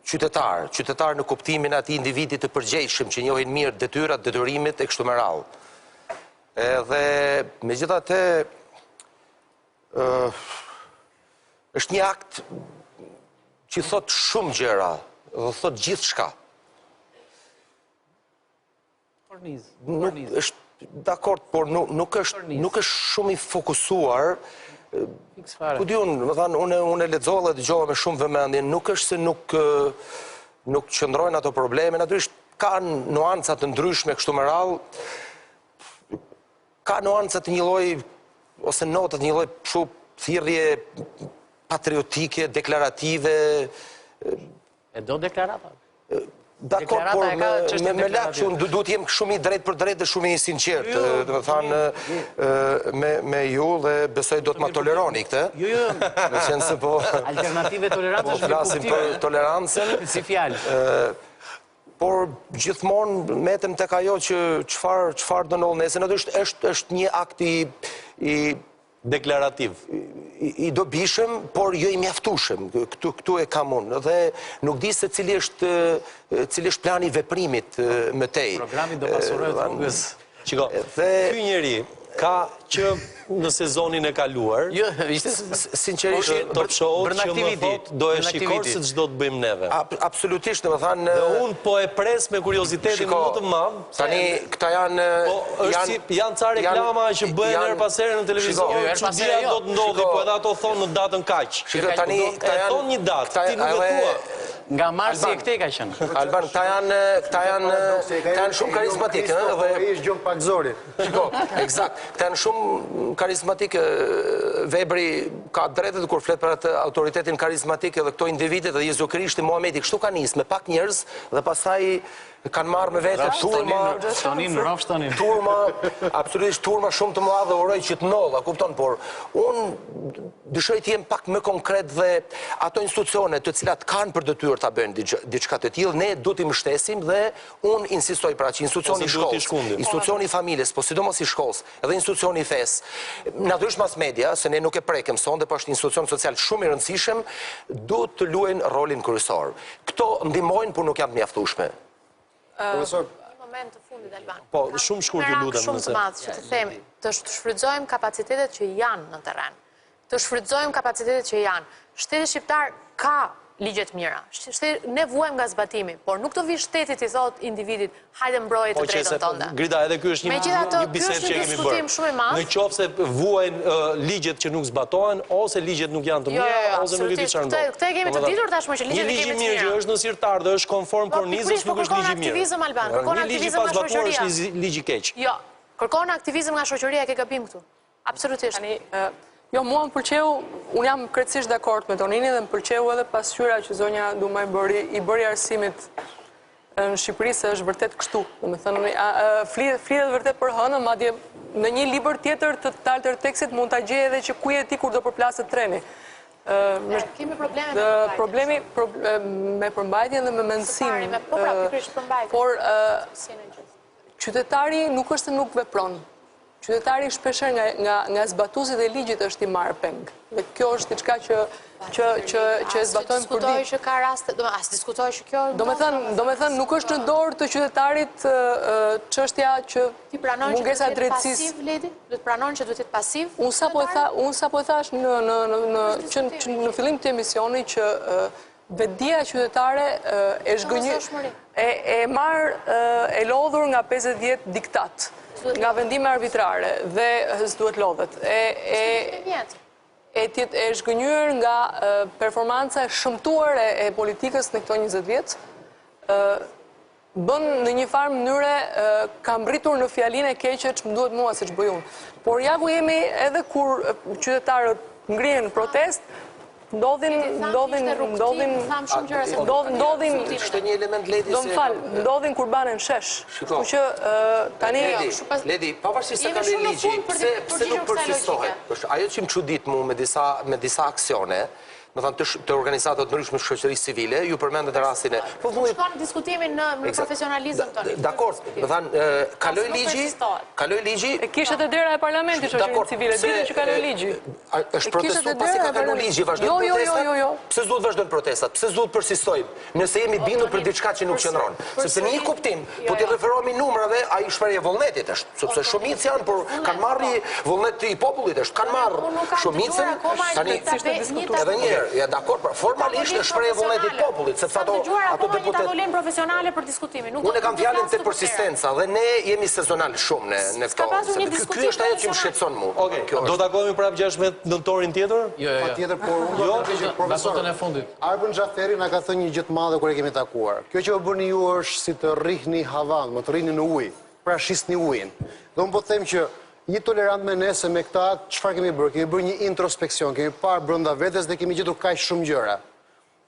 Speaker 9: qytetar në kuptimin atij individit të përgjegjshëm që njohin mirë detyrat, detyrimet e kështu me radhë. Edhe megjithatë është një akt që thot shumë gjëra dhe thot gjithçka. Dakord, por nuk është shumë i fokusuar. Ku di unë e lexova dhe dëgjova me shumë vëmendje, nuk është se nuk qëndrojnë ato probleme, natyrisht ka nuanca të ndryshme kështu me radhë. Ka nuanca të një lloj ose notat të një lloj thirrje patriotike, deklarative.
Speaker 4: E do deklarata?
Speaker 9: Dakor, por me lak që unë duhet jem shumë i drejt për drejt dhe shumë i sinqert. Dhe me thanë me ju dhe besoj do të ma toleroni këtë.
Speaker 4: Jo.
Speaker 9: Në qenë se po...
Speaker 4: Alternative tolerancë është
Speaker 9: flasim për tolerancën.
Speaker 4: Si fjalë.
Speaker 9: Por gjithmonë metem tek ajo që çfarë do ndodh nesër. Natyrisht është një akt i
Speaker 1: deklarativ.
Speaker 9: I dobishëm, por jo i mjaftueshëm. Këtu e kam unë. Dhe nuk di se cili është plani i veprimit më tej.
Speaker 4: Programi do pasurojë rrugës.
Speaker 1: Shiko, ky njeri ka që në sezonin e kaluar,
Speaker 9: sinqerisht
Speaker 1: top show që më thot do e shikoj se ç'do të bëjmë neve.
Speaker 9: Absolutisht, domethënë.
Speaker 1: Dhe unë po e pres me kuriozitetin më të madh.
Speaker 9: Tani këta
Speaker 1: janë ca reklama që bëhen her pas here në televizor, çudia do të ndodhi, po edhe ato thonë në datën kaq.
Speaker 9: Tani
Speaker 1: e thon një datë, ti nuk e thua.
Speaker 4: Nga marsi e këtej ka qenë.
Speaker 9: Alban, këta janë shumë karizmatikë,
Speaker 5: dhe ish Gjon Pakzori.
Speaker 9: Shiko, eksakt. Këta janë shumë karizmatikë. Vebri ka drejtë kur flet për atë autoritetin karizmatik dhe këto individë dhe Jezu Krishti, Muhamedi, kështu ka nisë me pak njerëz dhe pastaj kanë marrë me vete turma, absolutisht turma shumë të mëdha dhe uroj që të ndodha, kupton, por unë dëshiroj të jem pak më konkret dhe ato institucione të cilat kanë për detyrë ta bëjnë diçka të tillë, ne duhet i mbështesim dhe unë insistoj pra që institucioni i shkollës, institucioni i familjes, po sidomos i shkollës, edhe institucioni i fesë, natyrisht mas media, se ne nuk e prekem sonde, po është institucion social shumë i rëndësishëm, duhet të luajnë rolin kryesor. Këto ndihmojnë, por nuk janë të mjaftueshme.
Speaker 7: Profesor, një moment të fundit, Alban.
Speaker 1: Po, shumë shkurt ju lutem.
Speaker 7: Shumë të madh që të themi, të shfrytëzojmë kapacitetet që janë në terren. Të shfrytëzojmë kapacitetet që janë. Shteti shqiptar ka ligjet mira. Ne vuajmë nga zbatimi, por nuk të vi shtetit i thot individit, hajde mbrojë të drejtën tënde.
Speaker 1: Grida, edhe ky është një bisedë që kemi bërë. Në qoftë se vuajnë ligjet që nuk zbatohen, ose ligjet nuk janë të mira, ose nuk e di çfarë ndodh.
Speaker 7: Këtë e kemi të ditur tashmë që ligjet e kemi të mira.
Speaker 1: Një ligj i mirë që është në sirtar dhe është konform kornizës nuk është ligj i mirë.
Speaker 7: Kërkon aktivizëm nga shoqëria.
Speaker 1: Është ligj i keq.
Speaker 7: Jo, kërkon aktivizëm nga shoqëria, ke gabim këtu. Absolutisht.
Speaker 8: Jo, mua më pëlqeu, unë jam krejtësisht dakord me Tonini dhe më pëlqeu edhe pasqyra që zonja Dumaj i bëri arsimit në Shqipëri se është vërtet kështu. Domethënë, flitet vërtet për hënën, madje në një libër tjetër të alter tekstit mund ta gjej edhe që ku je ti kur do përplaset treni.
Speaker 7: Kemi probleme
Speaker 8: me përmbajtjen dhe me mendësinë. Por qytetari nuk është se nuk vepron. qytetari shpesher nga zbatuesit e ligjit është I marrë peng. Dhe kjo është diçka që e zbatojmë për ditë.
Speaker 7: Që ka raste, as diskutoj që kjo...
Speaker 8: Do me thënë, nuk është në dorë të qytetarit çështja që mungesa drejtësisë.
Speaker 7: Do të pranon që duhet të jetë pasiv?
Speaker 8: Unë sapo e thash në fillim të emisioni që vetdia qytetare e zhgënjur, e marrë e lodhur nga 50 vjet diktat, nga vendime arbitrare dhe s'duhet lodhet. E zhgënjur nga performanca shëmtuar e politikës në këto 20 vjet, bën në një farë mënyre ka mbritur në fjalinë e keqe që më duhet mua siç bëj unë. Por ja ku jemi edhe kur qytetarët ngrihen protest, ndodhin kurbane në shesh. Kështu që tani
Speaker 9: Ledi, pavarësisht se ka një ligji, pse nuk përsistohet? Ajo që më çudit mu me disa aksione, më thënë të organizatat ndryshme shoqërisë civile, ju përmendet rastin e...
Speaker 7: Shkon diskutimin në profesionalizëm tani.
Speaker 9: Dakor, më thënë, kaloj ligji...
Speaker 8: E kishet e dera e parlamentit shoqërisë civile, ditën që kaloj ligji.
Speaker 9: është protestu pasi ka kaloj ligji, vazhdojnë protestat?
Speaker 8: Jo.
Speaker 9: Pse s'duhet vazhdojnë protestat? Pse s'duhet persistojmë? Nëse jemi bindur për diçka që nuk qëndron. Sepse në një kuptim, po t'i referohemi numrave, ai shprehje vullnetit është. Sepse shumicë janë, por kanë marrë vullnet I popullit është. Kanë marrë shumicën, tani edhe një herë, ja dakor, formalisht është shprehje vullneti I popullit, sepse ato deputet...
Speaker 7: Një tavolinë profesionale për diskutimin.
Speaker 9: Unë kam fjalën te persistenca dhe ne jemi sezonal shumë në këto. Ky është ajo që më shqetëson mua.
Speaker 1: Okej, do takohemi prapë 16 nëntorin tjetër?
Speaker 5: Patjetër, por unë do të thëj profesor. Arben Xhaferi na ka thënë një gjë të madhe kur e kemi takuar. Kjo që bëni ju është si të rrihni havan, më të rrini në ujë, pra shisni ujin. Dhe unë po them që një tolerant me ne se me këta çfarë kemi bërë? Kemi bërë një introspeksion, kemi parë brenda vetes dhe kemi gjetur kaq shumë gjëra.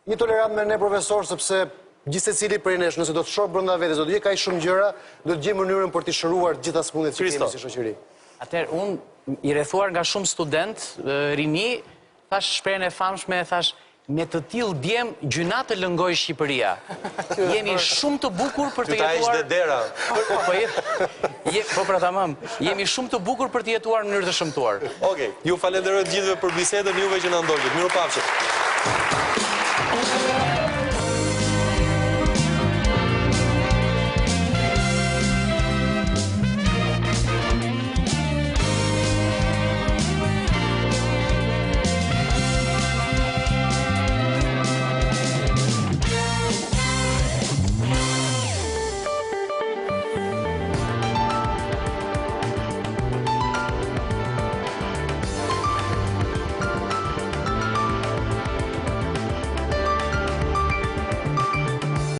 Speaker 5: Një tolerant me ne profesor sepse gjithsecili prej nesh nëse do të shoh brenda vetes, do të gjej kaq shumë gjëra, do të gjej mënyrën për të shëruar gjitha smundjet që kemi si shoqëri.
Speaker 4: Atëherë unë I rrethuar nga shumë student, rini, thash shprehjen e famshme, thash me të tillë djem gjyna të lëngoj Shqipëria. Jemi shumë të bukur për të jetuar...
Speaker 1: dera.
Speaker 4: Po pra tamam. Jemi shumë të bukur për të jetuar në mënyrë të shëmtuar.
Speaker 1: Okej, ju falenderoj të gjithëve për bisedën, juve që na ndoqët. Mirupafshim.